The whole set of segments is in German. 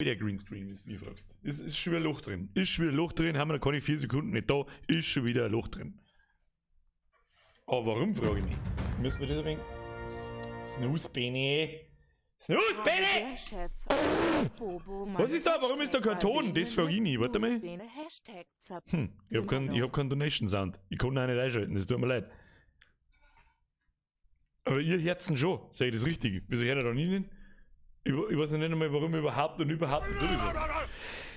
der Greenscreen ist, wie du fragst. Ist schon wieder ein Loch drin. Ist schon wieder ein Loch drin, haben wir noch keine 4 Sekunden nicht da, ist schon wieder ein Loch drin. Aber warum, frage ich mich. Müssen wir das ein wenig... Snooze, Benny! Snooze, Benny! Was ist da? Warum ist da kein Ton? Das frage ich nicht. Warte mal. Ich hab keinen Donation-Sound. Ich kann ihn auch nicht einschalten, das tut mir leid. Aber ihr hört ihn schon, sag ich das richtig. Wieso hört ihr da nie hin? Ich weiß nicht einmal, warum überhaupt nicht sowieso.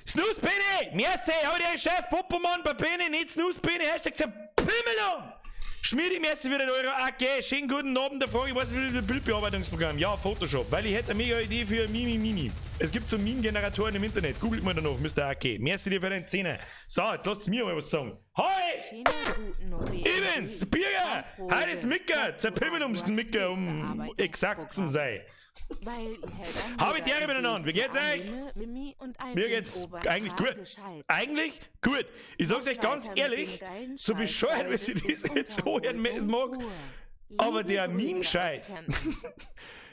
Snooze, Benny! Merci! Hab ich den Chef Popomann bei Benny, nicht Snooze, Benny, Hashtag Pimmelung! Schmiedi, merci wieder in eure AG. Schönen guten Abend, der Frage, was ist das Bildbearbeitungsprogramm? Ja, Photoshop, weil ich hätte eine mega Idee für Mini. Es gibt so Meme-Generatoren im Internet. Googelt mal danach, Mr. AG. Merci dir für deine Szene. So, jetzt lasst mir mal was sagen. Hoi! Evans, Birger! Heute ist Micker! Zerpimmelungsmicker, um exakt zu sein. Habe ich dir miteinander. Wie geht's euch? Mir geht's eigentlich gut. Eigentlich gut. Ich sag's euch ganz ehrlich, so bescheuert, wie ich das jetzt so hören mag, aber der Meme-Scheiß,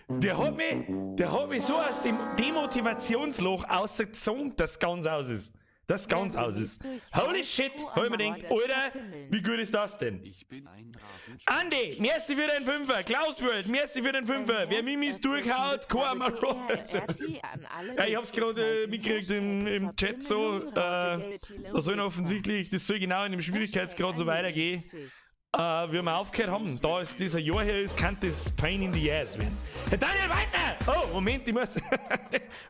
der hat mich so aus dem Demotivationsloch ausgezogen, dass ganz aus ist. Das ganz aus ist. Holy shit, hab ich mir gedacht, Alter, wie gut ist das denn? Andi, merci für den Fünfer. Klaus World, merci für den Fünfer. Wer Mimis durchhaut, ja, ich hab's gerade mitgekriegt im Chat so. Da soll offensichtlich, das soll genau in dem Schwierigkeitsgrad so weitergehen. Wie wir aufgehört haben, da ist dieser Jahr hier ist, kann das Pain in the Ass werden. Hey, Daniel, weiter! Oh, Moment, ich muss.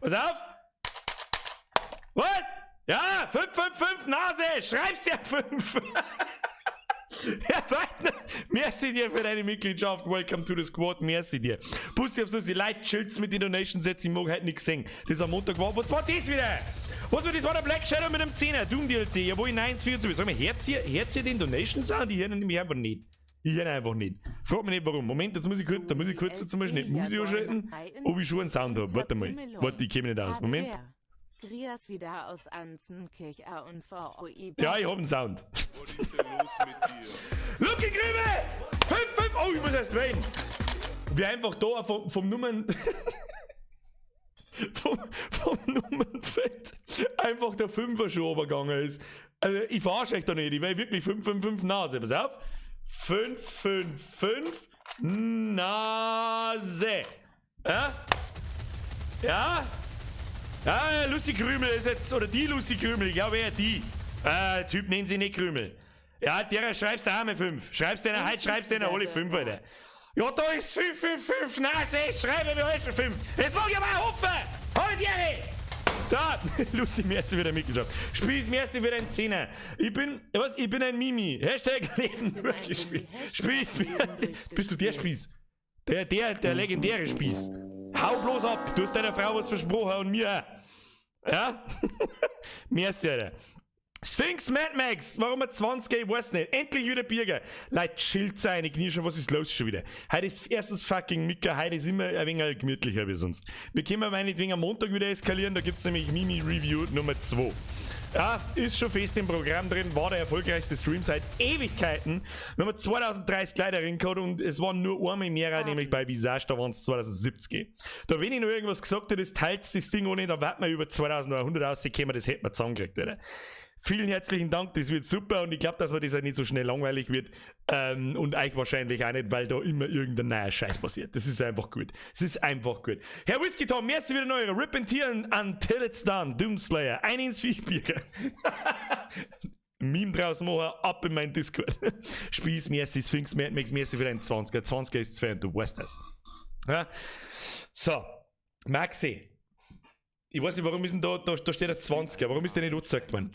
Pass auf! What? Ja, 555 Nase, schreib's dir 5. Ja, weiter. Merci dir für deine Mitgliedschaft. Welcome to the Squad. Merci dir. Pussy aufs Nussi, Leute, chillt's mit den Donations jetzt. Ich mag heute nichts sehen. Das am Montag war. Was war das wieder? Was war das? War der Black Shadow mit dem 10er? Doom DLC. Ja, wo ich 9-4 zu. Sag mal, hört ihr den Donations an? Die hören nämlich einfach nicht. Ich höre einfach nicht. Frag mich nicht warum. Moment, jetzt muss ich kurz zum Beispiel nicht Musik anschalten, ob ich schon einen Sound habe. Warte mal. Warte, ich käme nicht aus. Moment. Grias wieder aus Anzenkircher und VOI. Ja, ich hab einen Sound. Was ist denn los mit dir? Lucky Grübe! 5-5! Oh, ich muss erst reden. Wie einfach da vom Nummern... vom Nummernfeld einfach der 5er schon übergegangen ist. Also, ich verarsche euch da nicht. Ich will wirklich 5-5-5 Nase. Pass auf. 5-5-5 Nase. Ja? Ja? Ja, Lucy Krümel ist jetzt, oder die Lucy Krümel, ja, wer die? Typ nennen sie nicht Krümel. Ja, der schreibst du auch mit 5. Schreibst du heute schreibst du alle 5, Alter. Ja, da ist 5, 5, 5, Nase, schreibe mir heute 5. Jetzt mag ich aber hoffen! Halt, Jerry! So, Lucy, merci für deine Mitgliedschaft. Spieß, merci für deinen Zehner. Ich bin ein Mimi. Hashtag Leben wirklich Spieß. Bist du der Spieß? Der legendäre Spieß. Hau bloß ab, du hast deiner Frau was versprochen und mir auch. Ja? Merci, Alter. Sphinx Mad Max, warum er 20 ich weiß nicht. Endlich wieder Birger. Leute, chillt sein, ich knie schon, was ist los schon wieder? Heute ist erstens fucking Micker, heute ist immer ein wenig gemütlicher wie sonst. Wir können meinetwegen am Montag wieder eskalieren, da gibt's nämlich Mimi Review Nummer 2. Ja, ist schon fest im Programm drin, war der erfolgreichste Stream seit Ewigkeiten. Wir haben 2030 Leute drin gehabt und es waren nur einmal mehr, nämlich bei Visage, da waren es 2070. Da wenn ich noch irgendwas gesagt hätte, das teilt das Ding auch nicht, dann warten wir über 2100 rausgekommen, das hätten wir zusammengekriegt, oder? Vielen herzlichen Dank, das wird super und ich glaube, dass das halt nicht so schnell langweilig wird und euch wahrscheinlich auch nicht, weil da immer irgendein neuer Scheiß passiert. Das ist einfach gut. Es ist einfach gut. Herr Whisky Tom, merci wieder eure Rip and Tear until it's done. Doomslayer, 1 ins Viehbierger. Meme draus machen, ab in mein Discord. Spieß, merci, Sphinx, Mad Max, merci für deinen 20er. 20er ist 2 und du weißt das. Ja? So, Maxi. Ich weiß nicht, warum ist denn da steht der 20er, warum ist der nicht angezeigt worden?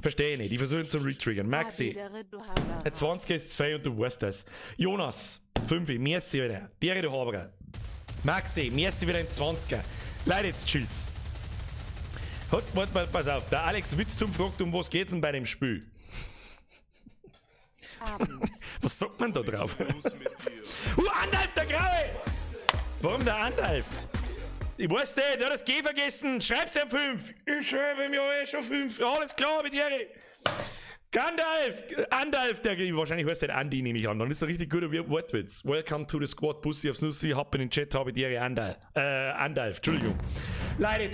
Verstehe ich nicht, ich versuche ihn zu retriggern. Maxi, der 20er ist 2 und du weißt das. Jonas, 5, merci wieder. Der du Haberer. Maxi, merci wieder ein 20er. Leute, jetzt chillt's. Warte, pass auf, der Alex Witz zum fragt, um was geht's denn bei dem Spiel? Was sagt man da drauf? Andalf, der Graue! Warum der Andalf? Ich weiß nicht, der hat das G vergessen. Schreib's dir 5. Ich schreibe mir schon 5. Alles klar mit dir. Andalf, wahrscheinlich heißt der Andi, nehme ich an. Dann ist er richtig guter Wortwitz. Welcome to the squad, Pussy aufs Nussi, hab in den Chat, habe ich dir Andalf, Entschuldigung. Leute,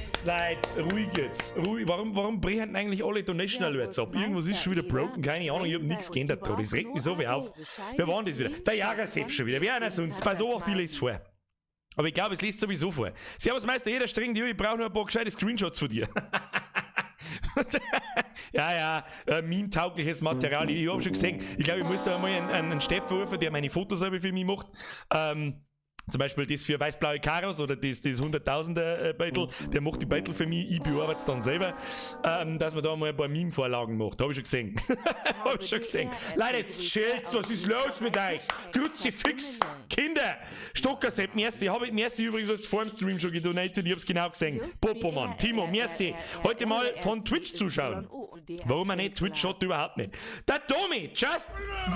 ruhig jetzt. Ruhig. Warum brechen eigentlich alle Donation Alerts ab? Irgendwas ist schon wieder broken, keine Ahnung, ich hab nichts geändert da. Das regt mich so viel auf. Wer war denn das wieder? Der Jagersepp schon wieder. Wer einer sonst? Pass auf, die liest vor. Aber ich glaube, es liest sowieso vor. Servus Meister, jeder String, ich brauche nur ein paar gescheite Screenshots von dir. ja, meme-taugliches Material. Ich habe schon gesehen, ich glaube, ich muss da mal einen Steffen rufen, der meine Fotos selber für mich macht. Zum Beispiel das für weiß-blaue Karos oder das 100.000er Beutel, der macht die Beutel für mich, ich bearbeite es dann selber, dass man da mal ein paar Meme-Vorlagen macht. Habe ich schon gesehen. Habe ich schon gesehen. Leute, jetzt chillt, was ist los mit euch? Kruzifix, Kinder! Stockersepp, merci. Merci übrigens, hast du vor dem Stream schon gedonatet, ich hab's genau gesehen. Popomann, Timo, merci. Heute mal von Twitch zuschauen. Warum man nicht? Twitch schaut überhaupt nicht. Der Tommy, just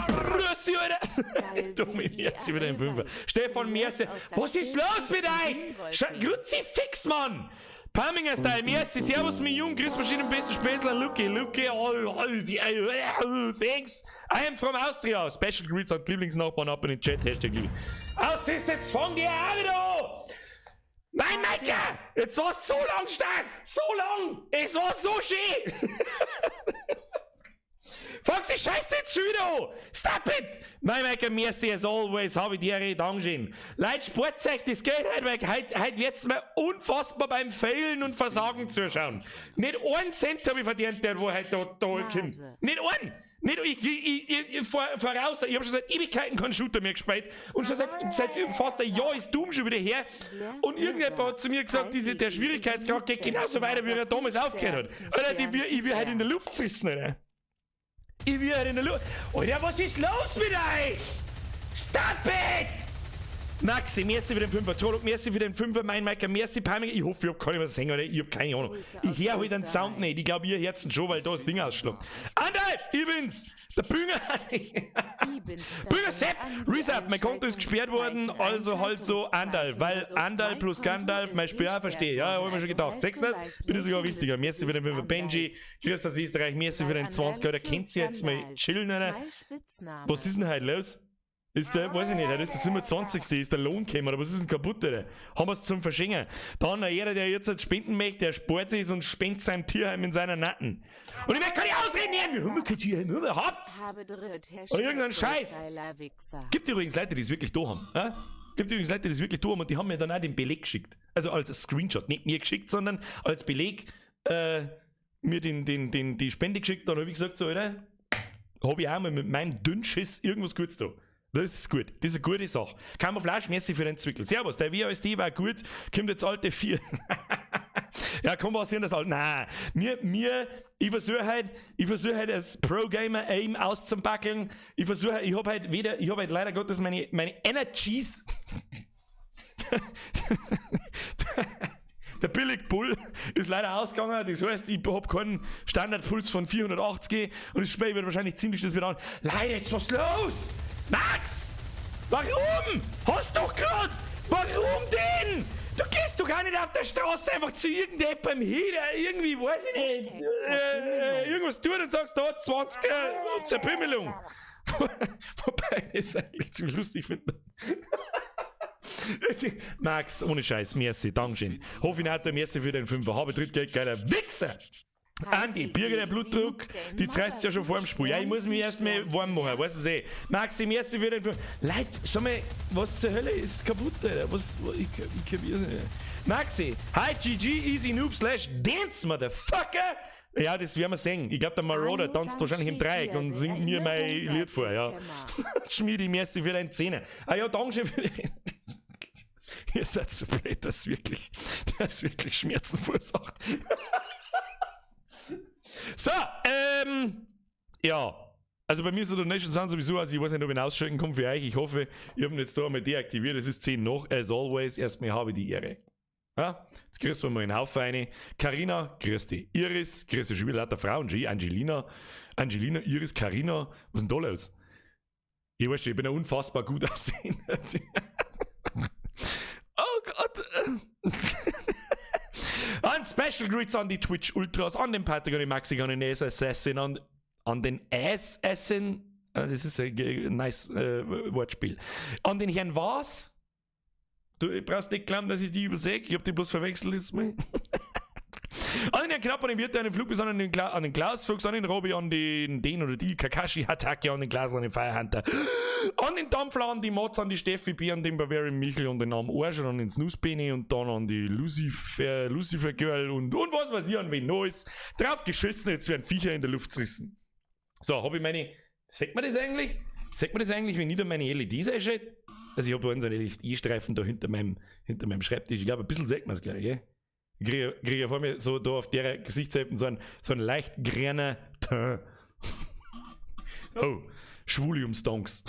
Brüssi, Alter. Tommy, merci wieder im Fünfer. Stefan, merci. Was ist los mit euch? Kruzifix, Mann! Palminger Style, merci, servus, mein Jung, grüß verschiedene besten Späßler, Lucky, thanks. I am from Austria. Special greets an Lieblingsnachbarn ab in den Chat, Hashtag Liebe. Aus ist jetzt von dir auch wieder an! Nein, Meiker! Jetzt war's so lang stark! So lang! Es war so schön! Fuck die Scheiße jetzt schon wieder an! Stop it! Mein Meiker, merci as always, habe ich dir Dankeschön. Leute, Sportzeug, das geht halt weg. Heute wird's mir unfassbar beim Fehlen und Versagen zuschauen. Nicht einen Cent habe ich verdient, der wo heute da kommt. Nicht einen! Nicht, ich voraus, ich habe schon seit Ewigkeiten keinen Shooter mehr gespielt und schon seit fast einem Jahr ist Doom schon wieder her und irgendjemand hat zu mir gesagt, der Schwierigkeitsgrad geht genauso weiter, wie er damals aufgehört hat. Alter, ich will halt in der Luft sitzen, Alter. Ich will halt in der Luft. Alter, was ist los mit euch? Stop it! Maxi, merci für den 5er. Zolok, merci für den 5er. Mein Meiker, merci. Palminger. Ich hoffe, ich hab keine was singen, oder? Ich hab keine Ahnung. Ich höre halt den Sound nicht. Ich glaube, ihr hört schon, weil da das Ding ausschlägt. Andalf, ich bin's! Der Bünger! Bünger Sepp! Reset, mein Konto ist gesperrt worden, also halt so Andalf. Weil Andalf plus Gandalf, mein Spiel auch verstehe. Ja, hab ich mir schon gedacht. Sechs das? Bitte sogar richtiger. Merci für den 5er. Benji, grüß aus Österreich, merci für den 20er. Da kennt sie jetzt mal chillen, oder? Was ist denn heute los? Ist der, weiß ich nicht, das ist der 27. Ist der Lohn gekommen, oder was ist denn kaputt, Alter? Haben wir es zum Verschenken. Dann jeder, der jetzt spenden möchte, der spart sich und spendet seinem Tierheim in seiner Natten. Und ich möchte keine Ausreden hier! Wir haben kein Tierheim, wir habt's! Und irgendeinen Scheiß! Gibt übrigens Leute, die es wirklich da haben. Ja? Gibt übrigens Leute, die es wirklich da haben und die haben mir dann auch den Beleg geschickt. Also als Screenshot, nicht mir geschickt, sondern als Beleg mir die Spende geschickt. Dann habe ich gesagt, so, Alter, habe ich auch mal mit meinem Dünnschiss irgendwas Gutes da. Das ist gut, das ist eine gute Sache. Camouflage, merci für den Zwickel. Servus, der WASD war gut, kommt jetzt alte 4. Ja, kann passieren, das halt. Nein, ich versuche halt als Pro-Gamer Aim auszubackeln. Ich habe halt leider Gottes meine Energies. Der Billigpull ist leider ausgegangen, das heißt, ich habe keinen Standardpuls von 480 und das Spiel wird wahrscheinlich ziemlich das wieder an. Leider, jetzt was los? Max! Warum? Hast doch grad! Warum denn? Du gehst doch gar nicht auf der Straße einfach zu irgendjemandem hin, der irgendwie, weiß ich nicht, irgendwas tut und sagst, da 20er Zerbümmelung. Wobei ich es eigentlich ziemlich lustig finde. Max, ohne Scheiß, merci, Dankeschön. Hoffinator, merci für den 5er. Habe Drittgeld, geiler Wichser! Andi, Birger, der Blutdruck, die zerreißt ja schon vor dem Spiel. Ja, ich muss mich erstmal warm machen, weißt du eh. Maxi, merci für den Film. Leute, schau mal, was zur Hölle ist kaputt, Alter? Ich kapiere nicht. Maxi, hi GG, easy noob / dance, motherfucker! Ja, das werden wir sehen. Ich glaube, der Marauder tanzt wahrscheinlich im Dreieck und singt mir mein Lied vor, ja. Schmiedi, merci für deine Zähne. Ah ja, danke für den... Ihr seid so blöd, das wirklich Schmerzen verursacht. So, ja. Also bei mir ist der Donation Sound sowieso, also ich weiß nicht, ob ich ausschalten komme für euch. Ich hoffe, ihr habt ihn jetzt da einmal deaktiviert. Es ist 10 nach. As always, erstmal habe ich die Ehre. Ja, jetzt grüßen wir mal einen Haufen rein. Carina, grüß dich. Iris, grüß dich schon wieder lauter Frauen. Angelina, Iris, Carina. Was ist denn da los? Ich weiß schon, ich bin ja unfassbar gut aussehen. Oh Gott. An Special Greets an die Twitch Ultras, an den Patrick, an den Maxi, an den Assassin, an an den Ass essen, das ist ein nice Wortspiel. An den Herrn was? Du brauchst nicht glauben, dass ich die übersehe, ich hab die bloß verwechselt jetzt mal. An den Herrn Knapp, an den Wirt, an den Flug bis an den Klaus, Fuchs, an den Robby, an den oder die, Kakashi, Hatake, an den Klaus, an den Firehunter, an den Dampfler, an die Mods, an die Steffi B, an den Bavarian Michel, an den Arm Arsch, an den Snooze-Bene und dann an die Lucifer Girl und was weiß ich, an wen Neues. Drauf geschissen, jetzt werden Viecher in der Luft zerrissen. So, hab ich meine, sagt man das eigentlich? Sagt man das eigentlich, wenn ich da meine LEDs einschätze? Also ich hab da einen LED-Streifen da hinter meinem Schreibtisch, ich glaube, ein bisschen sagt man es gleich, gell? Ich kriege ja vor mir so da auf der Gesichtshälfte so ein leicht grüner oh, Schwuliumstonks.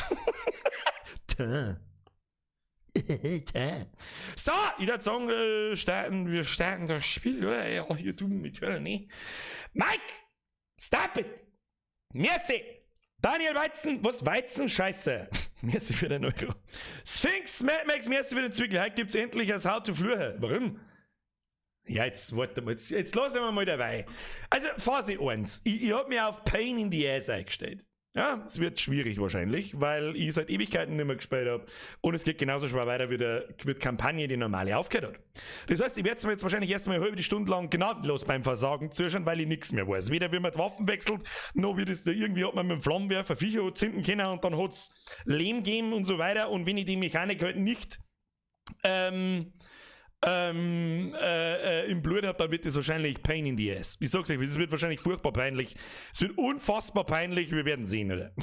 So, ich würde sagen, wir starten das Spiel, oder? Ja, hier tun mit Hörner, ne? Mike! Stop it! Merci! Daniel Weizen, was Weizen? Scheiße! Merci für den Euro. Sphinx, Mad Max, merci für den Zwickel. Heute gibt's endlich das How to Flur. Warum? Ja, jetzt warte mal, jetzt lassen wir mal dabei. Also, Phase 1. Ich hab mir auf Pain in the Ass eingestellt. Ja, es wird schwierig wahrscheinlich, weil ich seit Ewigkeiten nicht mehr gespielt habe. Und es geht genauso schwer weiter wie die Kampagne, die normale aufgehört hat. Das heißt, ich werde mir jetzt wahrscheinlich erst mal eine halbe Stunde lang gnadenlos beim Versagen zuschauen, weil ich nichts mehr weiß. Weder wie man die Waffen wechselt, noch wie das da irgendwie hat man mit dem Flammenwerfer Viecher zünden können und dann hat es Lehm gegeben und so weiter. Und wenn ich die Mechanik halt nicht im Blut habe, dann wird das wahrscheinlich Pain in the Ass. Ich sag's euch, es wird wahrscheinlich furchtbar peinlich. Es wird unfassbar peinlich, wir werden sehen, oder?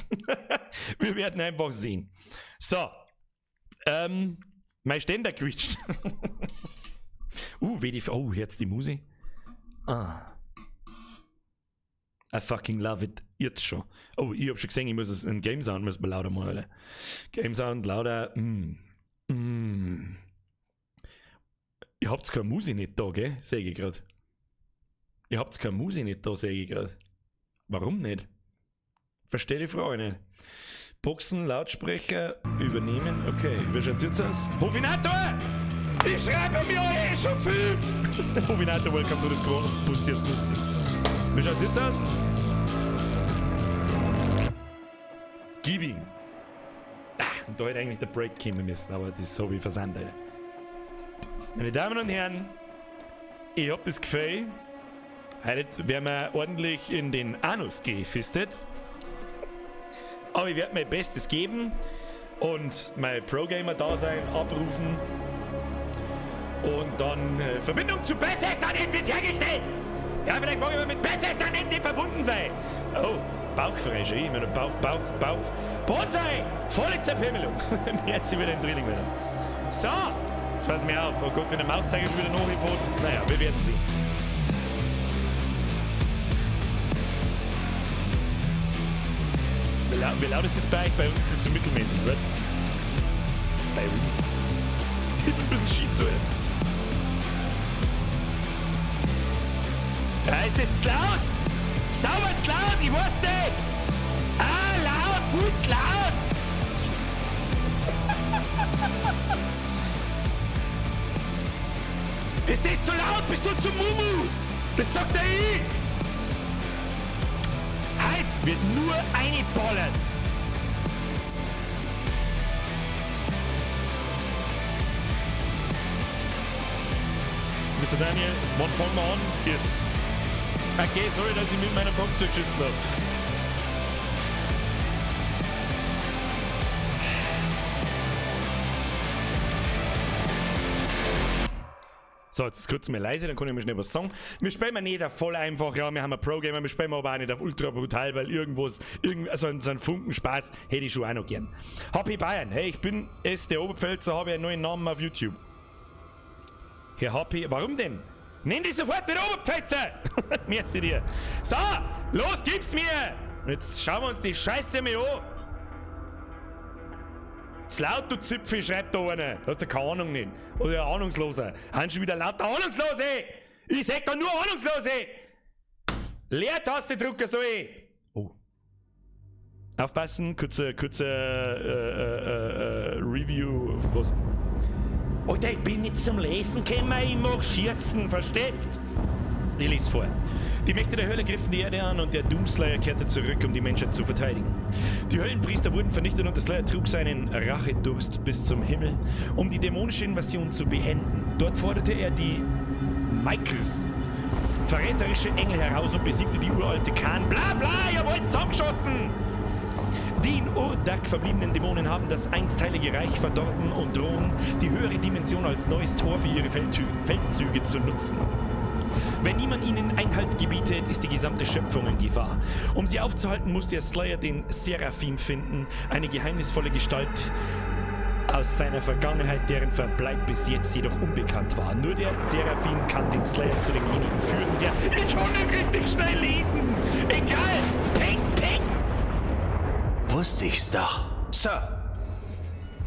Wir werden einfach sehen. So. Mein Ständer quietscht. Oh, jetzt die Musik. I fucking love it. Jetzt schon. Oh, ich hab schon gesehen, ich muss es in Game Sound muss man lauter machen, oder? Game Sound lauter. Ihr habt keine Musik nicht da, gell? Sehe ich gerade. Ihr habt keine Musik nicht da, sehe ich gerade. Warum nicht? Verstehe die Frage nicht. Boxen, Lautsprecher, übernehmen. Okay, wie schaut's jetzt aus? Hofinator! Ich schreibe mir schon 5! Hofinator, welcome to the squad. Bussi aufs Nussi. Wie schaut's jetzt aus? Gib ihm! Und da hätte eigentlich der Break kommen müssen, aber das ist so wie versandt, Alter. Meine Damen und Herren, ich hab das Gefühl, heute werden wir ordentlich in den Anus gefistet. Aber ich werde mein Bestes geben und mein Pro-Gamer-Dasein abrufen. Und dann Verbindung zu Bethesda.net wird hergestellt. Ja, vielleicht mag ich mit Bethesda.net nicht verbunden sein. Oh, Bauchfresche, ich meine Bauch. Bonsai, volle Zerpimmelung. Jetzt sind wir wieder in Drilling wieder. So. Pass mir auf, oh Gott, wenn der Mauszeiger schon wieder nachgefunden. Naja, wir werden sehen. Wie laut ist das bei euch? Bei uns ist es so mittelmäßig, oder? Bei uns. Ich bin ein bisschen schizo, ey. Ja, ist das zu laut? Sauber zu laut, ich weiß nicht. Laut, viel zu laut. Ist das zu laut? Bist du zu Mumu? Das sagt er ich! Heute wird nur eine bollert! Mr. Daniel, wann fangen wir an? Jetzt. Okay, sorry, dass ich mit meiner Box geschissen habe. So, jetzt ist kurz mal leise, dann kann ich mir schnell was sagen. Wir spielen nicht auf voll einfach, ja, wir haben einen Pro-Gamer, wir spielen aber auch nicht auf ultra brutal, weil so einen Funkenspaß hätte ich schon auch noch gern. Happy Bayern, hey, ich bin der Oberpfälzer, habe einen neuen Namen auf YouTube. Herr Happy, warum denn? Nenn dich sofort wieder Oberpfälzer! Merci dir. So, los, gib's mir! Jetzt schauen wir uns die Scheiße mal an. Das laut, du Zipfel, schreibt da einer. Du hast ja keine Ahnung nicht. Oder ein Ahnungsloser. Haben schon wieder lauter Ahnungslose! Ich sag da nur Ahnungslose! Leertaste drücken soll ich! Oh. Aufpassen, kurzer Review. Was? Alter, ich bin nicht zum Lesen gekommen, ich mach Schießen, verstehst? Ich lese vor. Die Mächte der Hölle griffen die Erde an und der Doomslayer kehrte zurück, um die Menschheit zu verteidigen. Die Höllenpriester wurden vernichtet und der Slayer trug seinen Rachedurst bis zum Himmel, um die dämonische Invasion zu beenden. Dort forderte er die Michaels, verräterische Engel, heraus und besiegte die uralte Khan. Bla bla, ich hab alles zusammengeschossen! Die in Urdak verbliebenen Dämonen haben das einsteilige Reich verdorben und drohen, die höhere Dimension als neues Tor für ihre Feldzüge zu nutzen. Wenn niemand ihnen Einhalt gebietet, ist die gesamte Schöpfung in Gefahr. Um sie aufzuhalten, muss der Slayer den Seraphim finden, eine geheimnisvolle Gestalt aus seiner Vergangenheit, deren Verbleib bis jetzt jedoch unbekannt war. Nur der Seraphim kann den Slayer zu demjenigen führen, der... Ich kann nicht richtig schnell lesen! Egal! Peng, peng! Wusste ich's doch. Sir,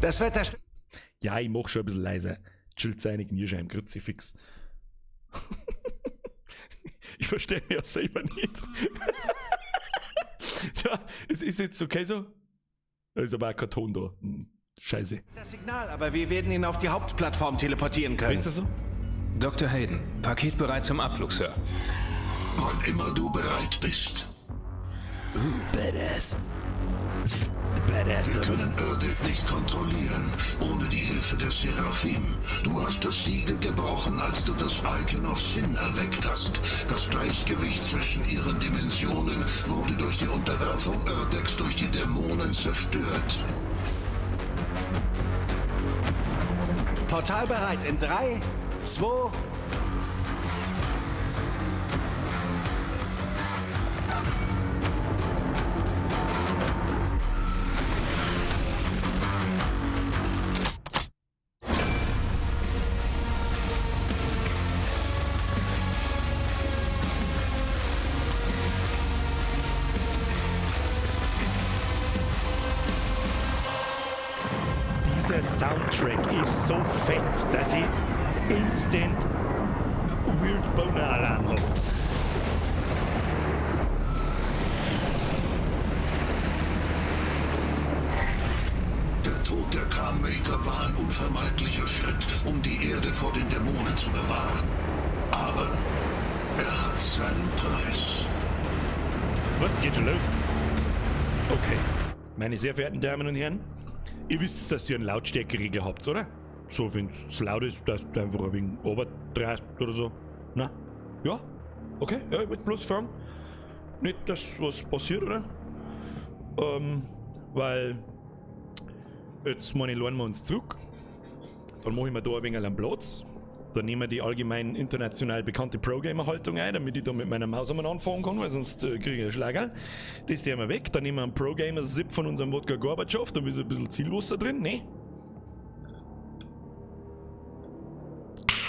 das Wetter... Ja, ich mach schon ein bisschen leiser. Chillt seine Kniescheiben, Kruzifix. Ich verstehe mich ja selber nicht. Ja, es ist jetzt okay so? Da ist aber auch kein Ton da. Scheiße. Das Signal, aber wir werden ihn auf die Hauptplattform teleportieren können. Ist das so? Dr. Hayden, Paket bereit zum Abflug, Sir. Wann immer du bereit bist. Badass. Badass. Wir können Erdek nicht kontrollieren, ohne die Hilfe der Seraphim. Du hast das Siegel gebrochen, als du das Icon of Sin erweckt hast. Das Gleichgewicht zwischen ihren Dimensionen wurde durch die Unterwerfung Erdeks durch die Dämonen zerstört. Portal bereit in 3, 2... Dieser Soundtrack ist so fett, dass ich instant Weird Boner Alarm habe. Der Tod der Khan-Maker war ein unvermeidlicher Schritt, um die Erde vor den Dämonen zu bewahren. Aber er hat seinen Preis. Was geht schon los? Okay, meine sehr verehrten Damen und Herren, ihr wisst, dass ihr einen Lautstärkeregler habt, oder? So, wenn es zu laut ist, dass du einfach ein wenig oberdreist oder so. Na? Ja? Okay, ja, ich wollte bloß fragen. Nicht, dass was passiert, oder? Weil jetzt meine ich, lernen wir uns zurück. Dann mache ich mir da ein wenig am Platz. Dann nehmen wir die allgemein international bekannte Pro-Gamer-Haltung ein, damit ich da mit meiner Maus einmal anfangen kann, weil sonst kriege ich einen Schlager. Das nehmen wir weg. Dann nehmen wir einen Pro-Gamer-Sip von unserem Wodka Gorbatschow, da ist ein bisschen Zielwasser drin, ne?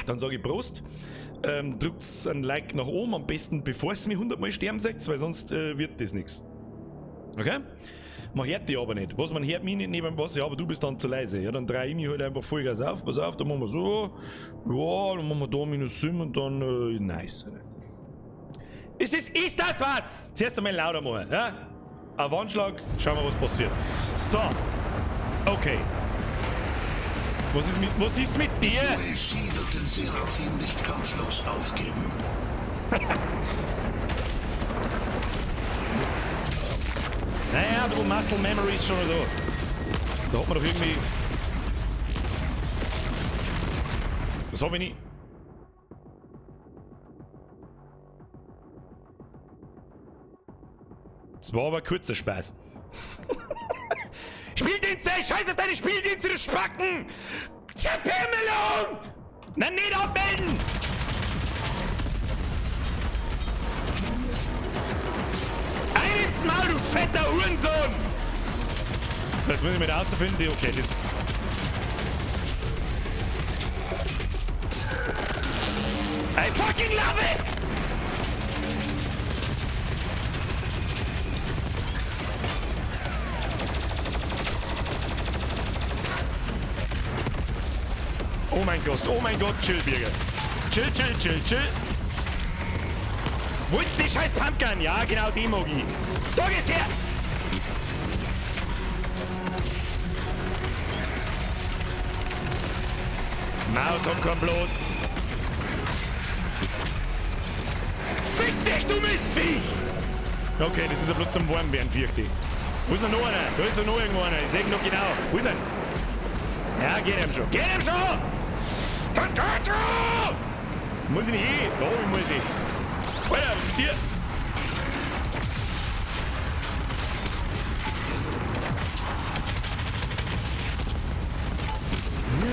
Dann sage ich Prost. Drückt ein Like nach oben, am besten bevor es mich 100 Mal sterben sagt, weil sonst wird das nichts. Okay? Man hört die aber nicht. Was, man hört mich nicht neben dem Wasser, ja, aber du bist dann zu leise. Ja, dann drehe ich mich halt einfach Vollgas auf. Pass auf, dann machen wir so. Ja, dann machen wir da -7 und dann nice. Ist das was? Zuerst einmal lauter machen, ja? Auf Anschlag, schauen wir, was passiert. So. Okay. Was ist mit dir? Sie wird den Seraphim nicht kampflos aufgeben. Naja, ein bisschen Muscle Memory ist schon da. Da hat man doch irgendwie... Was hab ich nicht? Das war aber ein kurzer Spaß. Spieldienste! Scheiß auf deine Spieldienste, du Spacken! Zerpimmelung! Na, nicht abmelden! Ein ins Maul, du fetter Hurensohn! Jetzt muss ich mit rausfinden, okay, das... I fucking love it! Oh mein Gott, chill, Birger. Chill. Wo ist die scheiß Pumpgun? Ja, genau, die mag ich. Da gehst her! Maus hat keinen Platz. du Mistviech! Okay, das ist ja bloß zum Warmwerden, fürchte ich. Wo ist denn noch einer? Da ist doch noch irgendwo einer. Ich seh ihn noch genau. Wo ist er? Ja, geht ihm schon. Geht ihm schon! Das geht schon! Muss ich nicht hin? Da oben muss ich. Alter, was ist dir?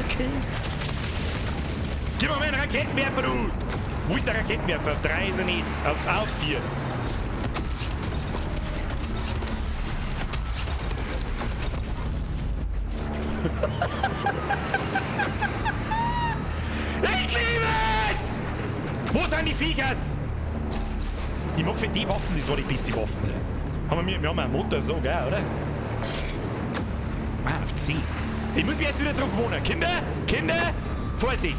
Okay. Gib mir mal einen Raketenwerfer, du! Wo ist der Raketenwerfer? 3 ist er nicht. Auf 4. Ich liebe es! Wo sind die Viechers? Ich mag für die Waffen, das war die beste Waffe. Wir haben einen Motor so, gell, oder? Ah, auf 10. Ich muss mich jetzt wieder dran gewohnen. Kinder, Vorsicht!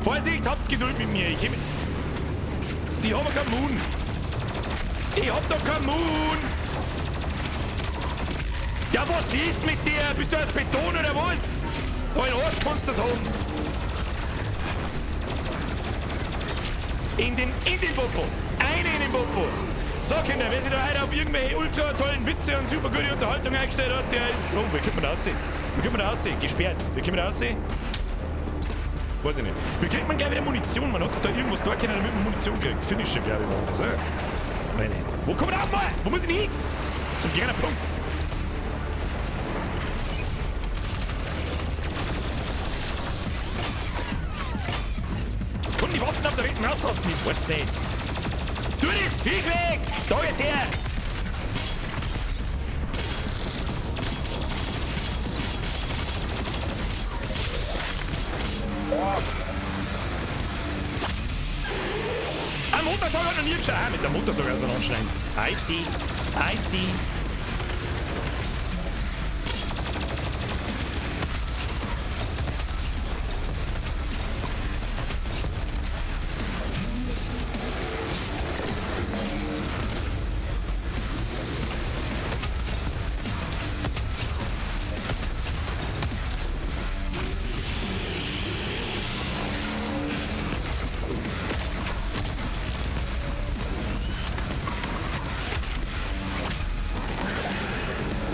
Vorsicht, habt's Geduld mit mir. Ich hab keinen Moon. Ich hab doch keinen Moon. Ja, was ist mit dir? Bist du aus Beton oder was? Dein Arsch kannst du das haben. In den Popo. Eine in den Popo. So, Kinder, wer sich da heute auf irgendwelche ultra tollen Witze und super gute Unterhaltung eingestellt hat, der ist... Oh, wie können wir da aussehen? Gesperrt. Wie können wir da aussehen? Weiß ich nicht. Wie kriegt man gleich wieder Munition? Man hat doch da irgendwas da können, damit man Munition kriegt. Finisher, glaube ich, war das, oder? Nein. Wo kommen wir da auf mal? Wo muss ich hin? Zum kleinen Punkt. Was konnten die Waffen auf der rechten Haustaste nicht? Weiß nicht. Tu das Viech weg! Da ist er! Ein Motorsager hat noch nie geschaut. Ah, mit der Motorsager also anschneiden. I see.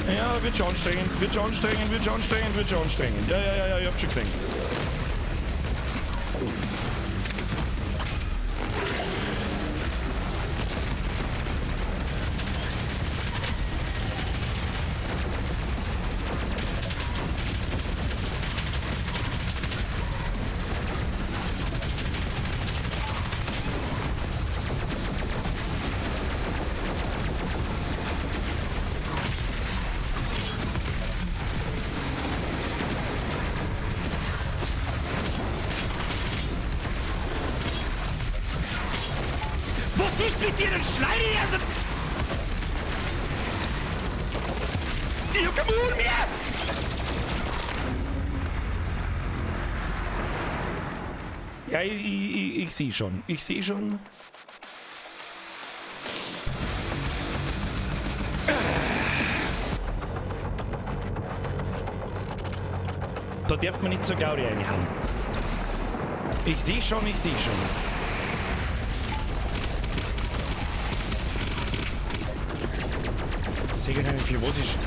Ja, wird schon anstrengend. Ja, ich hab schon gesehen. Was ist mit dir, du Schleimhase? Ich hab keinen Mund mehr! Ja, ich sehe schon. Da darf man nicht so Gaudi reinhauen. Ich sehe schon. Ich sehe gar nicht viel, was ist.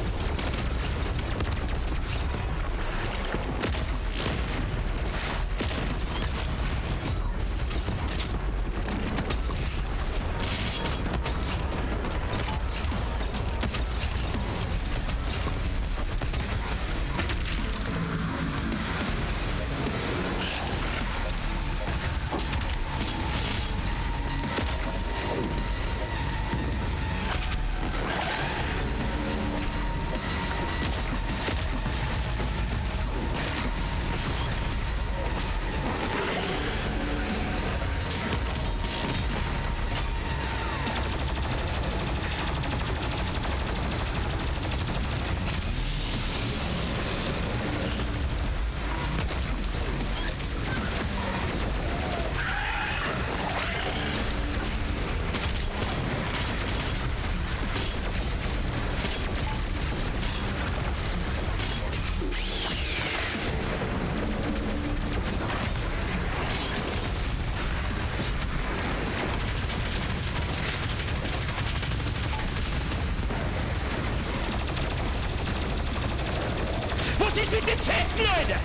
ist mit den Fetten, Leute?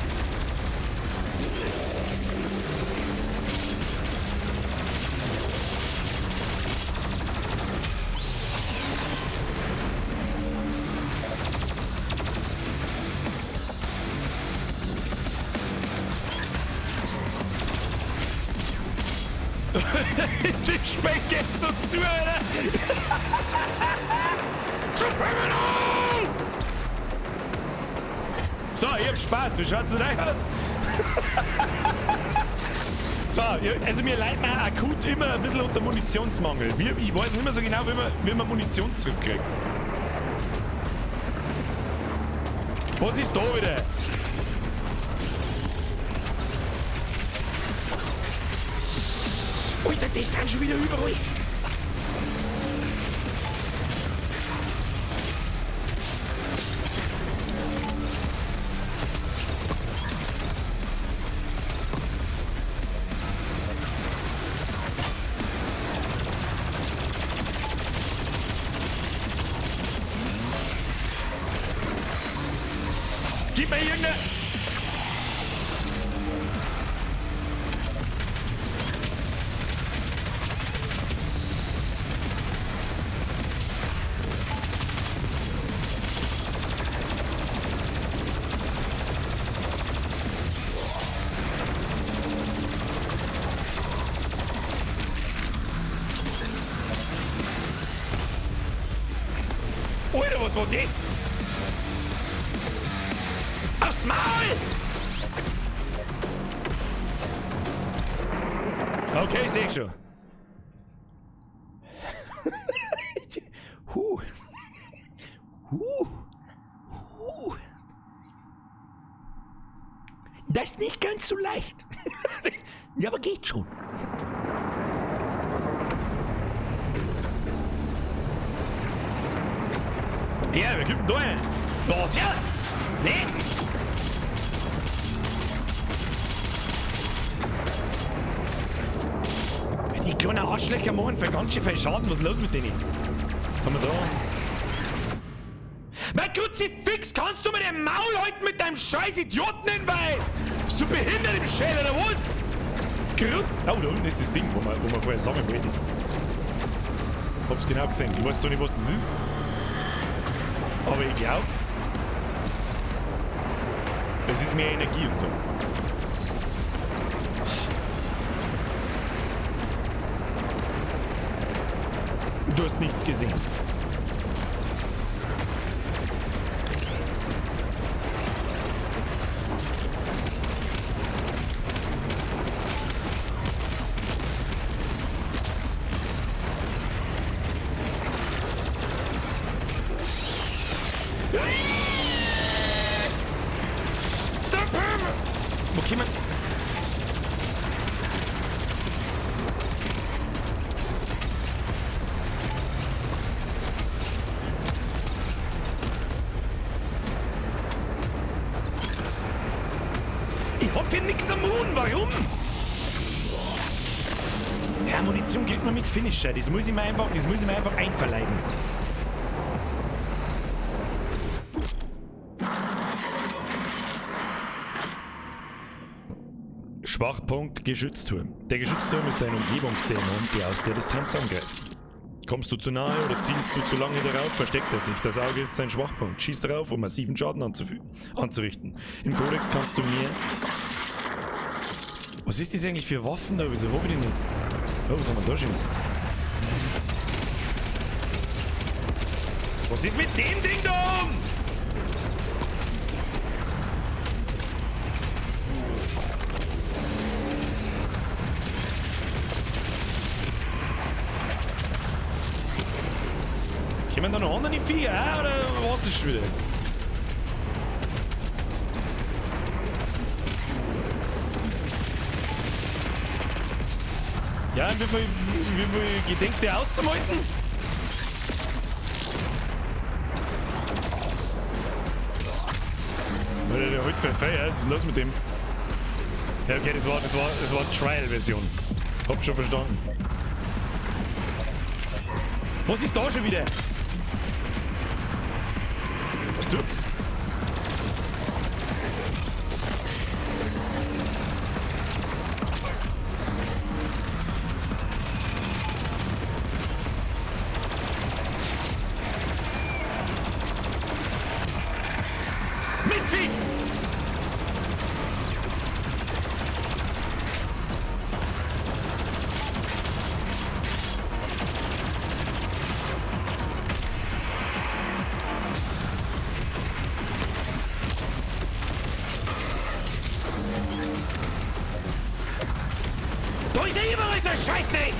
Die Speck geht so zu, Alter! Zu Criminal! So, ihr habt Spaß, wie schaut's mit euch aus? So, also mir leiden wir akut immer ein bisschen unter Munitionsmangel. Ich weiß nicht mehr so genau, wie man Munition zurückkriegt. Was ist da wieder? Alter, das sind schon wieder überall. Gib mir irgendeine... Alter, was war das? Aufs Maul! Okay, seh ich schon. Das ist nicht ganz so leicht. Ja, aber geht schon. Ja, wir kippen da einen. Los, ja! Nee! Die kleinen Arschlöcher machen für ganz schön viel Schaden. Was ist los mit denen? Was haben wir da? Mein Kruzifix, kannst du mir den Maul halten mit deinem scheiß Idiotenhinweis? Bist du behindert im Schädel oder was? Oh, da unten ist das Ding, wo wir vorher sammeln wollten. Hab's genau gesehen. Ich weiß zwar nicht, was das ist. Aber ich glaube, es ist mehr Energie und so. Du hast nichts gesehen. Wo kann man... Ich hab hier nix am Mund, warum? Ja, Munition kriegt man mit Finisher, das muss ich mir einfach einverleiben. Schwachpunkt Geschützturm. Der Geschützturm ist ein Umgebungsdämon, der aus der Distanz angreift. Kommst du zu nahe oder zielst du zu lange darauf, versteckt er sich. Das Auge ist sein Schwachpunkt. Schieß darauf, um massiven Schaden anzurichten. Im Kodex kannst du mehr... Was ist das eigentlich für Waffen da? Wieso hab ich die nicht? Oh, was haben wir da schon? Was ist mit dem Ding da oben? Kommen da noch andere Viecher, oder was ist das schon wieder? Ja, wie viel gedenkt der auszuhalten? Alter, der holt für Feier, was ist los mit dem? Ja, okay, das war Trial-Version. Hab schon verstanden. Was ist da schon wieder? Was du? Scheißdreck!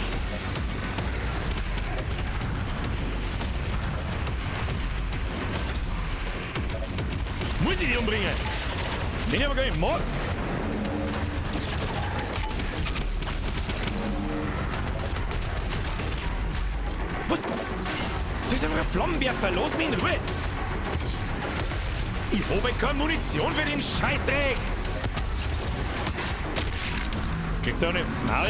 Muss ich die umbringen? Den ich aber gar nicht mag. Was? Das ist einfach ein Flammenwerfer. Los mich in Ruhe jetzt. Ich habe keine Munition für den Scheißdreck. Krieg doch nicht aufs Maul.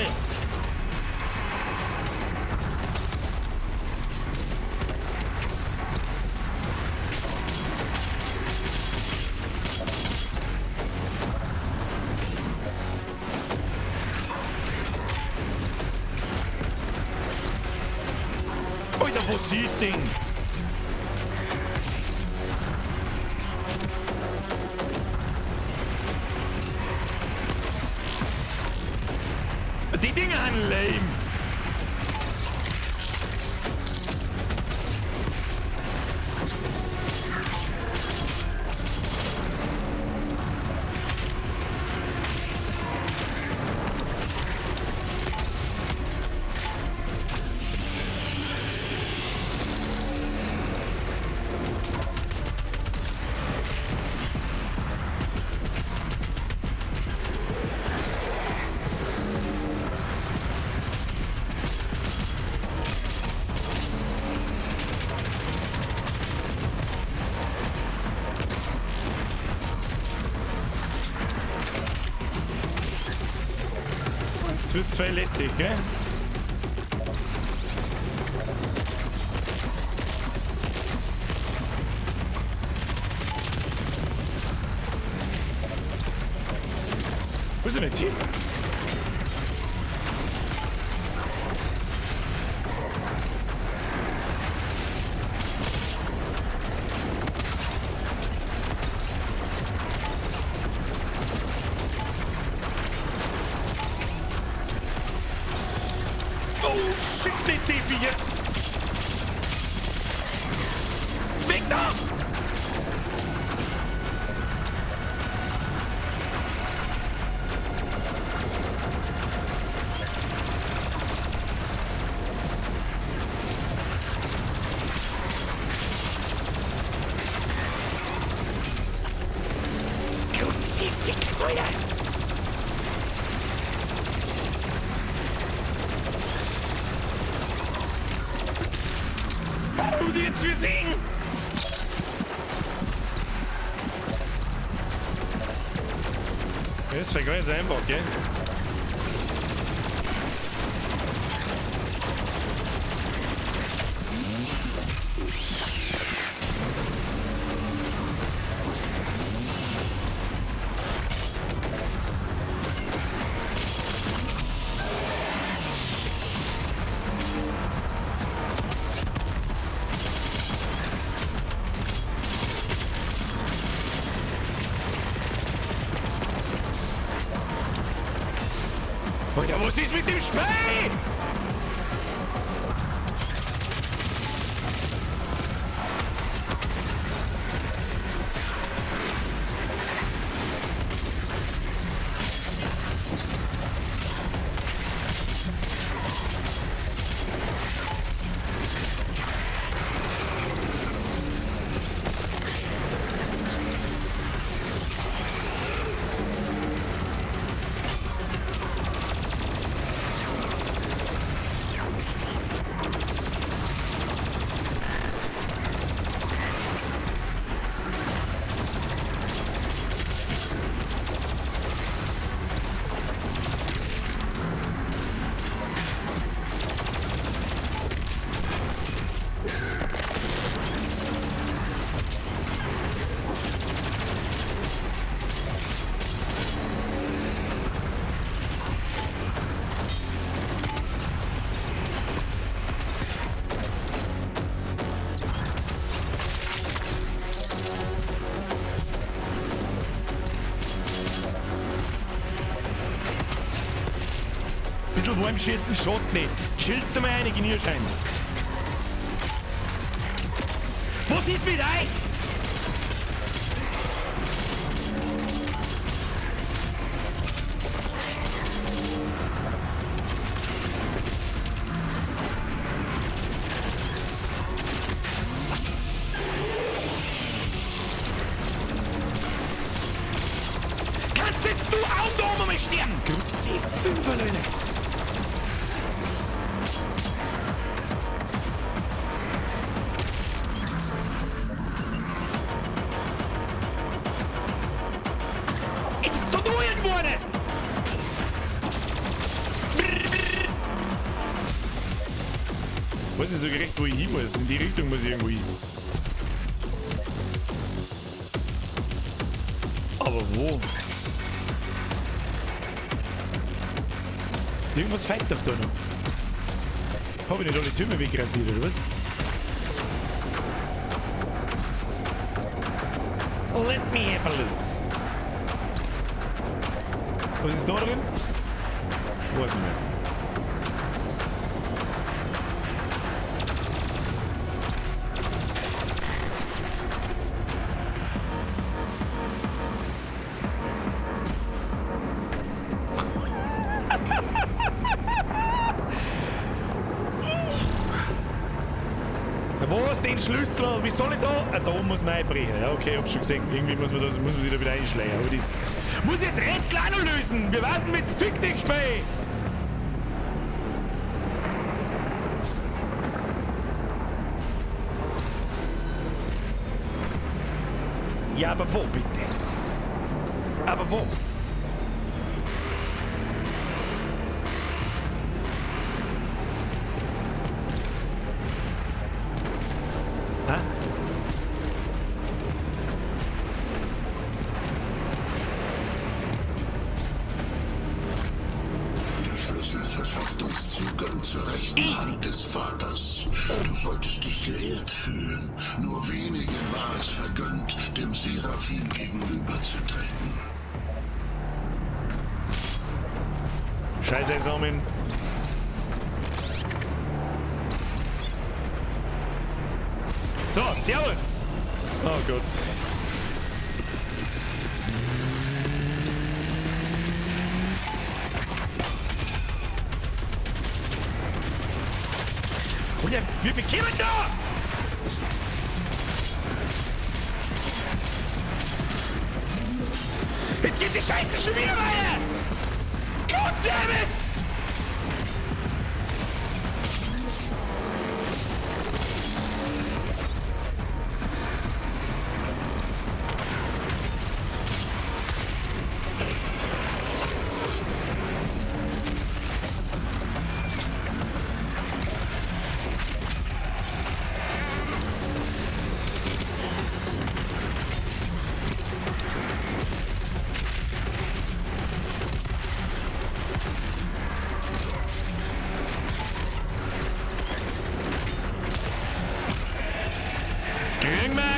Alter, wo siehst du den? Die Dinger an lame. Jetzt wird's verlässlich, gell? Wo ist denn jetzt hin? Oh shit, die Viecher! Weg da! Kruzifix, Alter! Und jetzt wir singen! Das ist ganz einfach, gell? Alter, was ist mit dem Spray? Bisschen warm schießen schadet nicht. Schild's einmal eine Genierschein. Was ist mit euch? Stirn! C5, Leute. Ist doch nur irgendwo eine! Ich weiß nicht so gerecht, wo ich hin muss. In die Richtung muss ich irgendwo hin. Aber wo? Irgendwas fällt doch da noch. Habe ich nicht alle Türme wegrasiert, oder was? Let me have a look. Was ist da drin? Warte mal. Wo ist den Schlüssel? Wie soll ich da? Ah, da muss man einbrechen. Ja, okay, hab schon gesehen. Irgendwie muss man sich da wieder einschlägen. Aber das muss ich jetzt Rätsel auch noch lösen. Wir warten mit Fick dich Spiel. Ja, aber wo bitte? Aber wo? Ha? Der Schlüssel verschafft uns Zugang zur rechten Hand des Vaters. Du solltest dich geehrt fühlen. Nur wenigen war es vergönnt, dem Seraphim gegenüberzutreten. Scheiße, Examen. So, servus. Oh Gott. Und ja, wie viel Kilo da? Jetzt geht die Scheiße schon wieder weiter! Goddammit!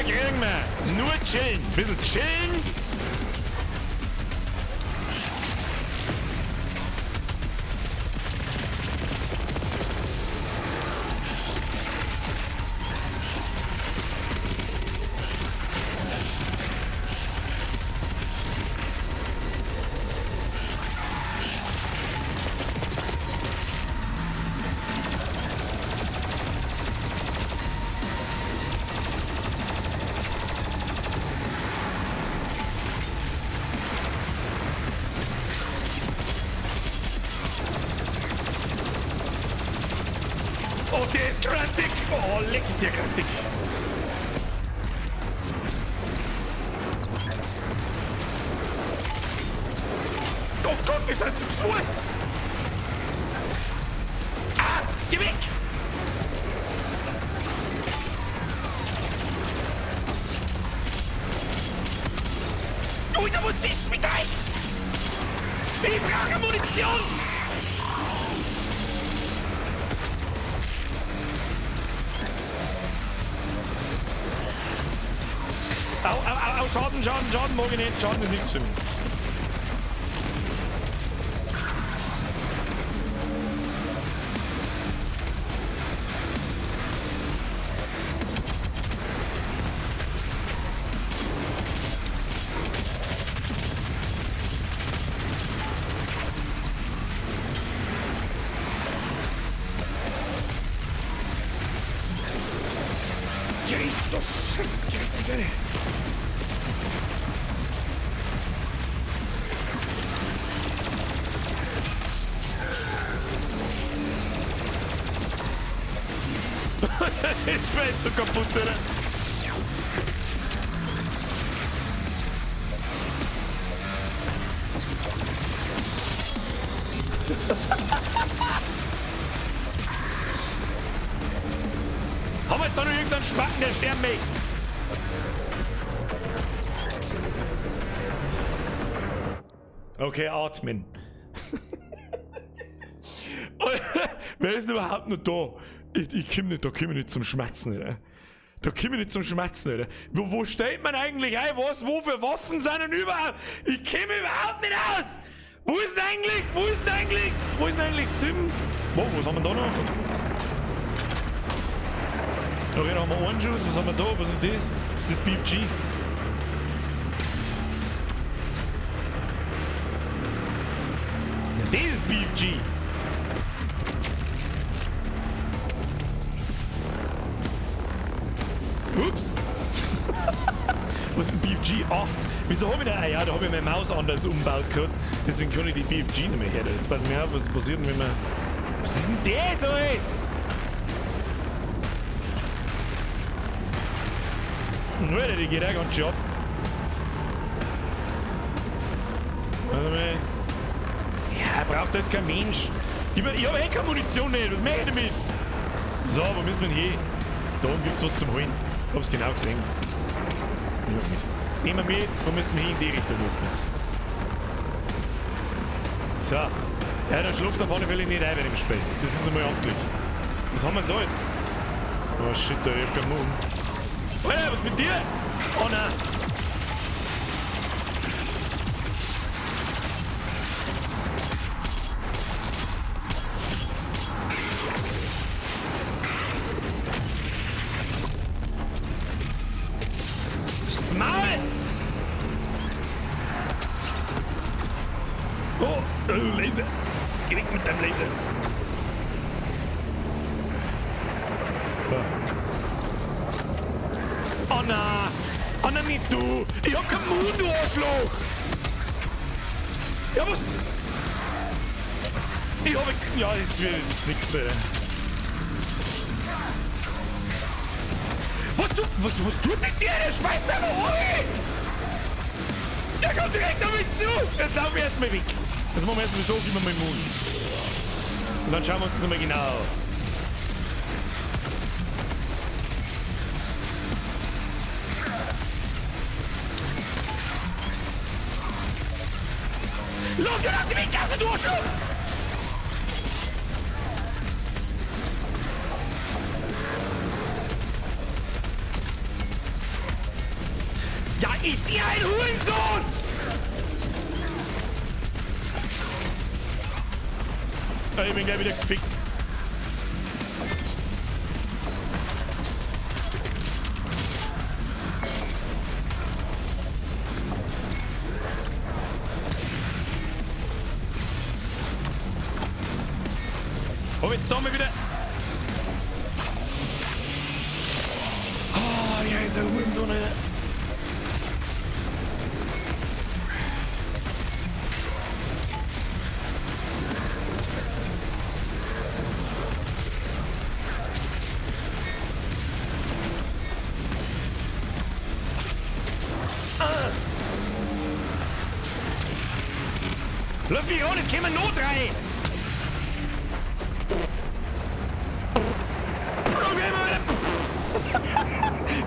Kriegen wir. Nur chillen. Bisschen chillen. Oh, der ist grantig. Oh, leck ist der grantig. Oh Gott, wir sind zu zweit. Ah, geh weg. Oh, da muss ich mit euch. Ich brauche Munition. Au, Schaden, mag ich nicht. Schaden ist nichts für mich. Jesus, shit. Ich weiß so kaputt, Alter. Haben wir jetzt doch noch irgendeinen Spacken, der sterben will. Okay, atmen. Wer ist denn überhaupt noch da? Ich komm nicht zum Schmerzen, Alter. Da komm ich nicht zum Schmerzen, Alter. Wo steht man eigentlich ein? Wo für Waffen sind denn überhaupt? Ich komm überhaupt nicht aus! Wo ist denn eigentlich Sim? Wow, was haben wir da noch? Okay, da haben wir einen Schuss. Was haben wir da? Was ist das? Ist das BFG? Ja, das ist BFG. Ups. Was ist ein BFG? Ach, wieso habe ich da? Ah ja, da habe ich meine Maus anders umgebaut gehabt. Deswegen kann ich die BFG nicht mehr her. Jetzt pass mir auf, was passiert, wenn man... Was ist denn das alles? Alter, die geht auch ganz schön ab. Warte mal. Ja, braucht das kein Mensch. Ich habe eh keine Munition mehr. Was mache ich damit? So, wo müssen wir hin? Da oben gibt es was zum Holen. Ich hab's genau gesehen. Nehmen wir mit, wo müssen wir hin? In die Richtung müssen wir. So. Ja, da schläft auf alle Fälle nicht ein bei dem Spiel. Das ist einmal amtlich. Was haben wir da jetzt? Oh shit, da hab ich keinen Mund. Alter, was mit dir? Oh nein. Maul! Oh, Laser! Geh weg mit deinem Laser! Oh na! Oh na, nicht du! Ich hab keinen Mund, du Arschloch! Ja, was? Ich hab... Ja, das wird jetzt nix, ey. Was tut mit dir? Der schmeißt mir mal rein! Der kommt direkt auf mich zu! Jetzt laufen wir erstmal weg. Jetzt machen wir erstmal so, gib mir meinen Mund. Und dann schauen wir uns das einmal genau an. Los, wir lassen mich Gasse durch! Ja, ist ihr ein Hurensohn! Ich bin gleich wieder gefickt. Oh, jetzt haben wir wieder... Oh, ja, ist ein Hurensohn, Alter. Lass mich raus, es käme Not rein!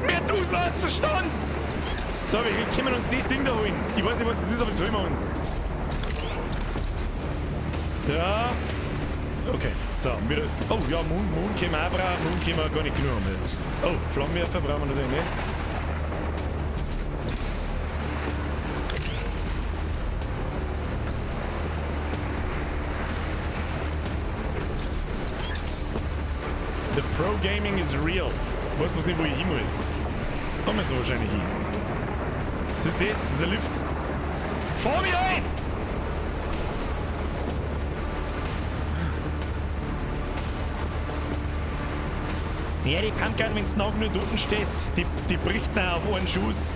Mehr Dusel als Verstand! So, wir können uns dieses Ding da holen. Ich weiß nicht, was das ist, aber das holen wir uns. So. Okay, so. Wieder. Oh, ja, Mond können wir auch brauchen. Mond können wir gar nicht genug haben. Oh, Flammenwerfer brauchen wir natürlich nicht. The Pro Gaming is real. Ich weiß bloß nicht, wo ich hin muss. Da müssen wir wahrscheinlich hin. Was ist das? Das ist ein Lift. Fahr mich ein! Ja, die Pumpgun, wenn du noch nicht unten stehst, die bricht noch auf einen Schuss.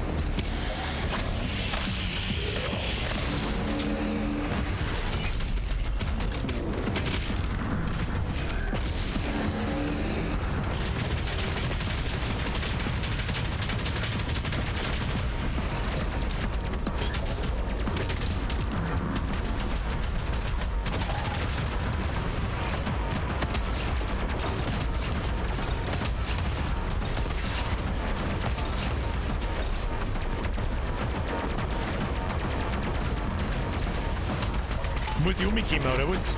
Muss ich umkommen, oder was?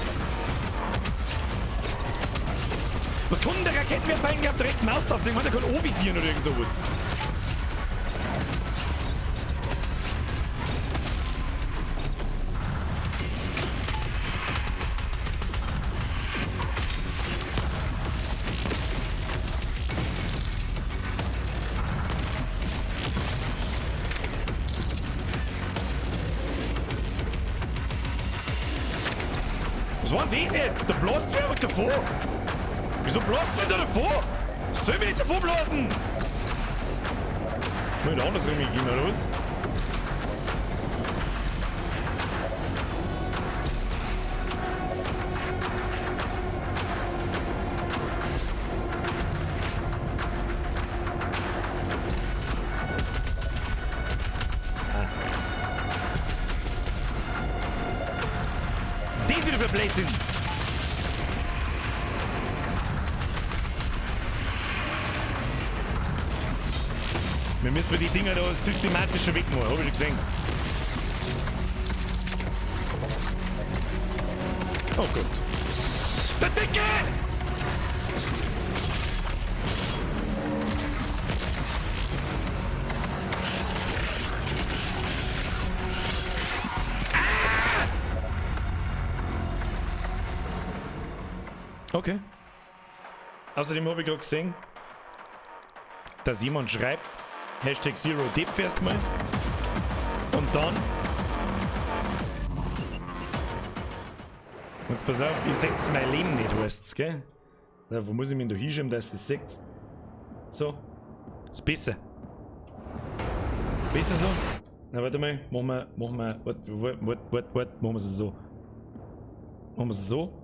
Was kann denn der Raketenwerfer eigentlich auf der rechten Maustaste? Ich meine, der kann anvisieren oder irgend sowas. Was war denn das jetzt? Der bläst sich einfach davor. Wieso bläst du wieder davor? Soll ich nicht davor blasen? Muss ich andersrum gehen, oder was? Das wieder für Blödsinn! Wir müssen die Dinger da systematischer wegmachen, hab ich schon gesehen. Oh Gott. Der Dicke! Okay. Außerdem habe ich gerade gesehen, dass jemand schreibt, Hashtag Zero Depth erstmal. Und dann. Jetzt pass auf, ihr seht mein Leben nicht, heißt's, gell? Ja, wo muss ich mich da hinschieben, dass ihr es seht? So. Ist besser. Besser so? Na, warte mal. Machen wir, warte, machen wir es so. Machen wir es so.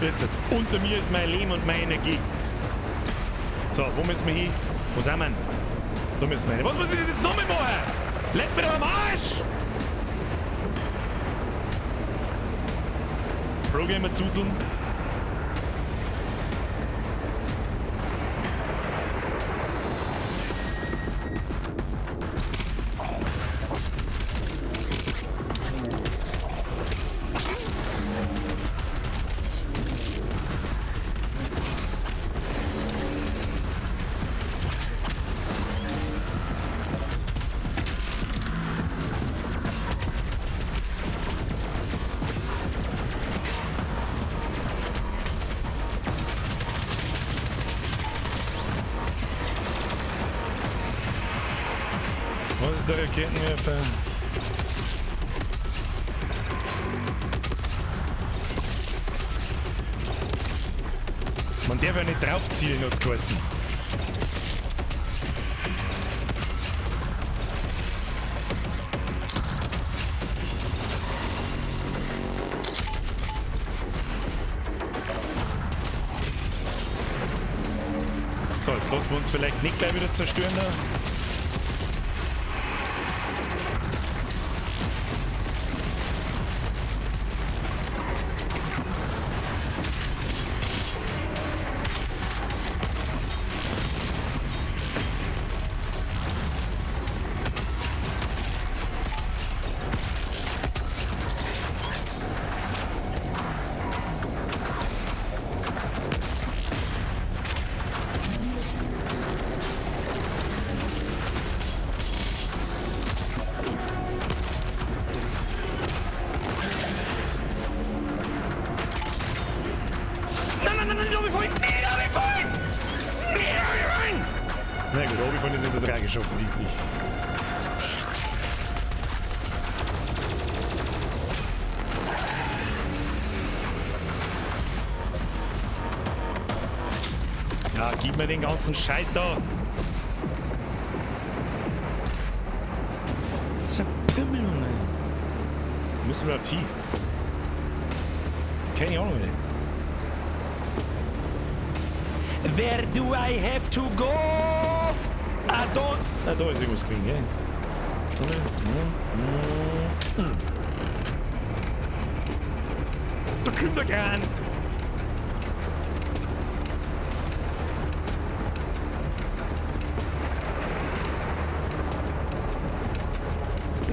Jetzt, unter mir ist mein Leben und meine Energie. So, wo müssen wir hin? Wo sind wir? Da müssen wir hin. Was muss ich jetzt noch mal machen? Leck mir doch am Arsch! Pro-Gamer zuzeln. Was ist der Raketenwerfer? Man darf ja nicht draufziehen, hat's geheißen. So, jetzt lassen wir uns vielleicht nicht gleich wieder zerstören da. Na gut, Obi-Wan ist jetzt tragisch offensichtlich. Ja, gib mir den ganzen Scheiß da. Zerpimmel, Mann. Müssen wir da tief? Keine Ahnung, ey. Where do I have to go? I don't... Ah, da ist irgendwas grün, gell? Da kommt der Kran!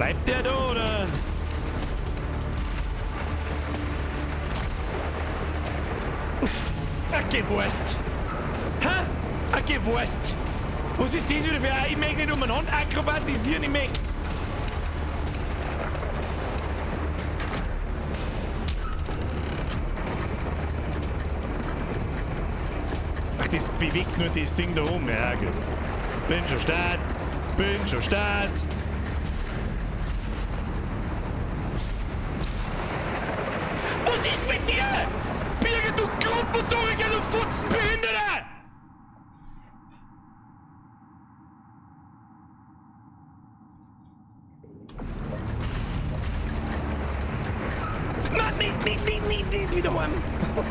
Bleibt der da, oder? Gewurst. Hä? Gewurst. Was ist das wieder für ein... Ich möchte nicht umeinander akrobatisieren, ich möchte... Ach, das bewegt nur das Ding da oben. Ja, gut. Bin schon Start. Was ist mit dir? Birgit, du Grundmotoriker, du Futzenbehinderter! Nein, nicht wieder heim.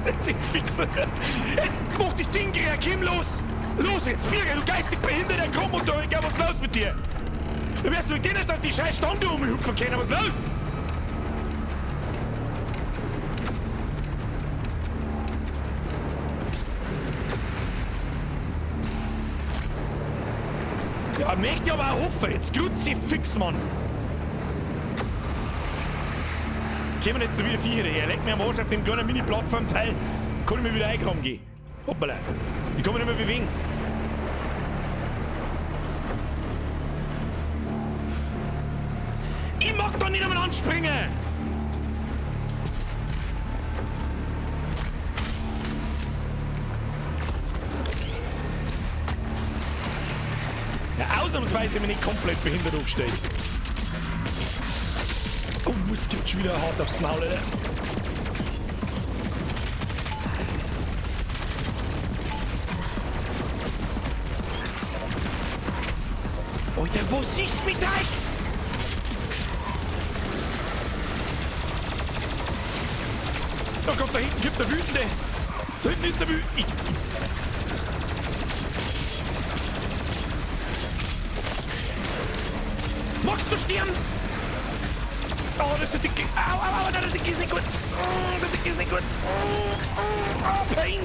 Jetzt fixer. Jetzt mach das Ding, Kim, los! Los jetzt, Birgit, du geistig behinderter Grundmotoriker, was ist los mit dir? Du wirst mit denen doch die scheiß Stunde umhüpfen können, was ist los? Ja, möchte ich aber auch hoffen. Jetzt grüßt fix, Mann. Kommen jetzt so wieder Viecher daher. Leg mir am Arsch auf dem kleinen Mini-Plattform-Teil. Kann ich mir wieder eingraben gehen. Hoppala. Ich kann mich nicht mehr bewegen. Ich mag da nicht einmal anspringen. Ja, ausnahmsweise bin ich nicht komplett behindert aufgestellt. Oh, es gibt schon wieder hart aufs Maul, Alter. Alter, was ist mit euch? Oh Gott, da hinten gibt der Wütende. Da hinten ist der Wütende. Magst du sterben? Oh, das ist der Dicke. Au, der Dicke ist nicht gut. Der Dicke ist nicht gut. Oh, Pain.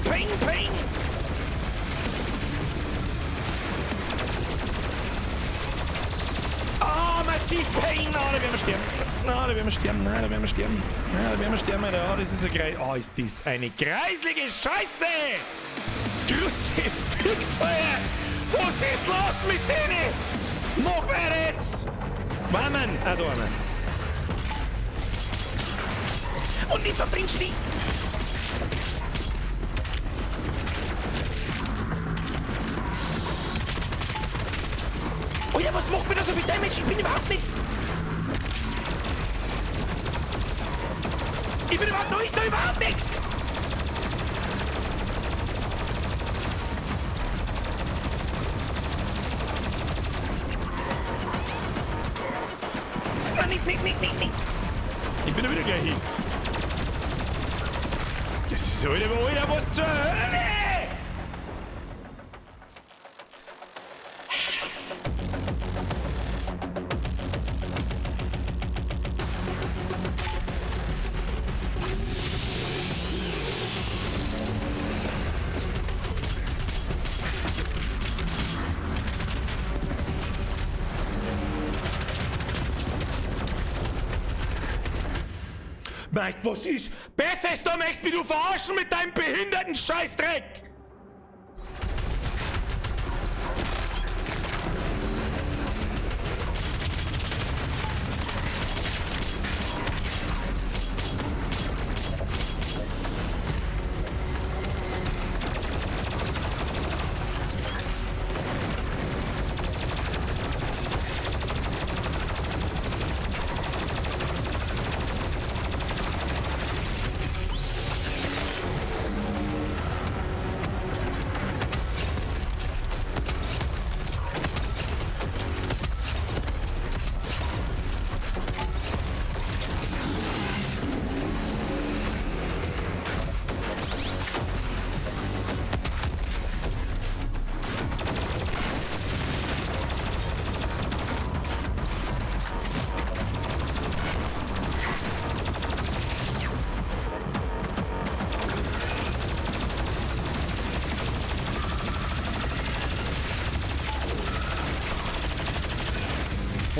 Oh, massiv Pain. Oh, da werden wir sterben. Oh, das ist ein Kreis. Oh, ist das eine kreislige Scheiße. Grüße, Fixfeuer. Was ist los mit denen? Noch mehr jetzt. Warmen. Ah, da einmal. Und nicht da drin stehen. Oh ja, was macht mir da so viel Damage? Ich bin überhaupt nicht... Ich bin überhaupt noch nicht da, überhaupt nichts. Nein, nicht. Ich bin da wieder gleich hin. Das ist Alter, was zur Hölle? Mike, was ist? Bethesda, möchtest mich du verarschen mit deinem behinderten Scheißdreck?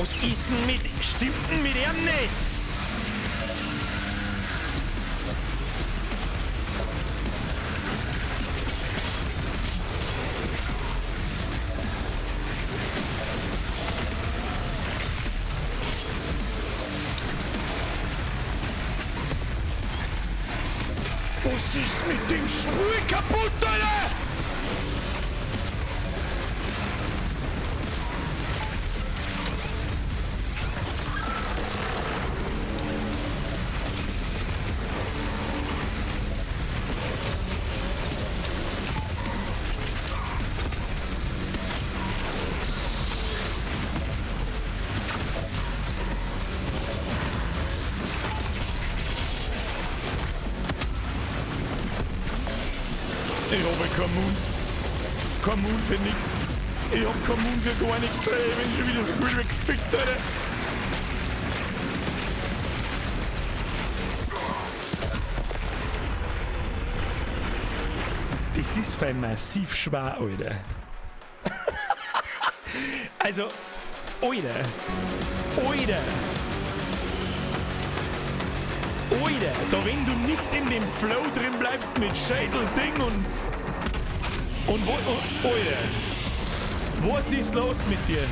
Was ist denn mit... Stimmt denn mit ihm nicht? Was ist mit dem Sprüh kaputt, Alter? Ich habe keinen Mund. Kein Mund für nix. Ich hab keinen Mund für gar nichts. Ey, wenn ich schon wieder so gut weggefickt, Alter. Das ist fein massiv schwer, Alter. Also, Alter. Alter. Alter, da wenn du nicht in dem Flow drin bleibst mit Schädelding und Alter, was ist los mit dir?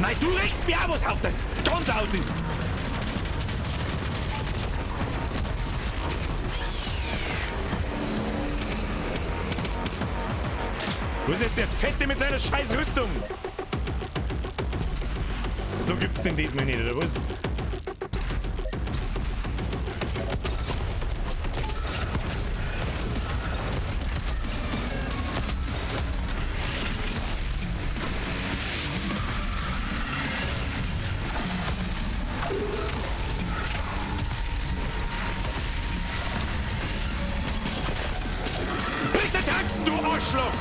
Nein, du regst mir auch was auf, das ganz aus ist. Wo ist jetzt der Fette mit seiner scheiß Rüstung? So gibt's den diesmal nicht, oder was? Bitte taxen, du Arschloch!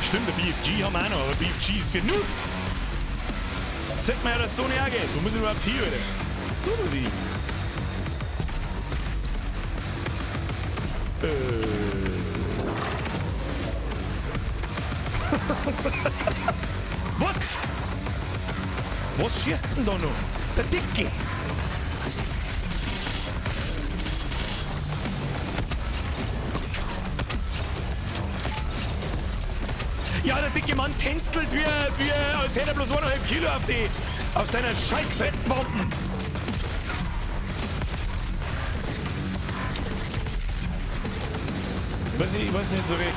Stimmt, der BFG haben wir auch noch, aber BFG ist für Noobs. Sagt mir ja, dass so nicht auch geht. Wo muss ich überhaupt hier, Alter? Wo muss ich? Was? Was schießt denn da noch? Der Dicke! Ja, der dicke Mann tänzelt wie als hätte er bloß 1,5 Kilo auf seiner scheiß fetten Bomben. Ich weiß nicht so recht.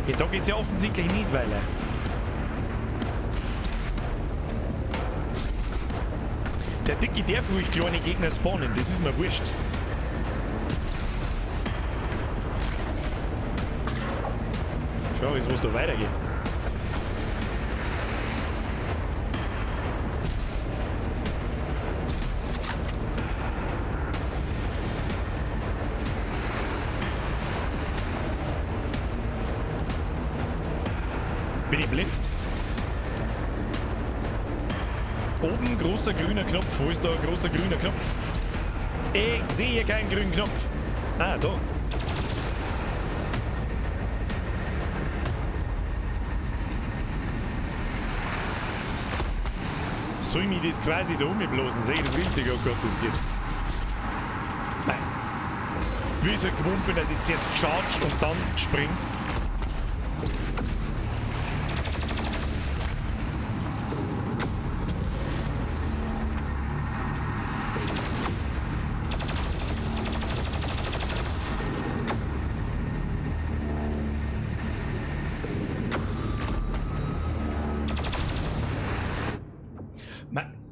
Ja, da geht's ja offensichtlich nicht, weil der Dicke darf ruhig kleine Gegner spawnen, das ist mir wurscht. Die Frage ist, was da weitergeht. Bin ich blind? Oben großer grüner Knopf. Wo ist da ein großer grüner Knopf? Ich sehe keinen grünen Knopf. Ah, da. Soll ich mich das quasi da umblasen? Sehe ich das richtig? Oh Gott, das geht. Nein. Wie ich so gewohnt bin, dass ich zuerst charge und dann springe.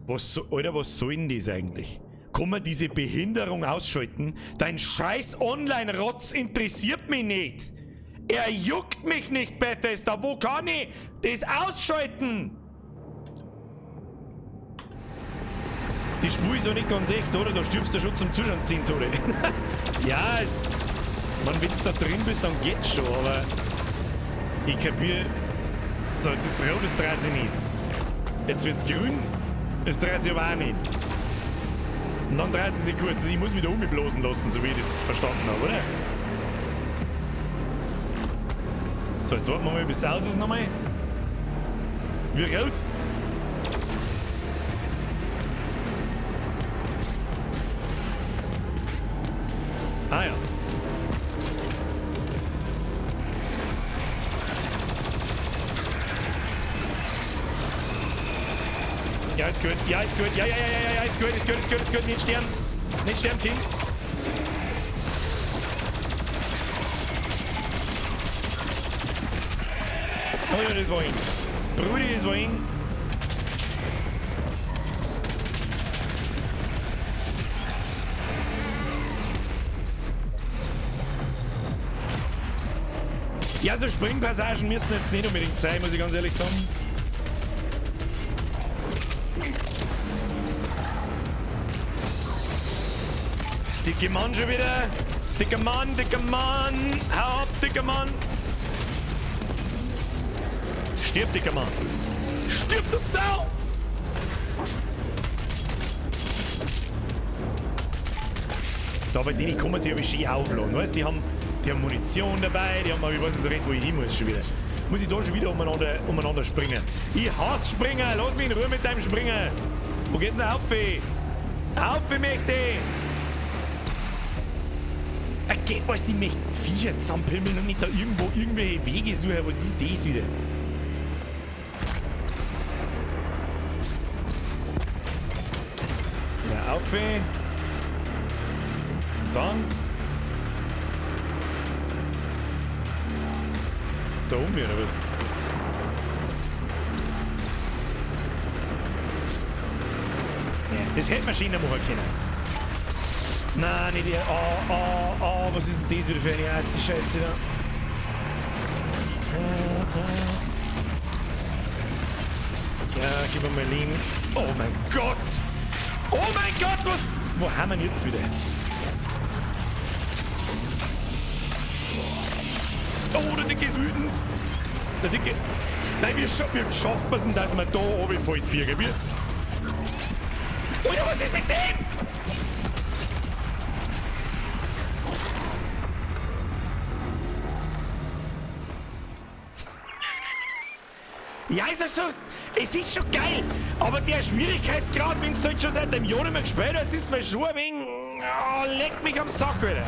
Alter, was soll denn das eigentlich? Kann man diese Behinderung ausschalten? Dein scheiß Online-Rotz interessiert mich nicht. Er juckt mich nicht, Bethesda. Wo kann ich das ausschalten? Die Spur ist ja nicht ganz echt, oder? Da stirbst du schon zum Zustand ziehen, oder? Ja, wenn du da drin bist, dann geht's schon, aber ich kapier. So, jetzt ist es rot, es dreht sich nicht. Jetzt wird's grün, es dreht sich aber auch nicht. Und dann dreht sie sich kurz. Ich muss mich da umblasen lassen, so wie ich das verstanden habe, oder? So, jetzt warten wir mal, bis es aus ist nochmal. Wie rot? Ah ja. Ja, ist gut. Ja, ist gut. Ja, ist gut, ist gut, ist gut, ist gut. Nicht sterben. Nicht sterben, Kind. Oh ja, das war ihn. Brudi, das war ihn. Ja, so Springpassagen müssen jetzt nicht unbedingt sein, muss ich ganz ehrlich sagen. Dicke Mann schon wieder. Dicker Mann, dicker Mann. Hau ab, dicker Mann. Stirb, dicker Mann. Stirb, du Sau! Da bei denen kann man sich aber schön aufladen, weißt du? Die haben Munition dabei, die haben aber, ich weiß nicht so recht, wo ich hin muss schon wieder. Muss ich da schon wieder umeinander springen? Ich hasse Springen! Lass mich in Ruhe mit deinem Springen! Wo geht's denn auf? Auf, möchte ich! Okay, was die möchten Viecher zusammenpimmeln und nicht da irgendwelche Wege suchen. Was ist das wieder? Ja, auf. Und dann. Da oben oder was? Ja, das hätte man schön machen können. Nein, nicht die. Oh, was ist denn das wieder für eine heiße Scheiße da? Ja, gib mir mal Leben. Oh mein Gott! Oh mein Gott, was? Wo haben wir ihn jetzt wieder? Oh, der Dicke ist wütend. Der Dicke. Nein, wie schafft man es denn, dass man da oben fällt, Birger? Oh ja, was ist mit dem? Ja, es ist schon geil, aber der Schwierigkeitsgrad, wenn es halt schon seit einem Jahr nicht mehr gespielt hast, ist weil schon ein wenig, leckt mich am Sack, Alter.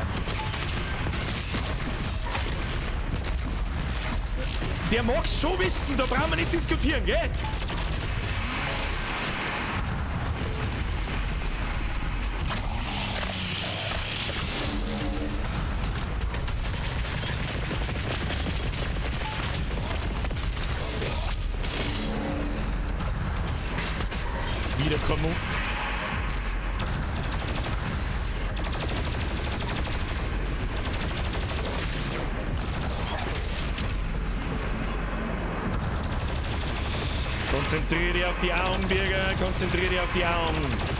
Der mag's schon wissen, da brauchen wir nicht diskutieren, gell? Wiederkommen. Konzentrier dich auf die Augen, Birger. Konzentrier dich auf die Augen.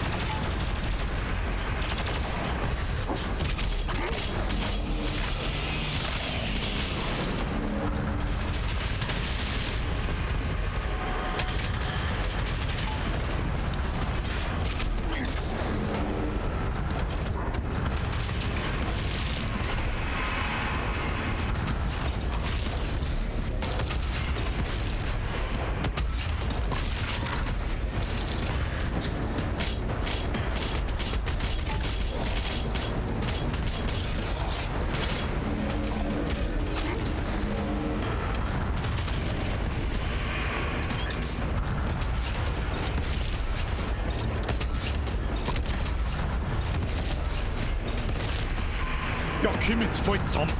Ja, komm jetzt voll zusammen.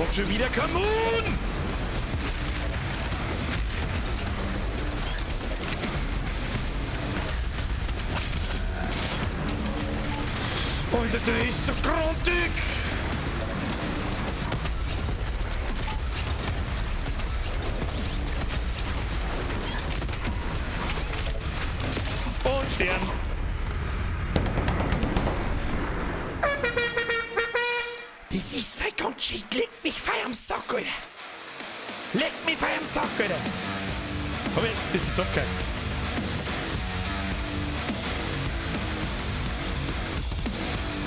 Komm schon wieder, come on! Alter, der ist so grottig! Und Stern. Das ist voll ganz schön. Legt mich fei am Sack, Alter. Legt mich fei am Sack, Alter. Komm her, ist jetzt abgehört.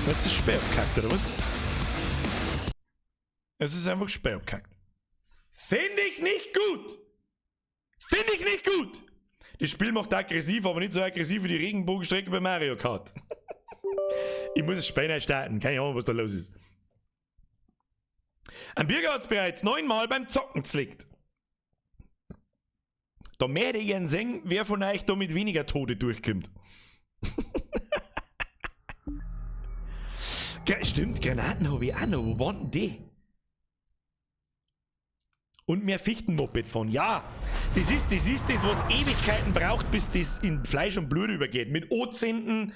Jetzt ist Sperr abgehackt, oder was? Es ist einfach Sperr abgehackt. Finde ich nicht gut! Finde ich nicht gut! Das Spiel macht aggressiv, aber nicht so aggressiv wie die Regenbogenstrecke bei Mario Kart. Ich muss das Spiel nicht starten, keine Ahnung, was da los ist. Ein Bürger hat es bereits 9-mal beim Zocken zlickt. Da möchte ich gern sehen, wer von euch da mit weniger Tode durchkommt. Stimmt, Granaten habe ich auch noch. Wo waren denn die? Und mehr Fichtenmoped von. Ja, das ist das, was Ewigkeiten braucht, bis das in Fleisch und Blut übergeht. Mit O-10.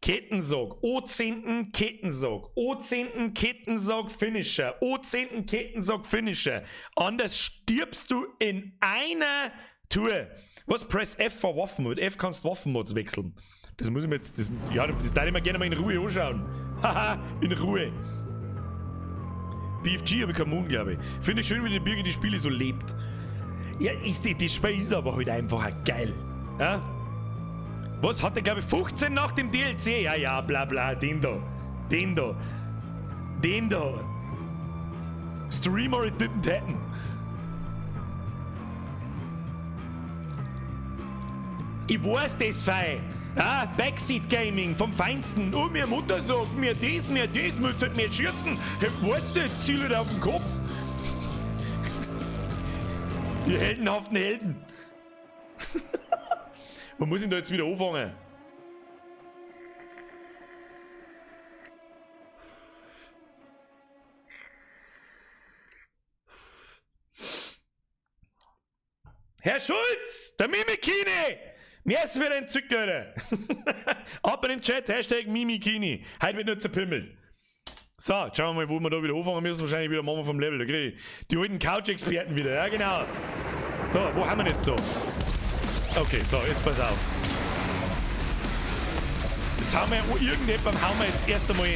Kettensog, O-10. Kettensog, O-10. Kettensog Finisher, O-10. Kettensog Finisher. Anders stirbst du in einer Tour. Was? Press F für Waffenmod. F kannst Waffenmods wechseln. Das muss ich mir jetzt, das darf ich mir gerne mal in Ruhe anschauen. Haha, in Ruhe. BFG habe ich keinen Mund, glaube ich. Finde ich schön, wie der Bürger die Spiele so lebt. Ja, das Spiel ist aber halt einfach geil. Ja? Was hat er, glaube ich, 15 nach dem DLC? Ja, bla bla, den da. Streamer, it didn't happen. Ich weiß das fein. Ah, Backseat Gaming vom Feinsten. Oh, mir Mutter sagt mir das, müsst halt mir schießen. Weißt du, ziel halt auf den Kopf. Ihr heldenhaften Helden. Wo muss ich da jetzt wieder anfangen? Herr Schulz, der Mimikini! Mir ist wieder entzückt, Alter. Ab in den Chat, Hashtag Mimikini. Heute wird nur zerpimmelt. So, schauen wir mal, wo wir da wieder anfangen müssen. Wahrscheinlich wieder machen wir vom Level. Da krieg ich die alten Couch-Experten wieder. Ja, genau. So, wo haben wir jetzt da? Okay, so, jetzt pass auf. Jetzt hauen wir irgendjemandem, hauen wir jetzt erst einmal.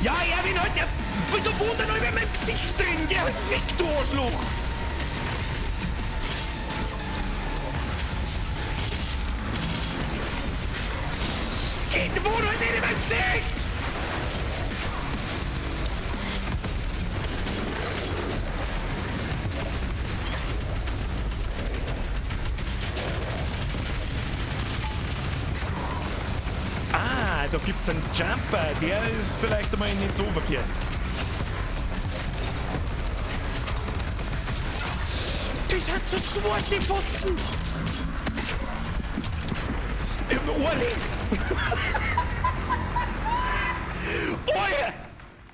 Ja, Erwin, halt, der so wundert euch, wenn mein Gesicht drin, geh halt weg, du Arschloch! Geht, wo halt nicht in mein Gesicht! Da gibt's einen Jumper, der ist vielleicht einmal nicht so verkehrt. Die sind so zwart, die Fotzen! Im Ohrling! Alter!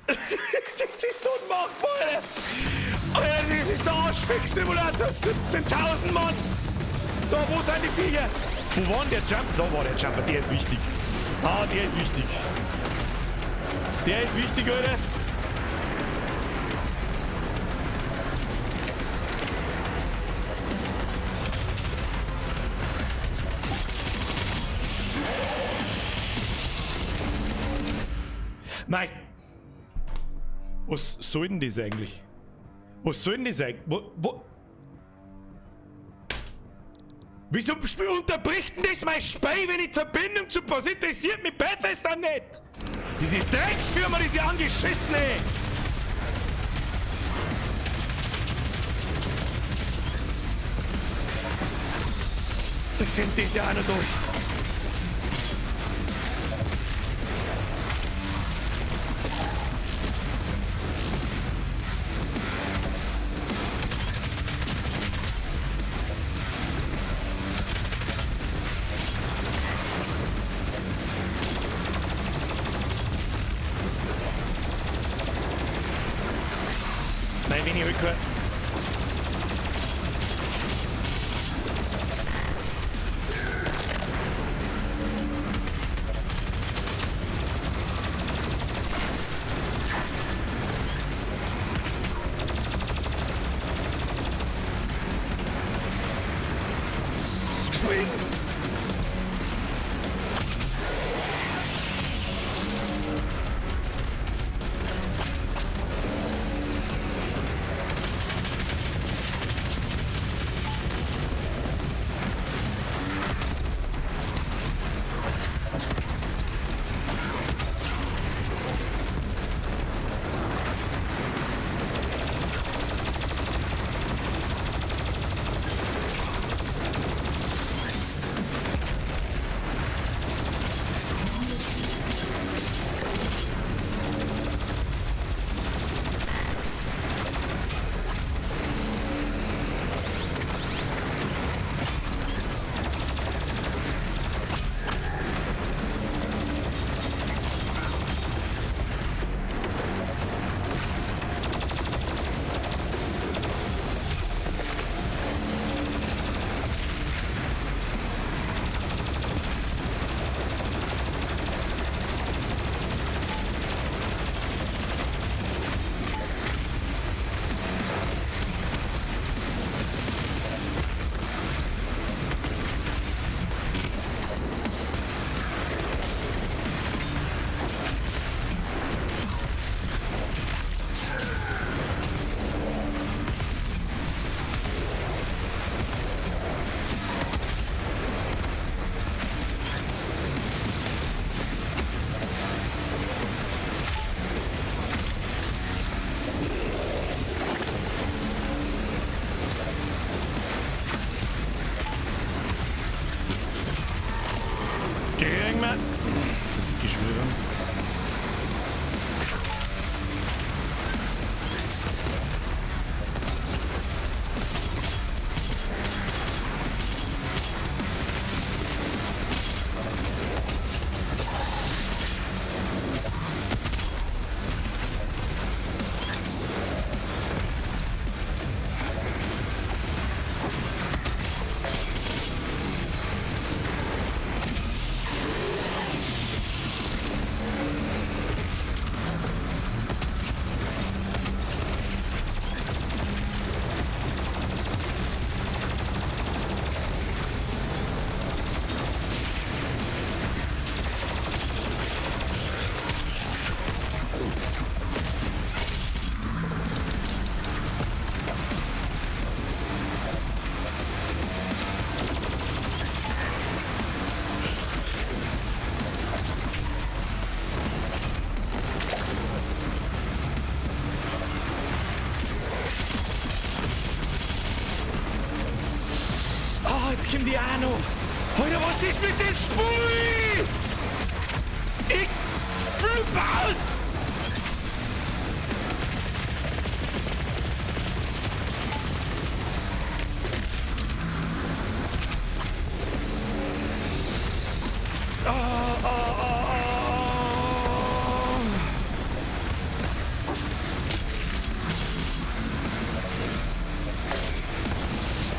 Das ist unmachbar, Alter! Alter, das ist der Arschfix-Simulator! 17.000 Mann! So, wo sind die Viecher? Wo war denn der Jumper? Da war der Jumper, der ist wichtig. Ah, der ist wichtig. Der ist wichtig, Alter. Nein. Was soll denn das eigentlich? Was soll denn das eigentlich? Wo? Wieso unterbricht denn das mein Spiel, wenn ich die Verbindung zu was interessiert mich Bethesda nicht? Diese Drecksfirma, diese angeschissene! Ich finde das ja auch noch durch. wenn ich halt kein... Spring! Kriegen wir. Geschwören. Jetzt kommt die auch noch. Alter, was ist mit dem Spui? Ich flippe aus!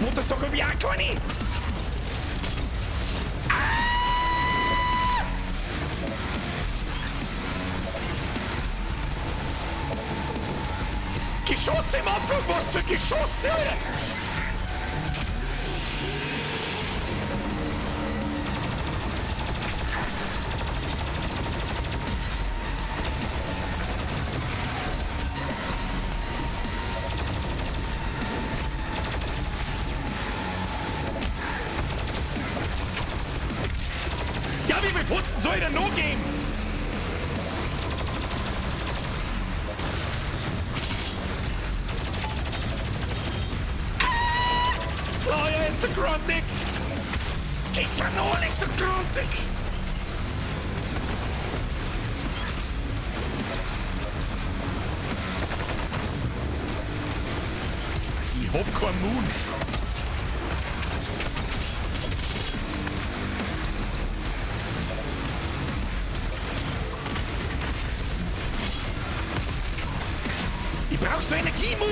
Motorsacker wie auch keine! Geschosse im Anfang, was für Geschosse! Ja, wie viel Putzen soll ich denn noch geben? Oh, er ist so gruntig! Die sind alle so gruntig! Ich hab keinen Mund! Ich brauch so Energie, Moon!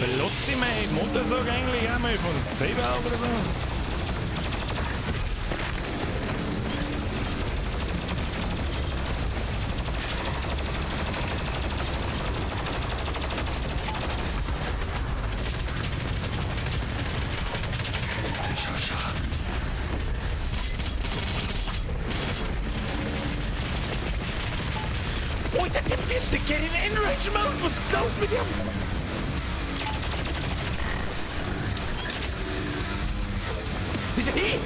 Benutze ich meinen Motorsag eigentlich einmal von selber auf oder so? Oh, der geht in Enrage-Mode! Was ist los mit ihm? Wie ist er hier?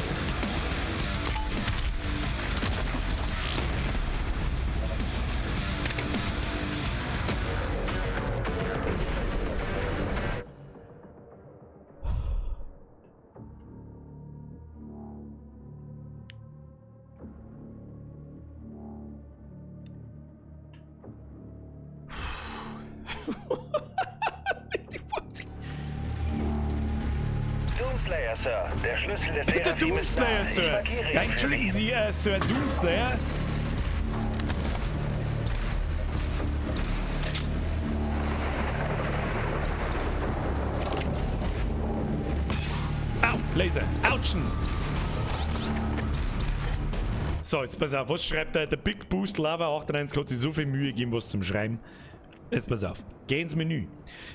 Doomslayer, Sir. Der Schlüssel des Der Seraphim ist da. Doomslayer, Ich Sir. markiere ihn Ja, für entschuldigen Sie. Sie, Sir Doomslayer. Au, Laser. Autschen. So, jetzt pass auf. Was schreibt der Big Boost Lava 98? Hat sich so viel Mühe gegeben, was zum Schreiben. Jetzt pass auf. Geh ins Menü.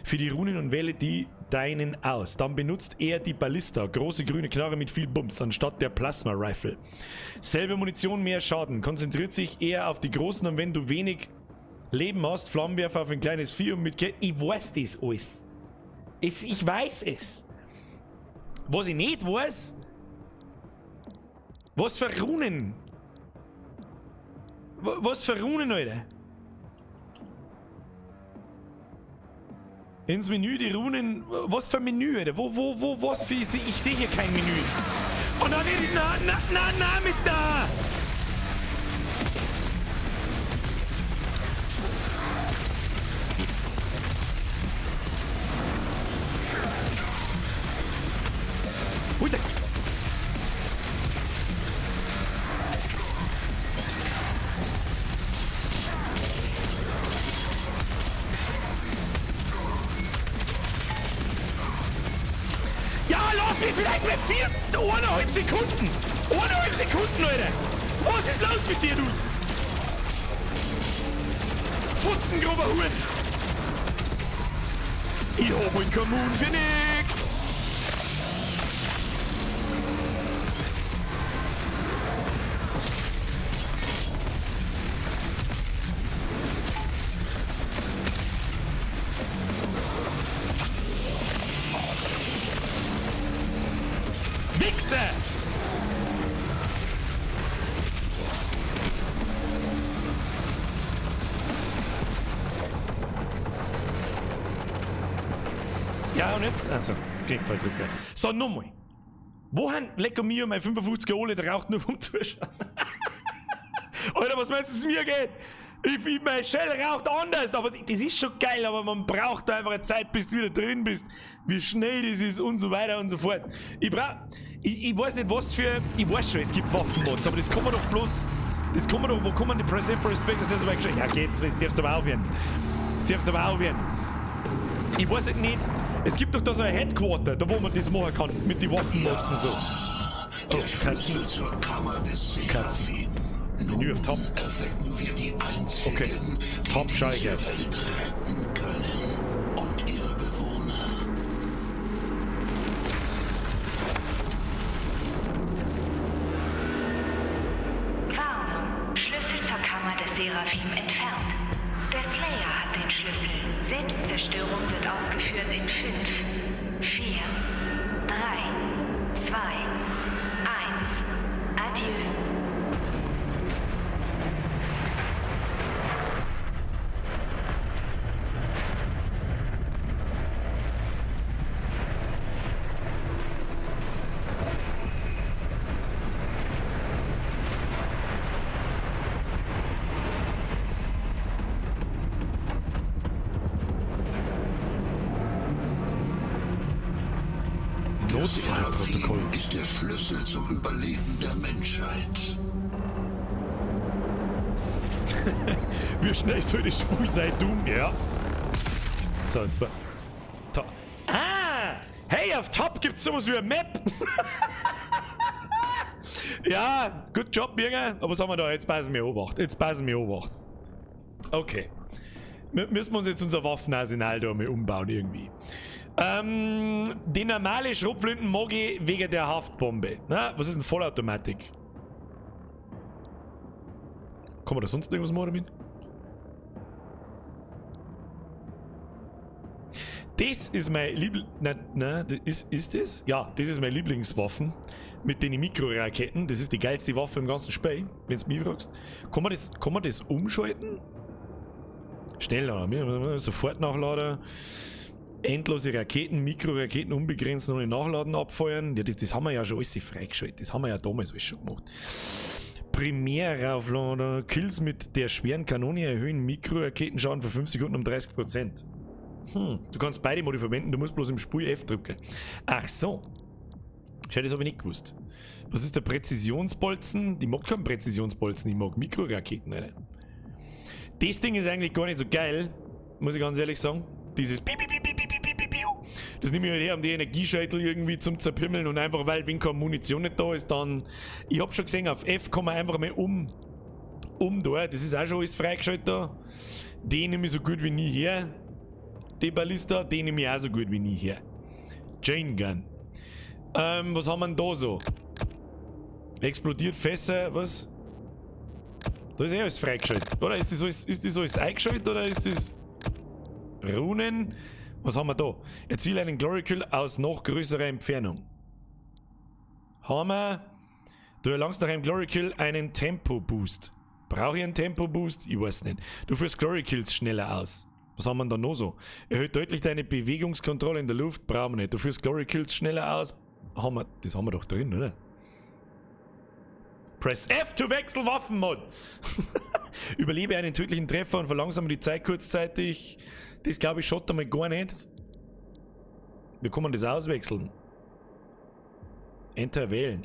Für die Runen und wähle die deinen aus. Dann benutzt er die Ballista. Große grüne Knarre mit viel Bums anstatt der Plasma Rifle. Selbe Munition, mehr Schaden. Konzentriert sich eher auf die großen und wenn du wenig Leben hast, Flammenwerfer auf ein kleines Vieh und mit... Ich weiß das alles. Ich weiß es. Was ich nicht weiß... Was für Runen? Was für Runen, Alter? Ins Menü, die Runen. Was für Menü, Alter? Was für. Ich sehe hier kein Menü. Oh nein, na, mit da! Ui, da. Ja, lass mich vielleicht mit 1,5 Sekunden! 1,5 Sekunden, Leute! Was ist los mit dir, du? Futzengrober Huren! Ich hab euch Kommun für nix! Wichser! Ja, und jetzt? Also, Klickfall drücken. So, nochmal. Wohin lecker mir mein 55er Ole, der raucht nur vom Zuschauen? Alter, was meinst du, es mir geht? Mein Shell raucht anders, aber das ist schon geil, aber man braucht einfach eine Zeit, bis du wieder drin bist, wie schnell das ist und so weiter und so fort. Ich weiß nicht, was für... Ich weiß schon, es gibt Waffenmods, aber das kann man doch bloß... Das kann man doch... Wo kann man die Press F for Respect... Das ist aber schon... Ja, geht's, jetzt darfst du aber aufhören. Jetzt darfst du aber aufhören. Ich weiß nicht... Es gibt doch da so ein Headquarter, da wo man das machen kann, mit den Waffenmods und so. Der Schlüssel zur Kammer des Seraphim. Menü auf Top. Erwecken wir die Einzigen, Okay. Top die schau diese ich jetzt. Welt retten können. Und ihre Bewohner. Warnung. Schlüssel zur Kammer des Seraphim entfernt. Der Slayer hat den Schlüssel. Selbstzerstörung wird ausgeführt in 5, 4, 3, 2, 1. Adieu. Schlüssel zum Überleben der Menschheit. Wie schnell soll das Spiel sein, dumm? Ja. So, jetzt mal. Hey, auf Top gibt's sowas wie eine Map. Ja, good job, Birger. Aber was haben wir da? Jetzt passen wir Obacht. Okay. Müssen wir uns jetzt unser Waffenarsenal da mal umbauen irgendwie. Die normale Schrotflinten mag ich wegen der Haftbombe. Na, was ist denn Vollautomatik? Kann man da sonst irgendwas machen damit? Das ist mein ist das? Ja, das ist meine Lieblingswaffen. Mit den Mikroraketen. Das ist die geilste Waffe im ganzen Spiel, wenn du mich fragst. Kann man das umschalten? Schneller, sofort nachladen. Endlose Raketen, Mikroraketen unbegrenzt ohne Nachladen abfeuern. Ja, das haben wir ja schon alles freigeschaltet. Das haben wir ja damals alles schon gemacht. Primärauflader. Kills mit der schweren Kanone erhöhen Mikroraketenschaden für 5 Sekunden um 30%. Du kannst beide Modi verwenden, du musst bloß im Spiel F drücken. Ach so. Schau, das habe ich nicht gewusst. Was ist der Präzisionsbolzen? Ich mag keinen Präzisionsbolzen, ich mag Mikroraketen, Alter. Das Ding ist eigentlich gar nicht so geil, muss ich ganz ehrlich sagen. Dieses Piu, Piu, Piu, Piu, Piu, Piu, Piu, Piu. Das nehme ich halt her, um die Energiescheitel irgendwie zum Zerpimmeln und einfach, weil wenn keine Munition nicht da ist, dann... Ich hab schon gesehen, auf F kann man einfach mal da. Das ist auch schon alles freigeschaltet da. Den nehme ich so gut wie nie her. Die Ballista, den nehme ich auch so gut wie nie her. Chain Gun. Was haben wir denn da so? Explodiert Fässer, was? Da ist alles freigeschaltet. Oder ist das alles eingeschaltet oder ist das... Runen? Was haben wir da? Erziele einen Glory Kill aus noch größerer Entfernung. Haben wir... Du erlangst nach einem Glory Kill einen Tempo Boost. Brauche ich einen Tempo Boost? Ich weiß nicht. Du führst Glory Kills schneller aus. Was haben wir da noch so? Erhöht deutlich deine Bewegungskontrolle in der Luft. Brauchen wir nicht. Du führst Glory Kills schneller aus. Das haben wir doch drin, oder? Press F to wechsel Waffenmod. Überlebe einen tödlichen Treffer und verlangsame die Zeit kurzzeitig. Das glaube ich schaut einmal gar nicht. Wie kann man das auswechseln? Enter wählen.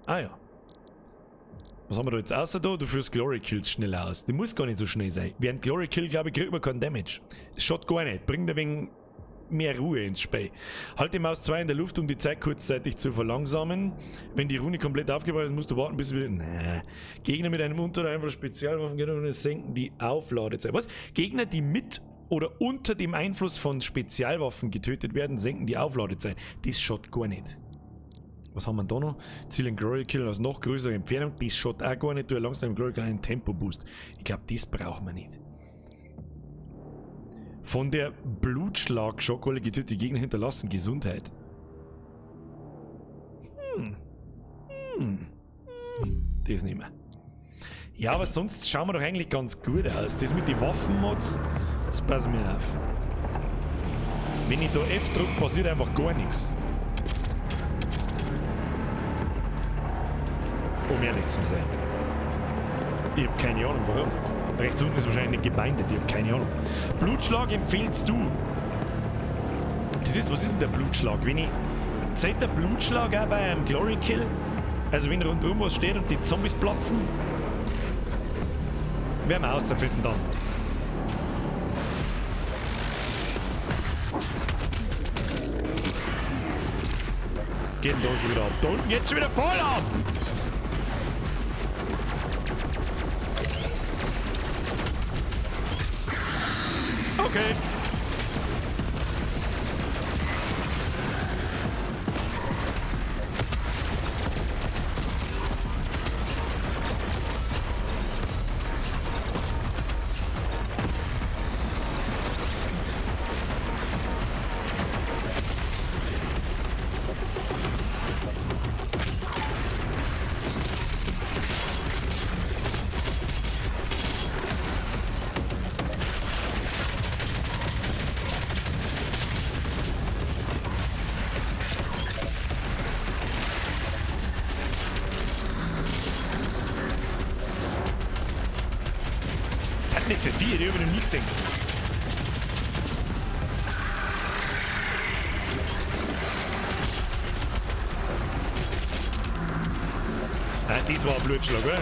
Ah ja. Was haben wir da jetzt außer da? Du führst Glory Kills schneller aus. Die muss gar nicht so schnell sein. Während Glory Kill, glaube ich, kriegt man keinen Damage. Das schaut gar nicht. Bringt ein wenig mehr Ruhe ins Spiel. Halte die Maus 2 in der Luft, um die Zeit kurzzeitig zu verlangsamen. Wenn die Rune komplett aufgebaut ist, musst du warten, bis wieder... Gegner mit einem Unter- oder einfach Spezialwaffen senken die Aufladezeit. Was? Gegner, die mit oder unter dem Einfluss von Spezialwaffen getötet werden, senken die Aufladezeit. Das schaut gar nicht. Was haben wir da noch? Ziel einen Glory Kill aus noch größerer Entfernung. Das schaut auch gar nicht. Du erlangst einen Glory Kill einen Tempo Boost. Ich glaube, das braucht man nicht. Von der Blutschlag-Schockwelle getötete Gegner hinterlassen Gesundheit. Das nicht mehr. Ja, aber sonst schauen wir doch eigentlich ganz gut aus. Das mit den Waffenmods, das passen wir auf. Wenn ich da F drücke, passiert einfach gar nichts. Um ehrlich zu sein. Ich hab keine Ahnung warum. Rechts unten ist wahrscheinlich nicht gebindet, ich hab keine Ahnung. Blutschlag empfiehlst du? Was ist denn der Blutschlag? Wenn ich... Zählt der Blutschlag auch bei einem Glory Kill? Also wenn rundherum was steht und die Zombies platzen? Werden wir rausfinden dann. Was geht denn da schon wieder ab? Da unten geht's schon wieder voll ab! Okay. Das ist für die habe ich noch nie gesehen. Das war ein Blutschlag, oder?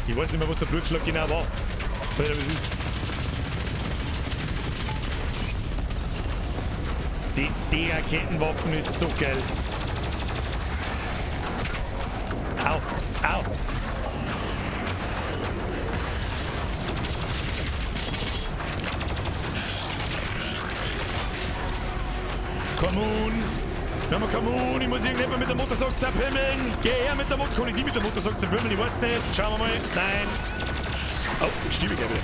Ich weiß nicht mehr, was der Blutschlag genau war. Oder was ist? Die Raketenwaffen ist so geil. Au, au. Come on. Ja, come on. Ich muss irgendjemand mit der Motorsauge zerpimmeln. Geh her mit der Motorsauge. Kann ich die mit der Motorsauge zerpimmeln? Ich weiß nicht. Schauen wir mal. Nein. Oh, jetzt stimme ich gleich wieder.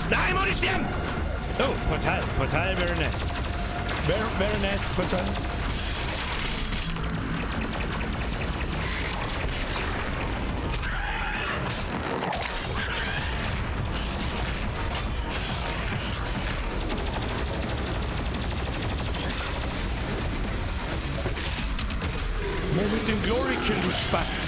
Nein, Mann, ich sterben! Oh, Portal. Portal, very nice. Very nice, Portal. Wo ist den Glory Kill, du Spast?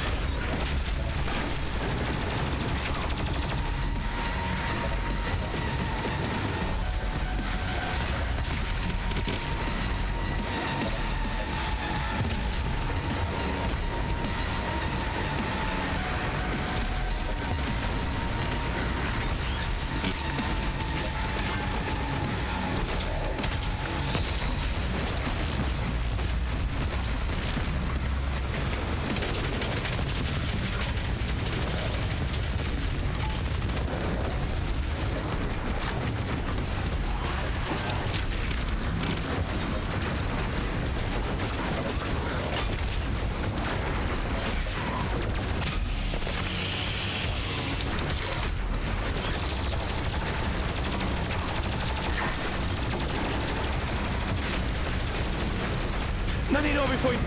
Nein, nicht oben vorhin.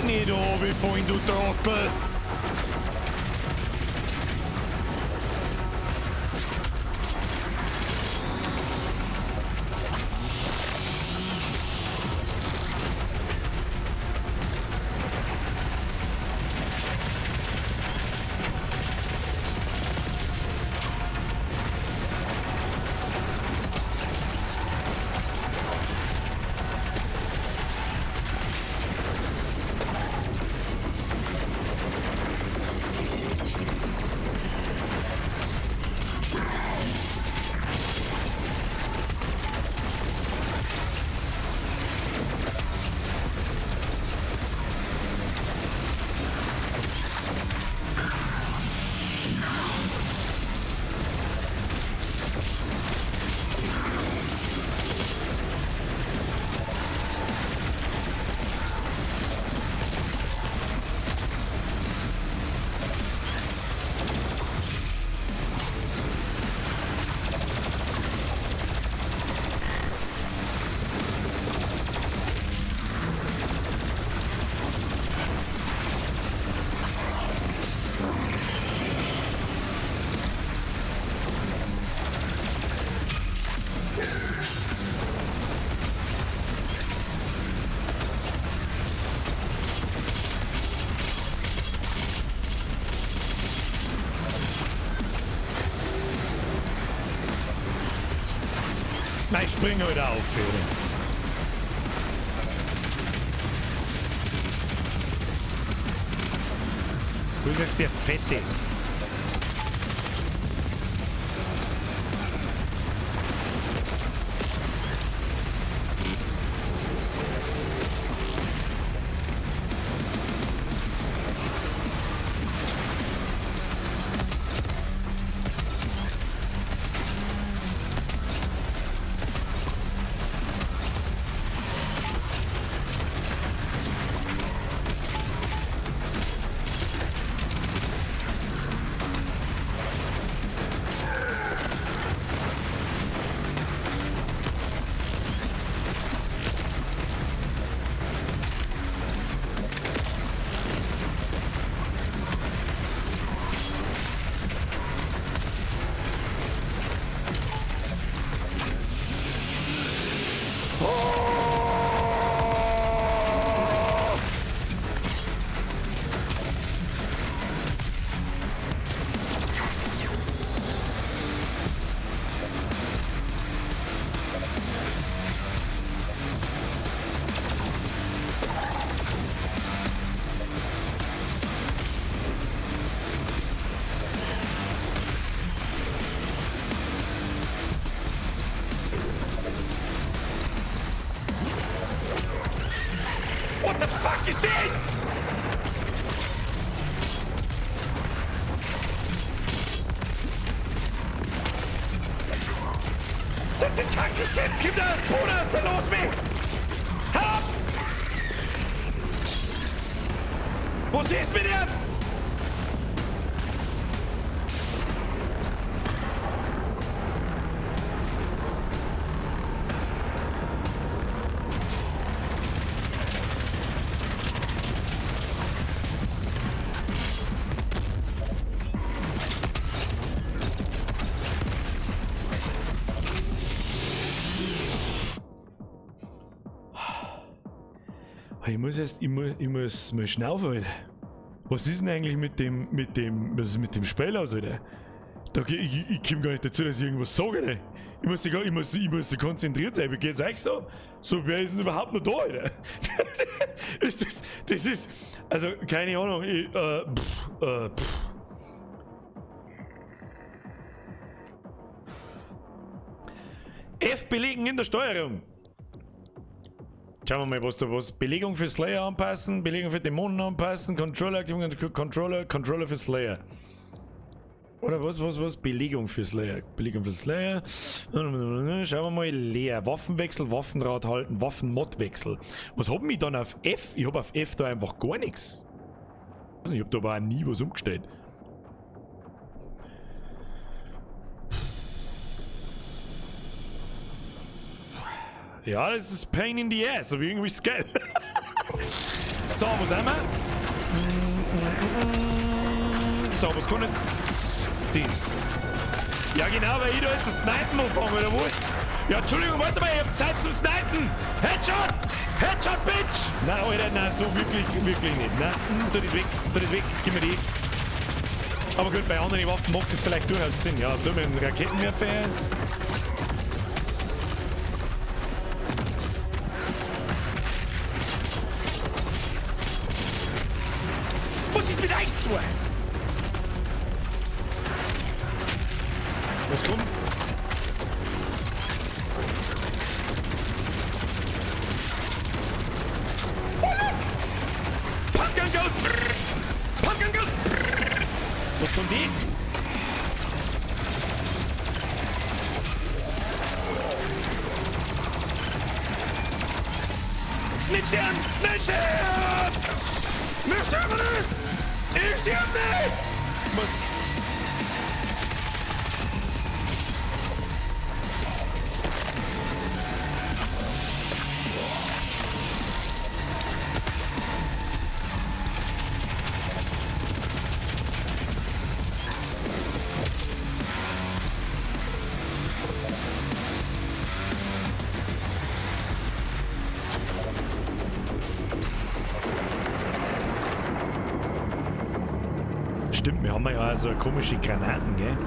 Nicht oben vorhin, du Trottel. Nein, spring heute auf, Fede. Wo ist jetzt der Fette? den Tank gesehen! Gib da das Bruder, was ist denn los mit? Hau ab! Was ist mit dir? Ich muss mal schnaufen, Alter. Was ist denn eigentlich mit dem Spiel aus, Alter? Ich komme gar nicht dazu, dass ich irgendwas sage, Alter. Ich muss konzentriert sein, wie geht's euch so? So, wer ist denn überhaupt noch da, Alter? das ist, also, keine Ahnung, F belegen in der Steuerung. Schauen wir mal, was da was. Belegung für Slayer anpassen, Belegung für Dämonen anpassen, Controller aktivieren, Controller für Slayer. Oder was? Belegung für Slayer. Belegung für Slayer. Schauen wir mal, leer. Waffenwechsel, Waffenrad halten, Waffenmodwechsel. Was hab ich dann auf F? Ich hab auf F da einfach gar nichts. Ich hab da aber auch nie was umgestellt. Ja, das ist Pain in the Ass, aber irgendwie ist geil. So, wo sind wir? So, was kann jetzt das? Ja genau, weil ich da jetzt das Snipen anfange, oder was? Ja, Entschuldigung, warte mal, ich hab Zeit zum Snipen! Headshot! Headshot, Bitch! Nein, Alter, nein, so wirklich nicht. Nein, tu das weg, gib mir die. Aber gut, bei anderen Waffen macht das vielleicht durchaus Sinn. Ja, tu mir einen Raketenwerfer her. Was ist mit euch zwei? Was kommt? Pumpkin Ghost! Pumpkin Ghost! Was kommt die? Nicht sterben! Nicht sterben! Nicht sterben nicht! Ich sterb nicht! Was? Stimmt, wir haben ja so komische Granaten, gell?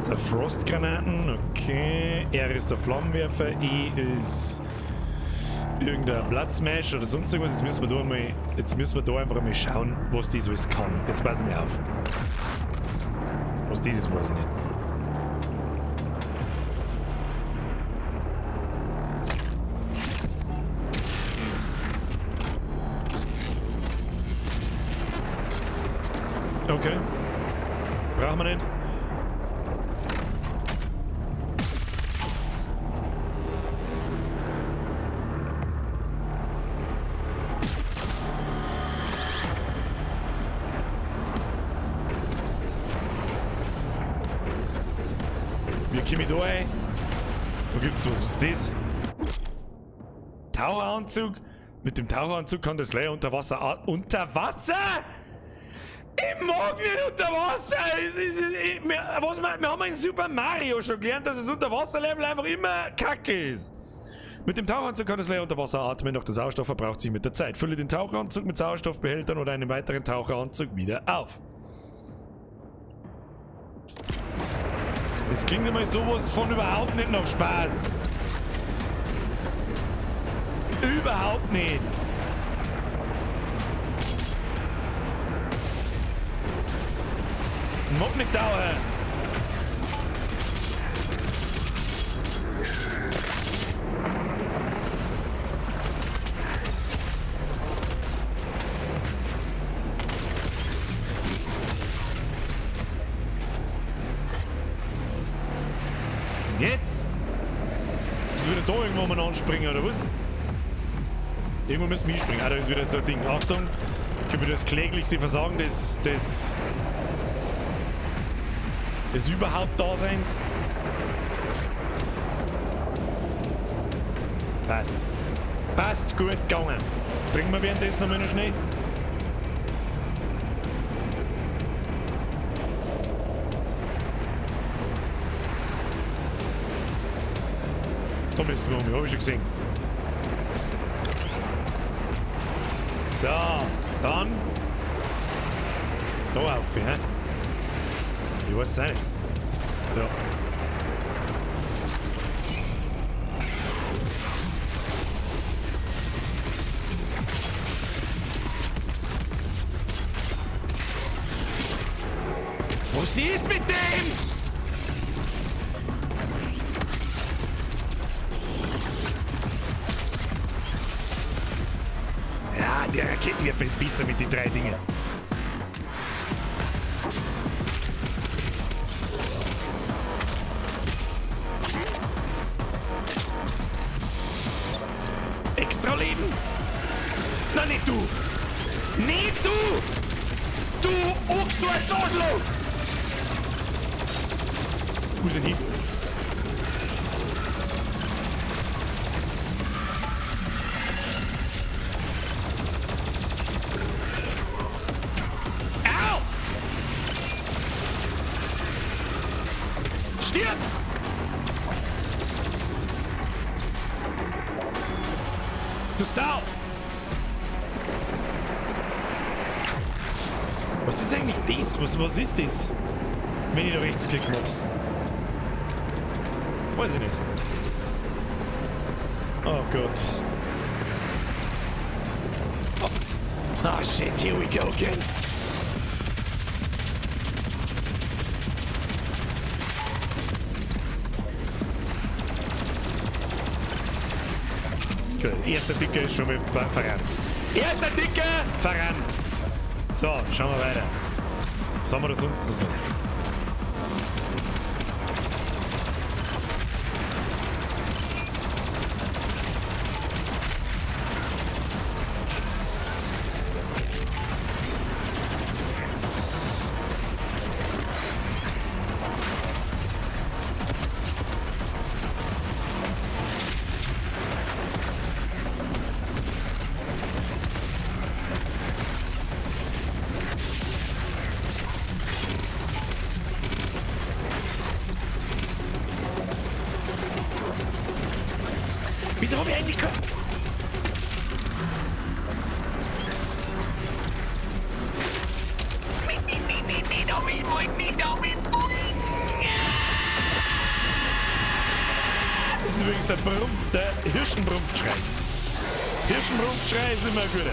So Frostgranaten, okay. R ist der Flammenwerfer, E ist irgendein Blood-Smash oder sonst irgendwas. Jetzt müssen wir da einfach mal schauen, was das alles kann. Jetzt passen wir auf. Was das ist, weiß ich nicht. Okay. Brauchen wir nicht. Wie komme ich da ein? Wo gibt's was? Was ist das? Taucheranzug? Mit dem Taucheranzug kann das Slayer unter Wasser... Unter Wasser?! Ich mag nicht unter Wasser! Wir haben in Super Mario schon gelernt, dass das Unterwasserlevel einfach immer kacke ist. Mit dem Taucheranzug kann das Slayer unter Wasser atmen, doch der Sauerstoff verbraucht sich mit der Zeit. Fülle den Taucheranzug mit Sauerstoffbehältern oder einem weiteren Taucheranzug wieder auf. Das klingt immer sowas von überhaupt nicht nach Spaß. Überhaupt nicht. Mag nicht dauern. Jetzt? da irgendwo mal anspringen, oder was? Irgendwo müssen wir springen. Ah, da ist wieder so ein Ding. Achtung, ich habe das kläglichste Versagen des überhaupt Daseins. Passt. Passt, gut gegangen. Trinken wir währenddessen nochmal noch schnell. Da müssen wir um, habe ich schon gesehen. So, dann da auf, ja? Ich weiß es auch nicht. Ja. Was ist mit dem? Ja, der Raketenwerfer ist besser mit den 3 Dingen. Extra Leben? Na, nicht du! Nicht du! Du Ochso, ein Zodlo! Wo ist denn hin? Au! Stirb! Du Sau! Was ist eigentlich das? Was ist das? Wenn ich da Rechtsklick mache. Weiß ich nicht. Oh Gott. Oh shit, here we go again. Gut, erster Dicke ist schon mal verrannt. Erster Dicke verrannt. So, schauen wir weiter. Was haben wir da sonst noch so? Wieso habe ich eigentlich kein... Das ist übrigens der Hirschenbrumpfschrei. Hirschenbrumpfschrei ist immer gut.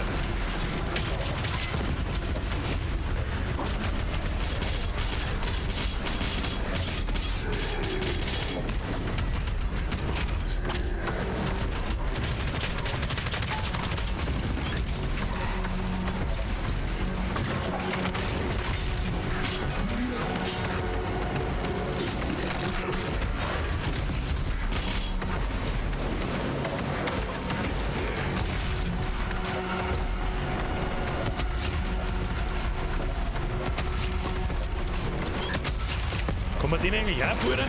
Kann man den eigentlich auch führen?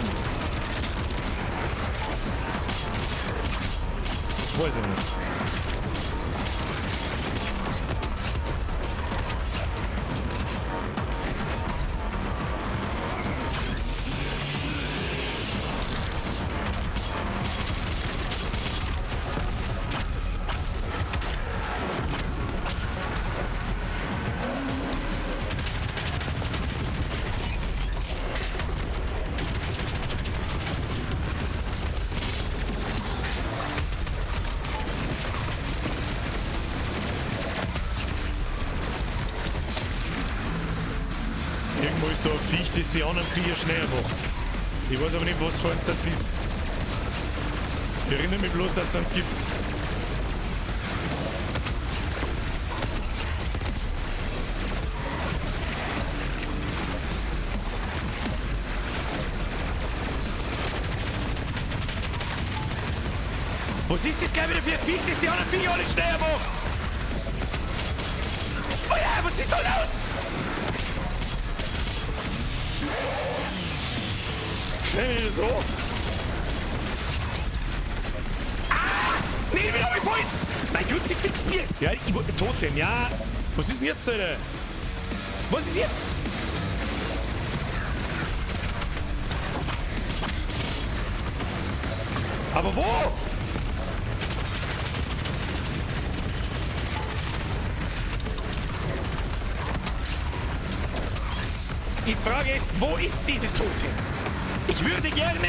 Weiß ich nicht. Irgendwo ist da ein Viech, das die anderen Viecher schneller macht. Ich weiß aber nicht, was für eins das ist. Ich erinnere mich bloß, dass es eins gibt. Was ist das gleich wieder für ein Viech, das die anderen Viecher alle schneller macht? Oh ja, was ist da los? Schnell wieder so. Ah! Nee, wieder hab ich vorhin! Mein Gott, sie fixt mir! Ja, ich wollte Totem, ja. Was ist denn jetzt, Alter? Was ist jetzt? Aber wo? Die Frage ist, wo ist dieses Totem? Ich würde gerne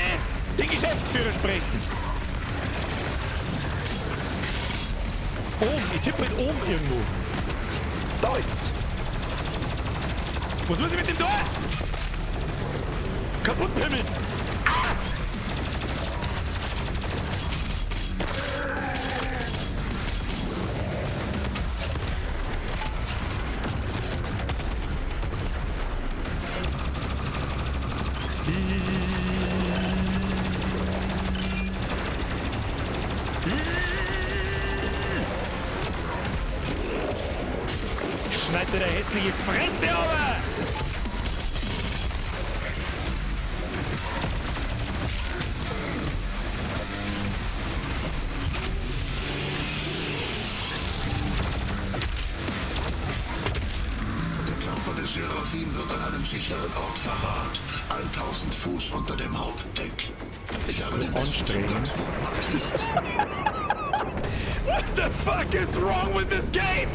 den Geschäftsführer sprechen. Oben, ich tippe mit oben irgendwo. Da ist's. Was muss ich mit dem da? Kaputt pimmeln. Ah! Schneid dir der hässliche Frenze runter! Der Körper des Seraphim wird an einem sicheren Ort verwahrt. 1000 Fuß unter dem Hauptdeck. Ich habe den besten Zugang markiert. What the fuck is wrong with this game?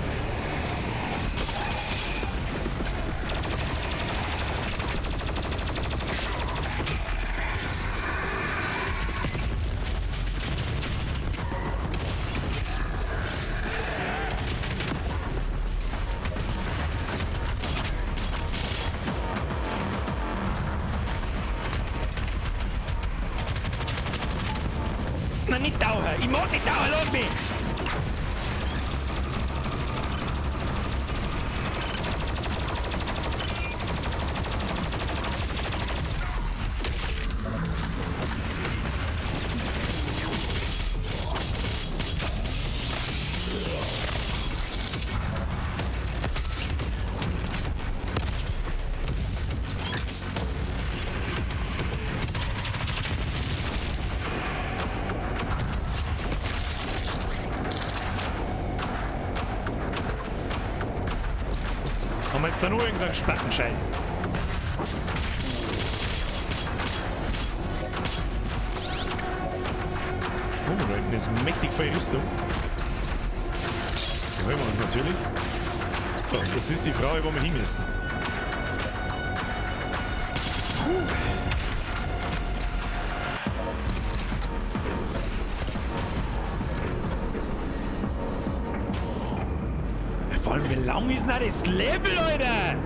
Na, nicht dauern. Ich mag nicht dauern, lass mich. Haben wir jetzt da nur irgendeinen Spattenscheiß? Oh, da hinten ist mächtig viel Rüstung. Die holen wir uns natürlich. So, jetzt ist die Frage, wo wir hin müssen. Vor allem, wie lang ist denn das Level, Alter?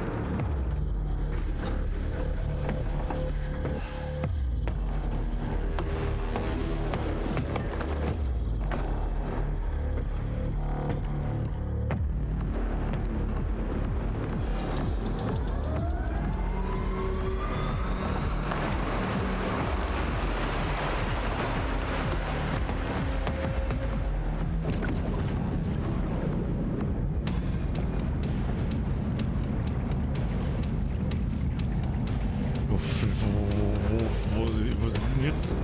Was ist denn jetzt?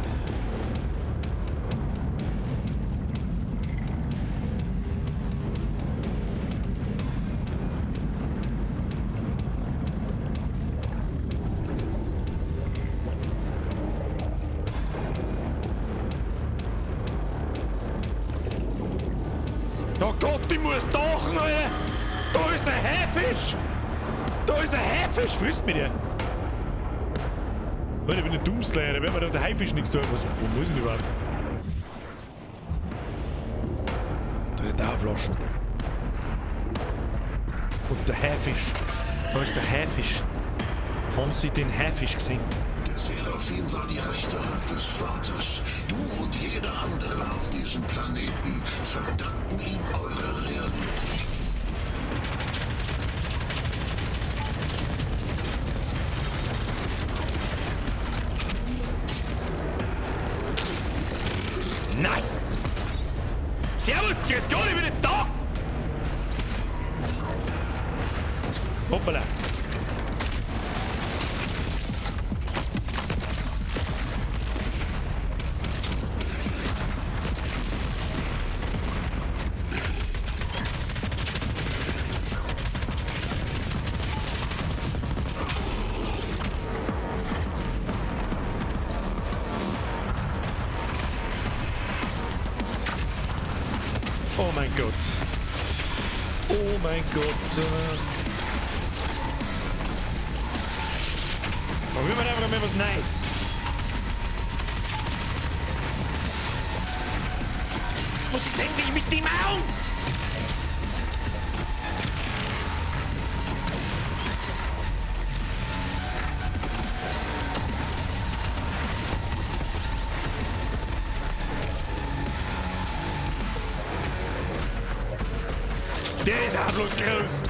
Oh Gott, ich muss tauchen, Alter! Da ist ein Haifisch! Da ist ein Haifisch! Frisst mich der! Leute, ich bin ein Doomslayer, da werden wir der Haifisch nichts tun. Wo muss ich denn überhaupt? Da ist eine Dauerflasche. Und der Haifisch. Da ist der Haifisch. Haben Sie den Haifisch gesehen? Der Seraphim war die rechte Hand des Vaters. Du und jeder andere auf diesem Planeten verdankten ihm eure Realität. Nice! Hoppala. Oh mein Gott. Oh mein Gott. Probieren wir einfach mal was Neues. Was ist endlich mit dem Augen? Der ist auch bloß groß.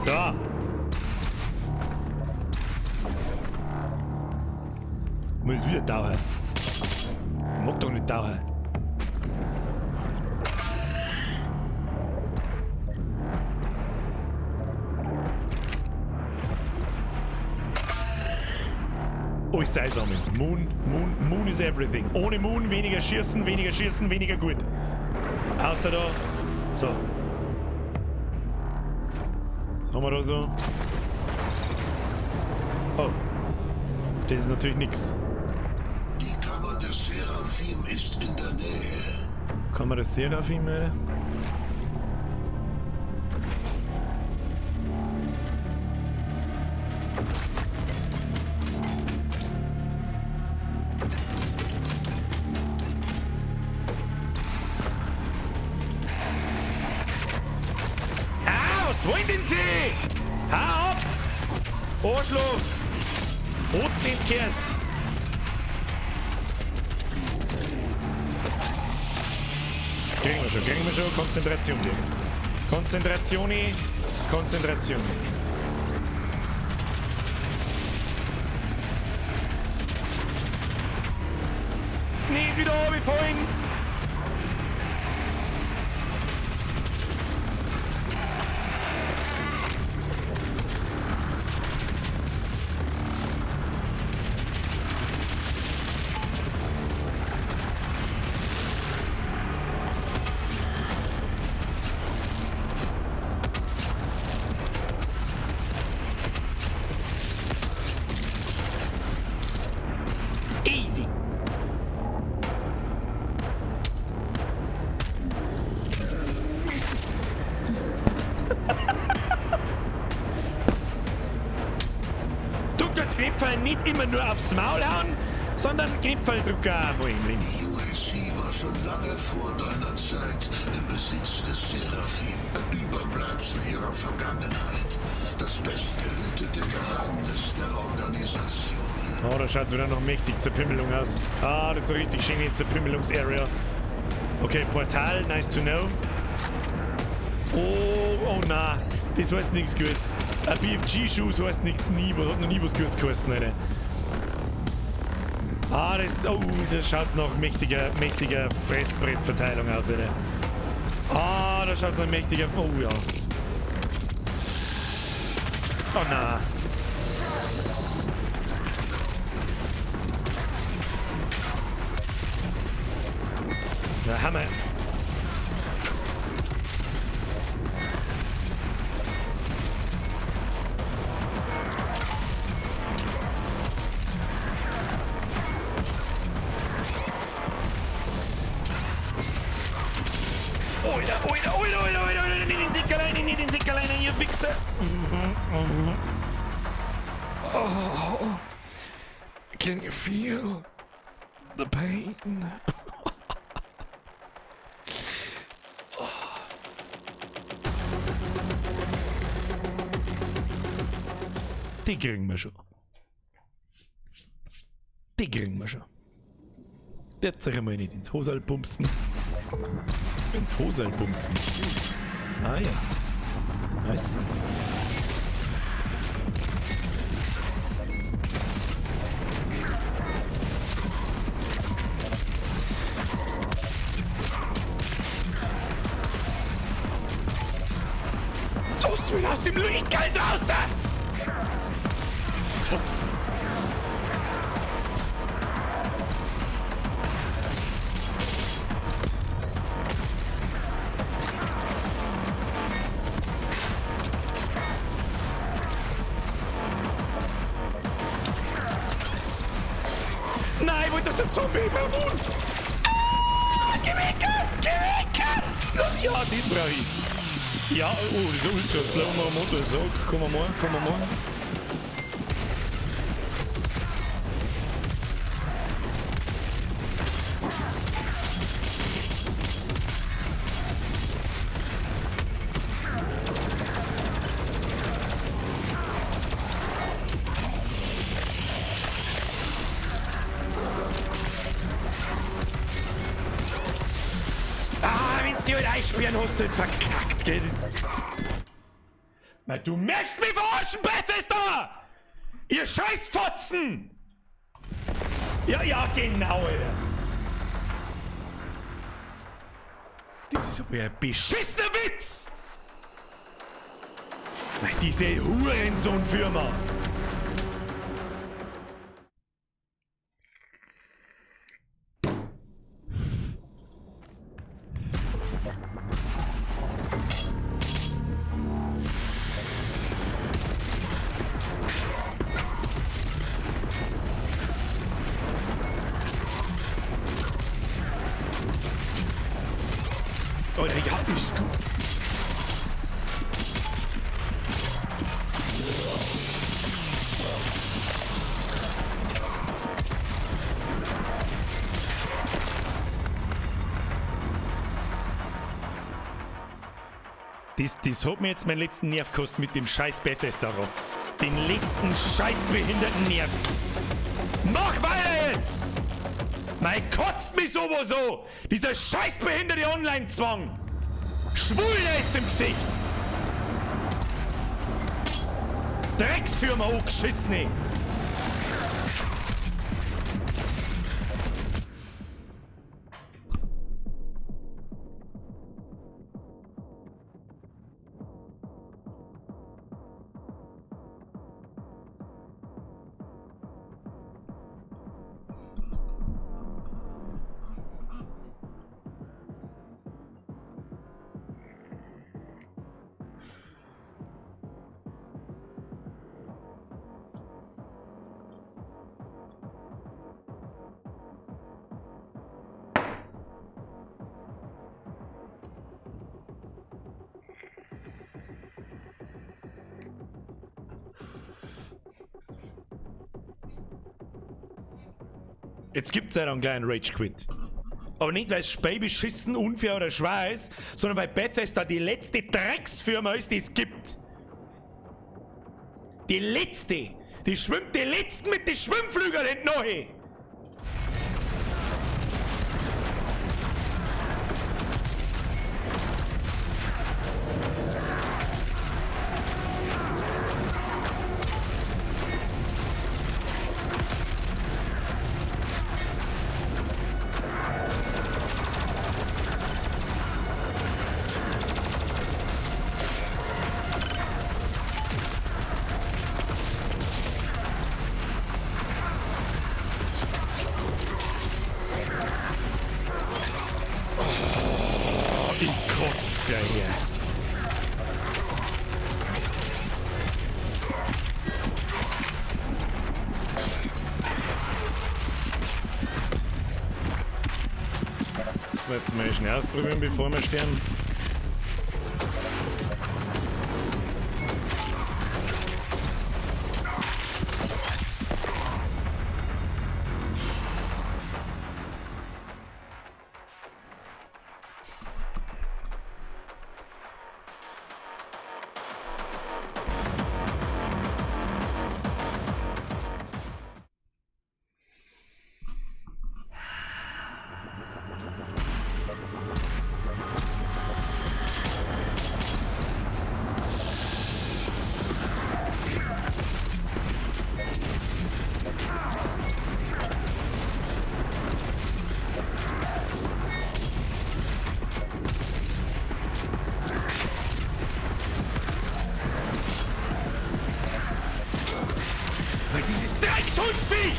So. Muss wieder dauern. Mag doch nicht dauern. Alles einsammeln. Moon is everything. Ohne Moon weniger schießen, weniger gut. Außer da. So. Was haben wir da so? Oh. Das ist natürlich nix. Die Kammer des Seraphim ist in der Nähe. Kammer des Seraphim, Alter? Was wollen denn Sie? Hau ab! Arschloch! Rot sind Kerst! Kriegen wir schon. Konzentration, Digga. Konzentration. Nicht wieder runterfallen! Easy. Du kannst Knipfel nicht immer nur aufs Maul hauen, sondern Knipfeldrucker auch mal im Leben. Die USC war schon lange vor deiner Zeit im Besitz des Seraphim, ein Überbleibsel ihrer Vergangenheit. Das bestgehütete Geheimnis der Organisation. Oh, da schaut wieder noch mächtig Zerpümmelung aus. Ah, das ist so richtig schöne Zerpümmelungsarea. Okay, Portal, nice to know. Oh na, das heißt nichts Gutes. Ein BFG-Schuh heißt nichts nie, hat noch nie was Gutes geheißen, Alter. Ah, das schaut nach mächtiger Fressbrettverteilung aus, Alter. Ah, da schaut nach mächtiger, oh ja. Oh na. Na, Hammer. Oida, nicht den Sick alleine, ihr Wichser. Oh. Can you feel the pain? Die kriegen wir schon. Jetzt sag ich mal nicht ins Hosal bumsen. Ah ja. Nice. will aus dem Luitgeld raus! Fuchsen! Nein, ich wollte doch zum Zombie im Mund! Gewickelt! Ja, das brauche ich. Ja, oh, das ist ultra slow Motor. So, komm mal. Wenn's dir heute einspielen hast, du verkackt, gell? Weil du möchtest mich verarschen, Bethesda! Ihr Scheißfotzen! Ja, genau, Alter. Das ist aber ein beschissener Witz! Weil diese Hurensohn-Firma. Alter, ja, ist gut. Das hat mir jetzt meinen letzten Nerv gekostet mit dem scheiß Bethesda-Rotz. Den letzten scheiß behinderten Nerv. Mach weiter jetzt! Mein kotzt mich sowieso! Dieser scheiß behinderte Online-Zwang! Schwul jetzt im Gesicht! Drecksfirma hochgeschissene! Jetzt gibt's ja noch einen kleinen Rage-Quit. Aber nicht, weil es Spey beschissen, unfair oder schwer ist, sondern weil Bethesda die letzte Drecksfirma ist, die es gibt. Die letzte! Die schwimmt die letzten mit den Schwimmflügeln entnommen! Das wir jetzt mal schnell ausprobieren, bevor wir sterben. Viech!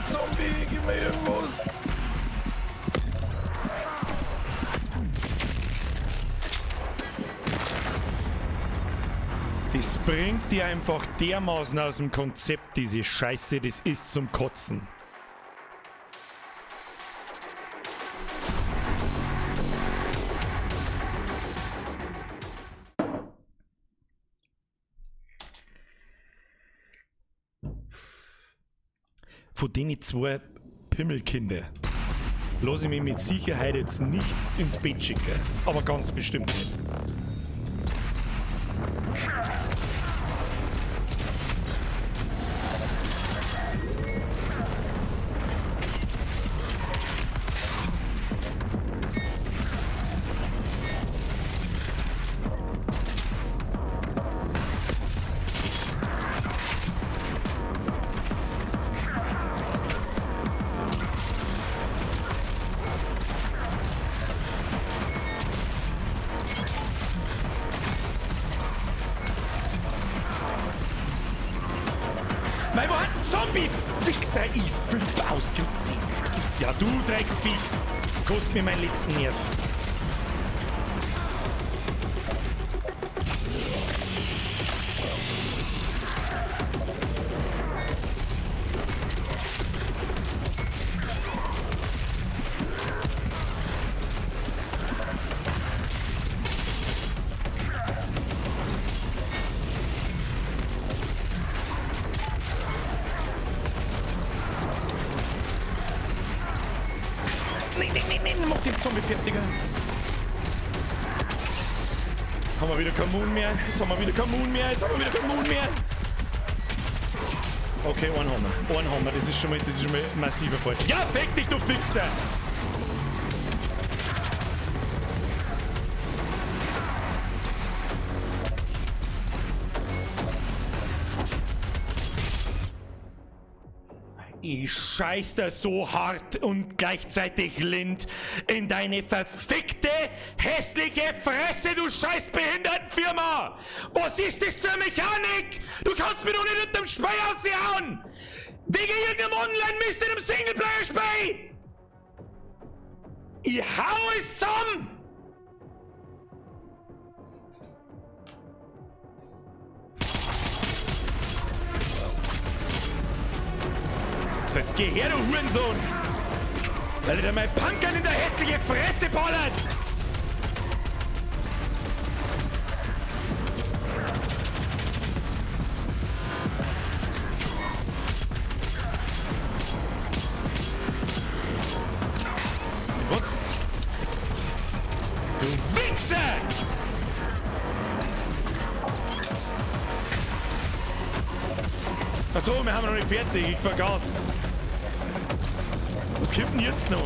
Zombie, gib mir irgendwas. Das bringt die einfach dermaßen aus dem Konzept, diese Scheiße, das ist zum Kotzen. Von denen 2 Pimmelkinder lasse ich mich mit Sicherheit jetzt nicht ins Bett schicken. Aber ganz bestimmt nicht. Mein war ein Zombie-Fixer, ich flippe aus, Grützi. Ja, du Drecksvieh, kostet mir meinen letzten Nerv. Nein, mach den Zombie fertiger. Haben wir wieder kein Moon mehr? Jetzt haben wir wieder kein Moon mehr. Okay, einen haben wir. Das ist schon mal massiver falsch. Ja, fick dich, du Fixer! Ich scheiß dir so hart und gleichzeitig lind in deine verfickte, hässliche Fresse, du scheiß Behindertenfirma! Was ist das für Mechanik? Du kannst mir doch nicht mit dem Spray aushauen! Wegen irgendeinem Online-Mist in einem Singleplayer-Spiel! Ich hau es zusammen! Jetzt geh her, du Hurensohn! Weil dir mein Punkern in der hässliche Fresse ballert! Was? Du Wichser! Achso, wir haben noch nicht fertig, ich vergaß. Was kommt denn jetzt noch?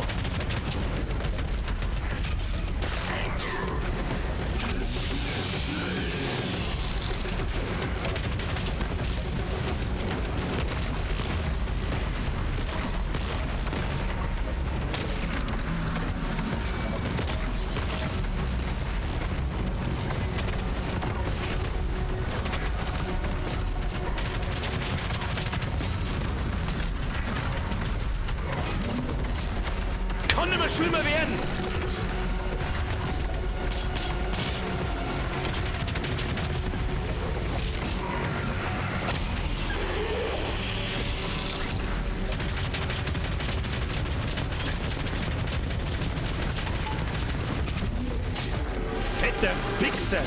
Kann nicht mehr schlimmer werden! Wichser!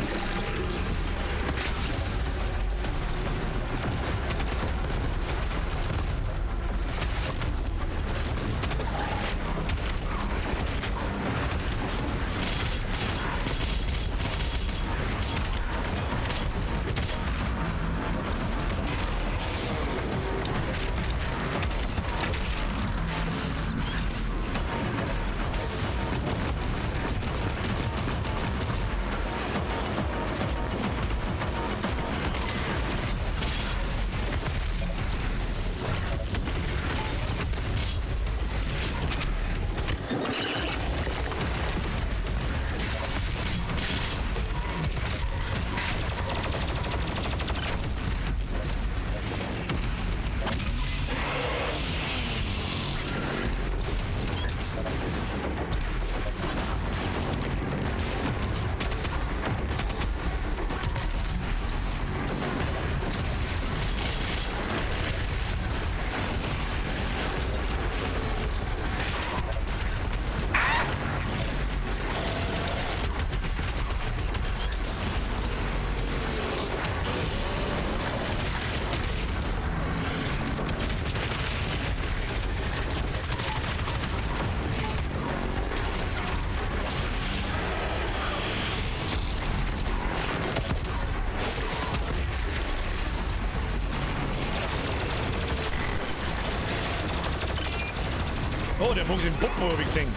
Oh, der Bogen im Popo habe ich gesehen.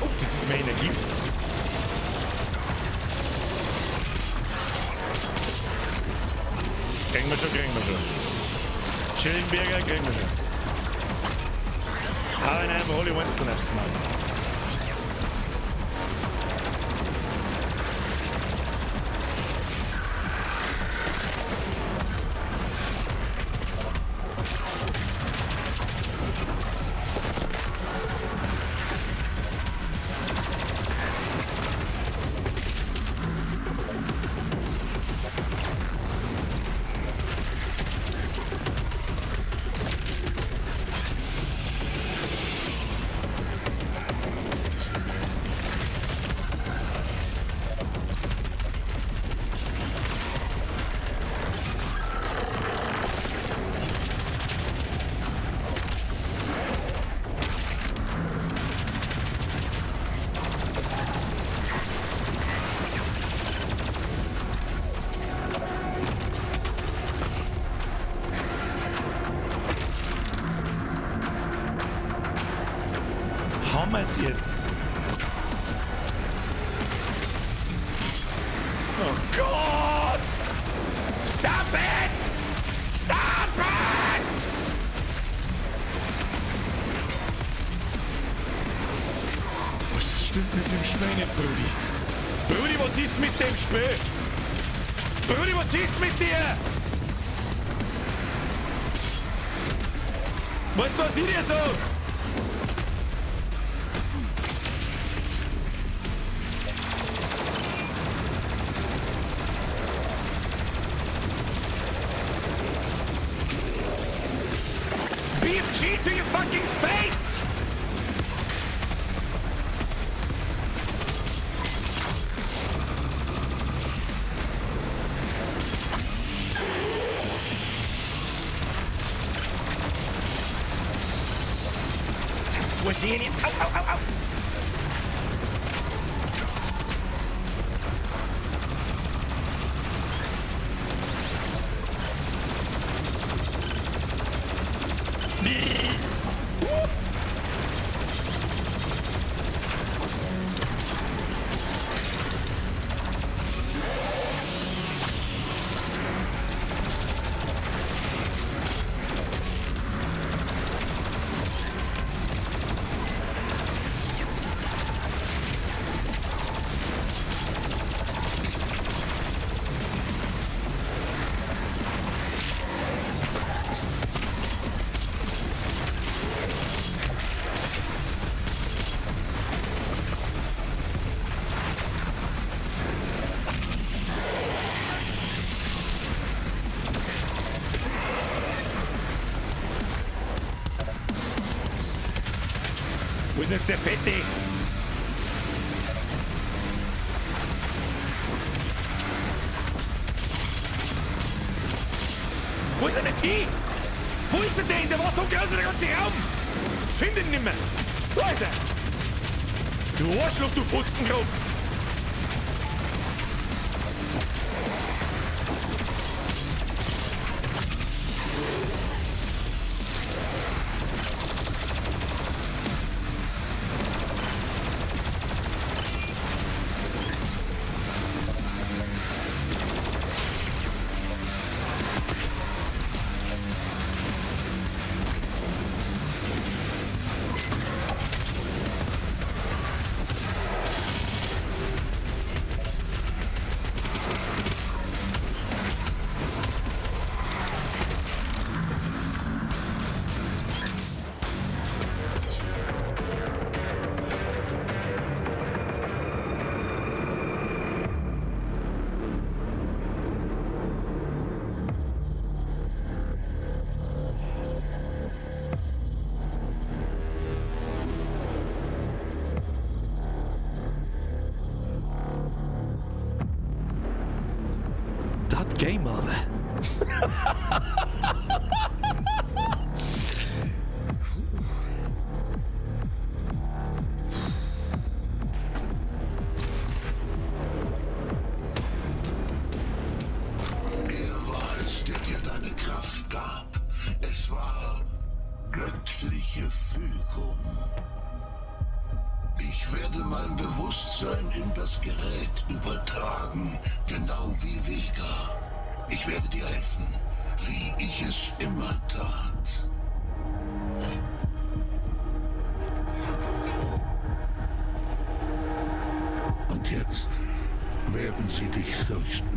Oh, das ist mehr Energie. Kriegen wir schon. Chillenberger kriegen wir schon. Hauen einfach alle Winston aufs Maul. Haben wir es jetzt? Oh Gott! Stop it! Stop it! Was stimmt mit dem Spiel nicht, Brudi? Brudi, was ist mit dem Spiel? Brudi, was ist mit dir? Was passiert hier so? BFG to your fucking face! Jetzt muss ich ihn... Au, au, au, au! Wo ist jetzt der Fette? er nicht hin? Wo ist er denn? Der war so groß wie der ganze Raum. Das finde ich nicht mehr. Wo ist er? Du Arschloch, du Futzenkrebs. Dat game, Alter. göttliche Fügung. Ich werde mein Bewusstsein in das Gerät übertragen, genau wie Vega. Ich werde dir helfen, wie ich es immer tat. Und jetzt werden sie dich fürchten.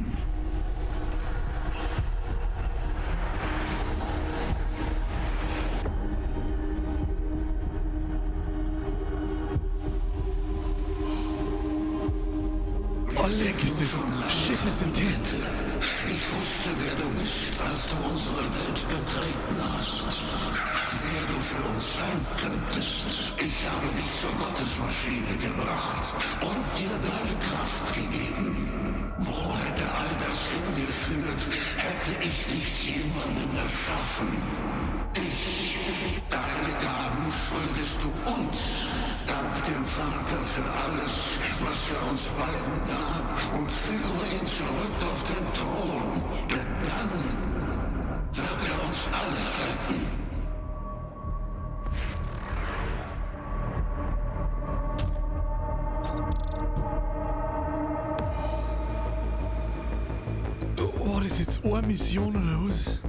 Leck, ist das Shit ist intens. Ich wusste, wer du bist, als du unsere Welt betreten hast. Wer du für uns sein könntest. Ich habe dich zur Gottesmaschine gebracht und dir deine Kraft gegeben. Wo hätte all das hingeführt, hätte ich nicht jemanden erschaffen? Dich, deine Gaben schuldest du uns. Dank dem Vater für alles, was er uns beiden gab, und führe ihn zurück auf den Thron, denn dann wird er uns alle retten. War das jetzt eine Mission oder was?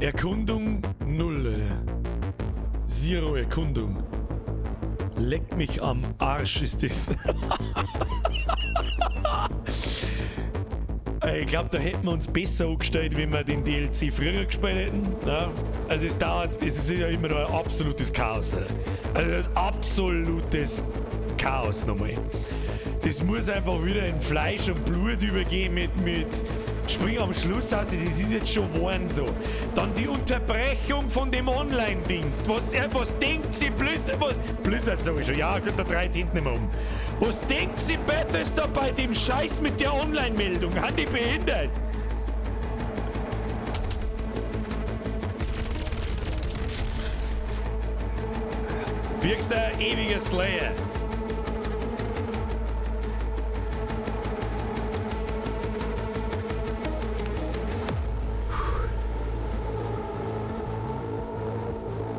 Erkundung 0, Alter. Zero Erkundung. Leck mich am Arsch ist das. Ich glaube, da hätten wir uns besser angestellt, wenn wir den DLC früher gespielt hätten. Ja? Also es ist ja immer noch ein absolutes Chaos. Alter. Also ein absolutes Chaos nochmal. Das muss einfach wieder in Fleisch und Blut übergehen mit Spring am Schluss aus, das ist jetzt schon geworden so. Dann die Unterbrechung von dem Online-Dienst. Was denkt sie Blizzard sag ich schon, ja, könnt ihr 3 hinten nicht mehr um. Was denkt sie Bethesda bei dem Scheiß mit der Online-Meldung? Haben die behindert? Birgst der ewige Slayer.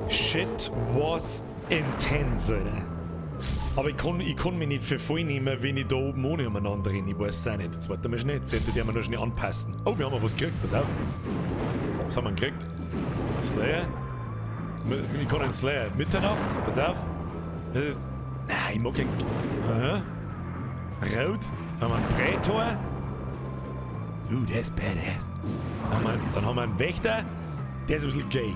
Shit was intense, Alter. Aber ich kann mich nicht für voll nehmen, wenn ich da oben ohne umeinander renne. Ich weiß es auch nicht. Jetzt warte mal schnell, jetzt hätte wir noch schnell anpassen. Oh, wir haben was gekriegt, pass auf. Was haben wir gekriegt? Slayer? Ich kann einen Slayer. Mitternacht, pass auf. Das ist... Nein, ich mag keinen... Rot. Dann haben wir einen Prätor. Der ist badass. Dann haben wir einen Wächter. Der ist ein bisschen gay.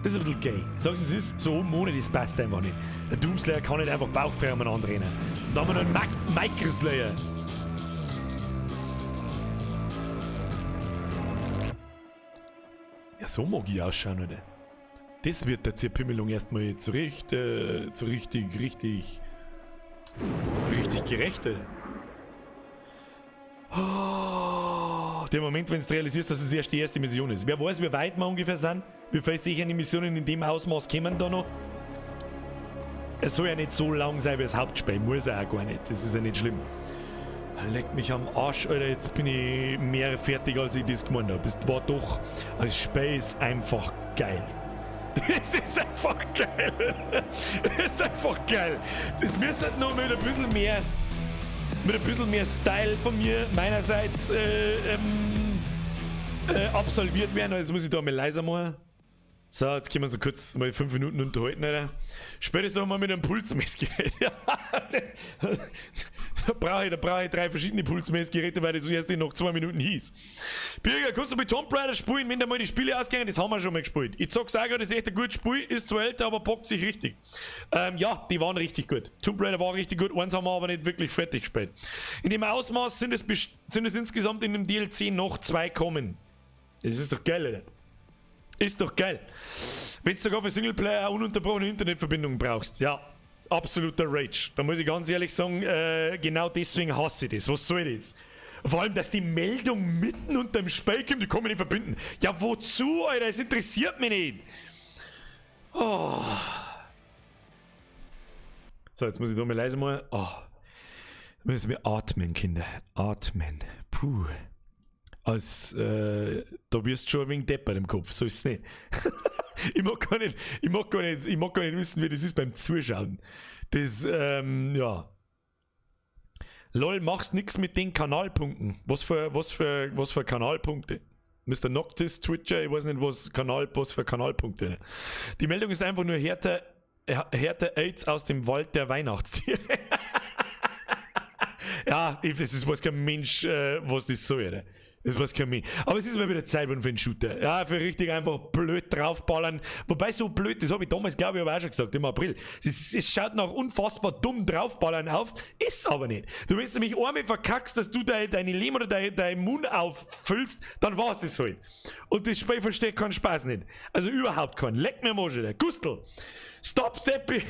Das ist ein bisschen gay. Sagst du, es ist so oben ohne, das passt einfach nicht. Der Doomslayer kann nicht einfach Bauchfeuer umeinander rennen. Und dann haben wir noch einen Microslayer. Ja, so mag ich ausschauen, oder? Das wird der Zerpümmelung erstmal jetzt richtig gerecht, oder? Oh, Der Moment, wenn du realisierst, dass es erst die erste Mission ist. Wer weiß, wie weit wir ungefähr sind, wie viele sicher die Missionen in dem Ausmaß kommen da noch. Es soll ja nicht so lang sein wie das Hauptspiel, muss er auch gar nicht, das ist ja nicht schlimm. Leck mich am Arsch, Alter, jetzt bin ich mehr fertig, als ich das gemeint habe. Das war doch, als Spiel ist einfach geil. Das ist einfach geil. Das ist einfach geil. Das müsste halt noch mit ein bisschen mehr Style von mir meinerseits absolviert werden. Jetzt muss ich da mal leiser machen. So, jetzt können wir so kurz mal 5 Minuten unterhalten, Alter. Spätestens noch mal mit einem Pulsmessgerät. Da brauche ich 3 verschiedene Pulsmessgeräte, weil das erst noch 2 Minuten hieß. Bürger, kannst du mit Tomb Raider spielen, wenn da mal die Spiele ausgehen? Das haben wir schon mal gespielt. Ich sag's auch, das ist echt ein gutes Spiel, ist zwar älter, aber packt sich richtig. Ja, die waren richtig gut. Tomb Raider war richtig gut, eins haben wir aber nicht wirklich fertig gespielt. In dem Ausmaß sind es insgesamt in dem DLC noch 2 kommen. Das ist doch geil, Alter. Ist doch geil. Wenn du sogar für Singleplayer eine ununterbrochene Internetverbindung brauchst, ja, absoluter Rage. Da muss ich ganz ehrlich sagen, genau deswegen hasse ich das. Was soll das? Vor allem, dass die Meldung mitten unter dem Spiel kommt, die kann man nicht verbinden. Ja, wozu, Alter? Das interessiert mich nicht. Oh. So, jetzt muss ich da mal leise machen. Oh. Jetzt müssen wir atmen, Kinder. Atmen. Puh. Da wirst du schon ein wenig deppert im Kopf, so ist es nicht. ich mag gar nicht wissen, wie das ist beim Zuschauen. Das, ja. Lol, machst nix mit den Kanalpunkten. Was für Kanalpunkte? Mr. Noctis, Twitcher, ich weiß nicht, was für Kanalpunkte. Die Meldung ist einfach nur härter AIDS aus dem Wald der Weihnachtstiere. Ja, das weiß kein Mensch, was das soll, das weiß kein Mensch. Aber es ist mal wieder Zeit für einen Shooter. Ja, für richtig einfach blöd draufballern. Wobei so blöd, das habe ich damals, glaube ich, aber auch schon gesagt, im April. Es schaut nach unfassbar dumm draufballern auf, ist aber nicht. Du, wenn du nämlich einmal verkackst, dass du deine Lehm oder deinen Mund auffüllst, dann war es halt. Und das Spiel versteht keinen Spaß nicht. Also überhaupt keinen. Leck mir mal schon, Gustl. Stop, Steppi!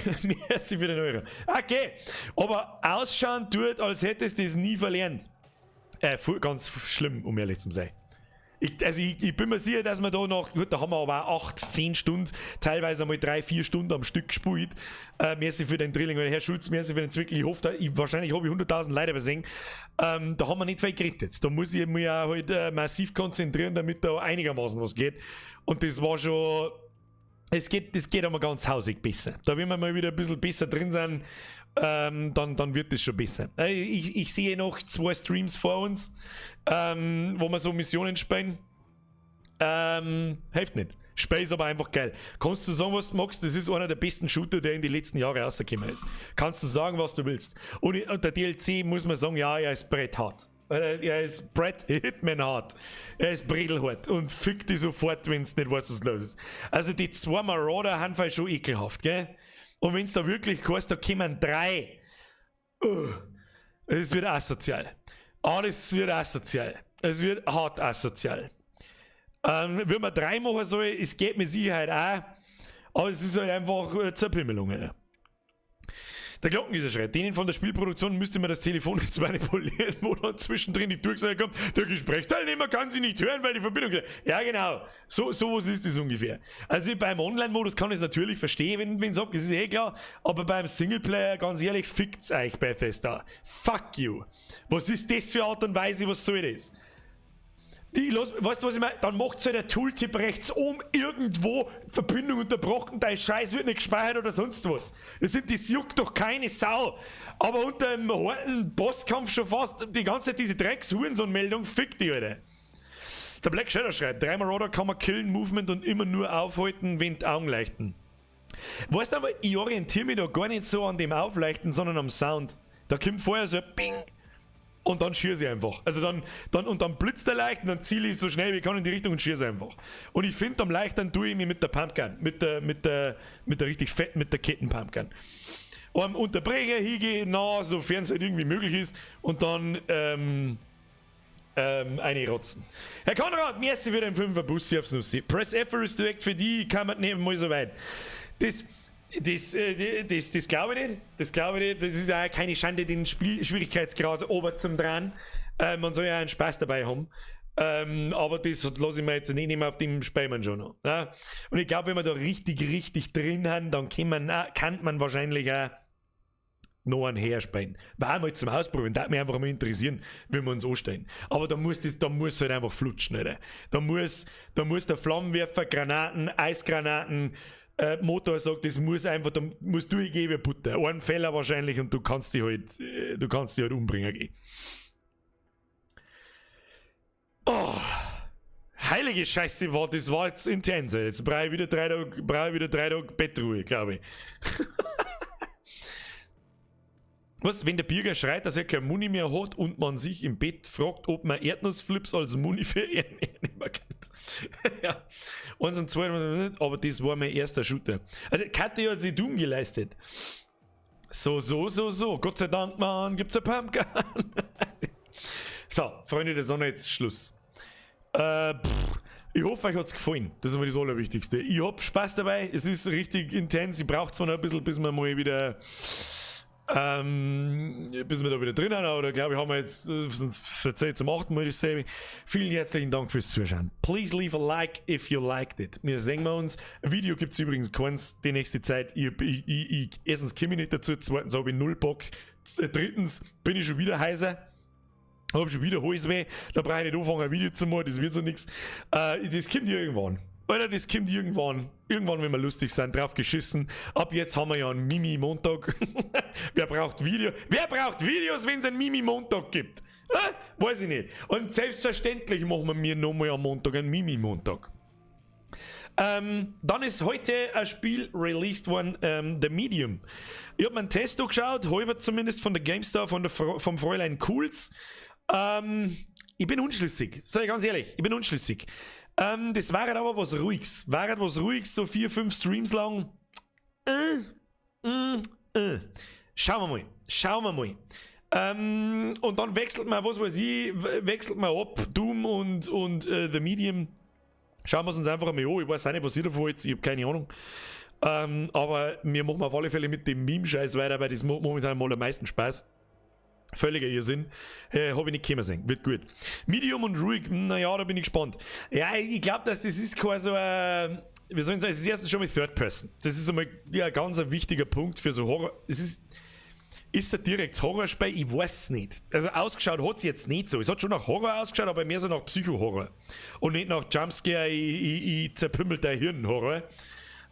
Merci für den Euro. Okay, aber ausschauen tut, als hättest du das nie verlernt. Ganz schlimm, um ehrlich zu sein. Ich bin mir sicher, dass wir da noch, gut, da haben wir aber auch 8, 10 Stunden, teilweise einmal 3, 4 Stunden am Stück gespielt. Merci für den Drilling, Herr Schulz, merci für den Zwickel. Ich hoffe, wahrscheinlich habe ich 100.000 Leute übersehen. Da haben wir nicht viel geredet. Da muss ich mich auch halt massiv konzentrieren, damit da einigermaßen was geht. Und das war schon... Das geht aber ganz hausig besser. Da, wenn wir mal wieder ein bisschen besser drin sind, dann wird das schon besser. Ich sehe noch 2 Streams vor uns, wo wir so Missionen spielen. Hilft nicht. Spiel ist aber einfach geil. Kannst du sagen, was du magst? Das ist einer der besten Shooter, der in den letzten Jahren rausgekommen ist. Kannst du sagen, was du willst. Und der DLC muss man sagen, ja, er ist bretthart. Er ist Brett Hitman hart. Er ist brettelhart und fickt dich sofort, wenn du nicht weißt, was los ist. Also die 2 Marauder haben schon ekelhaft, gell? Und wenn es da wirklich heißt, da kommen 3. Es wird asozial. Das wird asozial. Es wird hart asozial. Wenn man 3 machen soll, es geht mit Sicherheit auch, aber es ist halt einfach Zerpimmelung. Der Glockengießer schreibt, denen von der Spielproduktion müsste man das Telefon jetzt manipulieren, wo dann zwischendrin die Durchsage kommt, der Gesprächsteilnehmer kann sie nicht hören, weil die Verbindung... Ja, genau. So was ist das ungefähr. Also beim Online-Modus kann ich es natürlich verstehen, wenn ich sage, das ist eh klar, aber beim Singleplayer, ganz ehrlich, fickt's euch Bethesda. Fuck you. Was ist das für Art und Weise, was soll das? Weißt du, was ich meine? Dann macht so der Tooltip rechts oben irgendwo Verbindung unterbrochen, dein Scheiß wird nicht gespeichert oder sonst was. Das juckt doch keine Sau. Aber unter einem harten Bosskampf schon fast die ganze Zeit diese Drecks-Hurensohn-Meldung, fick die, Alter. Der Black Shadow schreibt, 3 Marauder kann man killen, Movement und immer nur aufhalten, wenn die Augen leuchten. Weißt du aber, ich orientiere mich da gar nicht so an dem Aufleuchten, sondern am Sound. Da kommt vorher so ein Bing. Und dann schieße ich einfach. Also dann blitzt der leicht und dann ziele ich so schnell wie ich kann in die Richtung und schieße einfach. Und ich finde am leichten tue ich mich mit der Pumpgun. Mit der richtig fetten, mit der Kettenpumpgun. Unterbrecher, hingehe, sofern es halt irgendwie möglich ist. Und dann eine rotzen. Herr Konrad, merci für den 5er Bussi aufs Nussi. Press F Restrict für die kann man nicht mal so weit. Das glaube ich nicht. Das glaube ich nicht. Das ist ja keine Schande, den Schwierigkeitsgrad ober zum dran. Man soll ja einen Spaß dabei haben. Aber das lasse ich mir jetzt nicht mehr auf dem Speimen schon noch. Ne? Und ich glaube, wenn wir da richtig drin haben, dann kann man wahrscheinlich auch noch einen herspeien. War mal zum Ausprobieren, das mich einfach mal interessieren, wie wir uns anstellen. Aber da muss halt einfach flutschen, Alter. Da muss der Flammenwerfer, Granaten, Eisgranaten, Motor sagt, das muss einfach, da musst du geben, Butter. Einen Fehler wahrscheinlich und du kannst dich halt umbringen gehen. Oh, heilige Scheiße, das war jetzt intens. Jetzt brauche ich wieder 3 Tage Bettruhe, glaube ich. Was, wenn der Bürger schreit, dass er kein Muni mehr hat und man sich im Bett fragt, ob man Erdnussflips als Muni für ihn nehmen kann. Ja, 1 und 2, aber das war mein erster Shooter. Also, Kathi hat sich dumm geleistet. So. Gott sei Dank, Mann, gibt's ein Pumpkin. So, Freunde der Sonne, jetzt Schluss. Ich hoffe, euch hat's gefallen. Das ist immer das Allerwichtigste. Ich hab Spaß dabei. Es ist richtig intens. Ich brauche zwar noch ein bisschen, bis wir mal wieder bis wir da wieder drin haben, aber da glaube ich, haben wir jetzt verzeiht zum 8. Mal dasselbe. Vielen herzlichen Dank fürs Zuschauen. Please leave a like if you liked it. Wir sehen uns. Ein Video gibt es übrigens keins die nächste Zeit. Erstens komme ich nicht dazu, zweitens habe ich null Bock. Drittens bin ich schon wieder heiser. Hab schon wieder Halsweh. Da brauche ich nicht anfangen, ein Video zu machen, das wird so nichts. Das kommt irgendwann. Alter, das kommt irgendwann. Irgendwann, wenn wir lustig sind, drauf geschissen. Ab jetzt haben wir ja einen Mimi-Montag. Wer braucht Videos, wenn es einen Mimi-Montag gibt? Weiß ich nicht. Und selbstverständlich machen wir nochmal am Montag einen Mimi-Montag. Dann ist heute ein Spiel released worden, The Medium. Ich habe mir einen Test angeschaut, halber zumindest von der GameStar, vom Fräulein Cools. Ich bin unschlüssig, sag ich ganz ehrlich, ich bin unschlüssig. Das war halt aber was Ruhiges. So 4-5 Streams lang. Schauen wir mal. Und dann wechselt man, was weiß ich, ab, Doom und The Medium. Schauen wir es uns einfach mal an. Ich weiß auch nicht, was ihr davon jetzt, ich habe keine Ahnung. Aber wir machen auf alle Fälle mit dem Meme-Scheiß weiter, weil das macht momentan mal am meisten Spaß. Völliger Irrsinn. Habe ich nicht kommen sehen. Wird gut. Medium und ruhig, naja, da bin ich gespannt. Ja, ich glaube, dass das ist quasi so ein, wie soll ich sagen, es ist erstens schon mit Third Person. Das ist einmal ja, ein ganz wichtiger Punkt für so Horror. Ist es direkt Horrorspiel? Ich weiß es nicht. Also ausgeschaut hat es jetzt nicht so. Es hat schon nach Horror ausgeschaut, aber mehr so nach Psycho-Horror. Und nicht nach Jumpscare, ich zerpümmelt der Hirn-Horror.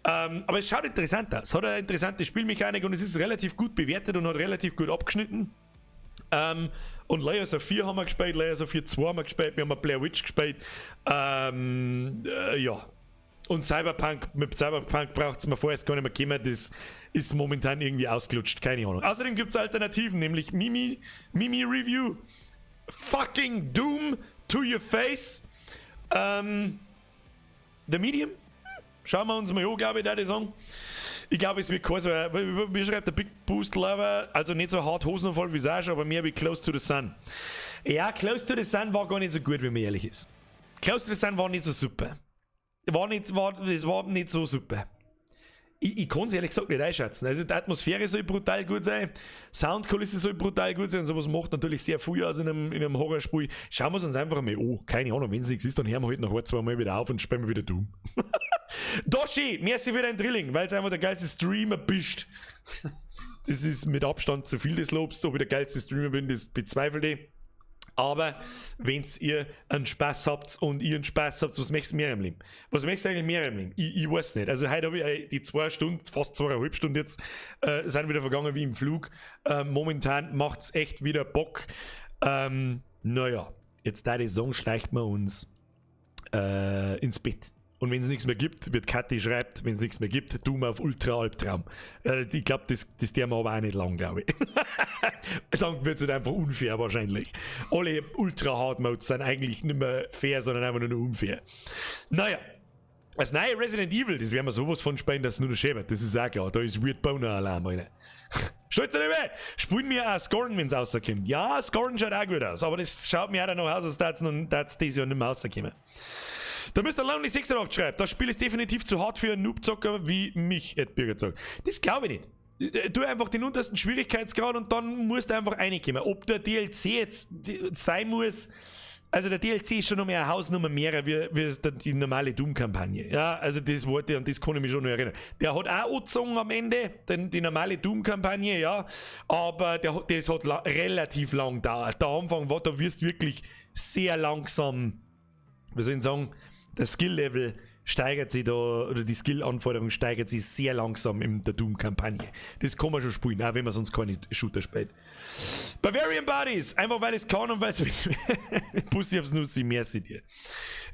Aber es schaut interessant aus. Es hat eine interessante Spielmechanik und es ist relativ gut bewertet und hat relativ gut abgeschnitten. Und Layers of 4 haben wir gespielt, Layers of 4 2 haben wir gespielt, wir haben Blair Witch gespielt. Ja. Und Cyberpunk, mit Cyberpunk braucht es mir vorerst gar nicht mehr kommen, das ist momentan irgendwie ausgelutscht, keine Ahnung. Außerdem gibt es Alternativen, nämlich Mimi Review, fucking Doom to your face, The Medium, schauen wir uns mal an, glaube ich, da die Song. Ich glaube, es wird kein so, wie schreibt der Big Boost Lover, also nicht so hart Hosenanfall wie Sascha, aber mehr wie Close to the Sun. Ja, Close to the Sun war gar nicht so gut, wenn man ehrlich ist. Close to the Sun war nicht so super. Das war nicht so super. Ich kann es ehrlich gesagt nicht einschätzen. Also die Atmosphäre soll brutal gut sein, Soundkulisse soll brutal gut sein und sowas macht natürlich sehr viel aus in einem Horrorspiel. Schauen wir es uns einfach mal an. Keine Ahnung, wenn es nichts ist, dann hören wir halt noch ein, 2 Mal wieder auf und spielen wir wieder Doom. Doshi, merci für dein Drilling, weil es einfach der geilste Streamer bist. Das ist mit Abstand zu viel des Lobs, ob ich der geilste Streamer bin, das bezweifle ich. Aber wenn ihr einen Spaß habt und ihr einen Spaß habt, was möchtest du mehr im Leben? Was möchtest du eigentlich mehr im Leben? Ich weiß nicht. Also heute habe ich die 2 Stunden, fast 2,5 Stunden jetzt, sind wieder vergangen wie im Flug. Momentan macht es echt wieder Bock. Naja, jetzt da die Song schleicht man uns ins Bett. Und wenn es nichts mehr gibt, wird Kathi schreibt, wenn es nichts mehr gibt, tun wir auf Ultra-Albtraum. Ich glaube, das der wir aber auch nicht lang, glaube ich. Dann wird es halt einfach unfair wahrscheinlich. Alle Ultra-Hard-Modes sind eigentlich nicht mehr fair, sondern einfach nur unfair. Naja, das neue Resident Evil, das werden wir sowas von spielen, dass es nur noch schäbert. Das ist auch klar. Da ist Weird Boner-Alarm, Alter. Stolz nicht mehr! Spielen wir auch Scorn, wenn es rauskommt. Ja, Scorn schaut auch gut aus, aber das schaut mir auch noch aus, als das dieses Jahr nicht mehr rauskommen. Da müsste Lonely 86 schreiben, das Spiel ist definitiv zu hart für einen Noob-Zocker wie mich, Edbürger sagt. Das glaube ich nicht. Tu einfach den untersten Schwierigkeitsgrad und dann musst du einfach reinkommen. Ob der DLC jetzt sein muss, Also der DLC ist schon noch mehr eine Hausnummer mehr wie die normale Doom-Kampagne. Ja, also das Worte, an das kann ich mich schon noch erinnern. Der hat auch angezogen am Ende, die normale Doom-Kampagne, ja, aber das hat relativ lang gedauert. Der Anfang war, da wirst wirklich sehr langsam, wie soll ich sagen, der Skill-Level steigert sich da, oder die Skill-Anforderung steigert sich sehr langsam in der Doom-Kampagne. Das kann man schon spielen, auch wenn man sonst keine Shooter spielt. Bavarian Buddies, einfach weil es kann und weil es Pussy aufs Nussi, merci dir.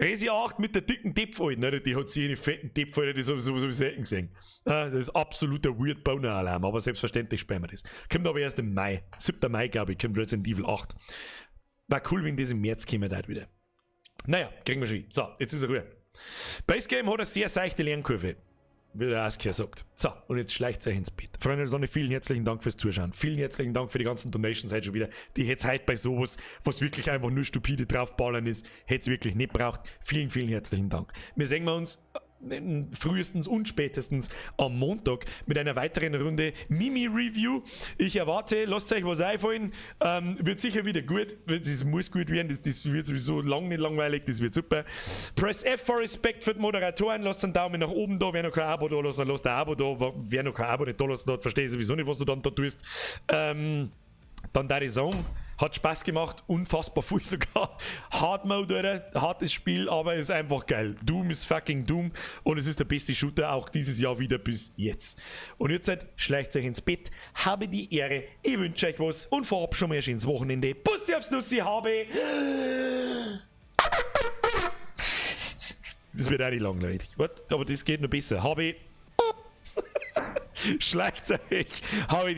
Resi 8 mit der dicken Depf-Alten, ne? Die hat sie eine fetten Depf-Alten, das habe ich sowieso selten gesehen. Das ist absoluter Weird Boner-Alarm, aber selbstverständlich spielen wir das. Kommt aber erst im Mai, 7. Mai glaube ich, kommt Resident Evil 8. War cool, wenn das im März käme dort wieder. Naja, kriegen wir schon hin. So, jetzt ist er Ruhe. Base Game hat eine sehr seichte Lernkurve, wie der Askia sagt. So, und jetzt schleicht euch ins Bett. Freunde der Sonne, vielen herzlichen Dank fürs Zuschauen. Vielen herzlichen Dank für die ganzen Donations heute schon wieder. Die hätte es heute bei sowas, was wirklich einfach nur stupide draufballern ist, hätte es wirklich nicht braucht. Vielen, vielen herzlichen Dank. Wir sehen uns frühestens und spätestens am Montag mit einer weiteren Runde Mimi-Review. Ich erwarte, lasst euch was einfallen. Wird sicher wieder gut. Das muss gut werden. Das wird sowieso lang nicht langweilig. Das wird super. Press F for Respect für die Moderatoren. Lasst einen Daumen nach oben da. Wer noch kein Abo da lässt, lasst ein Abo da. Wer noch kein Abo nicht da lässt, verstehe ich sowieso nicht, was du dann da tust. Dann da die Song. Hat Spaß gemacht, unfassbar viel sogar. Hard Mode, oder? Hartes Spiel, aber ist einfach geil. Doom ist fucking Doom und es ist der beste Shooter auch dieses Jahr wieder bis jetzt. Und jetzt schleicht euch ins Bett, habe die Ehre, ich wünsche euch was und vorab schon mal ein schönes Wochenende. Bussi aufs Nussi, habe. Das wird auch nicht langweilig. Aber das geht noch besser. Habe. Schleicht euch, habe die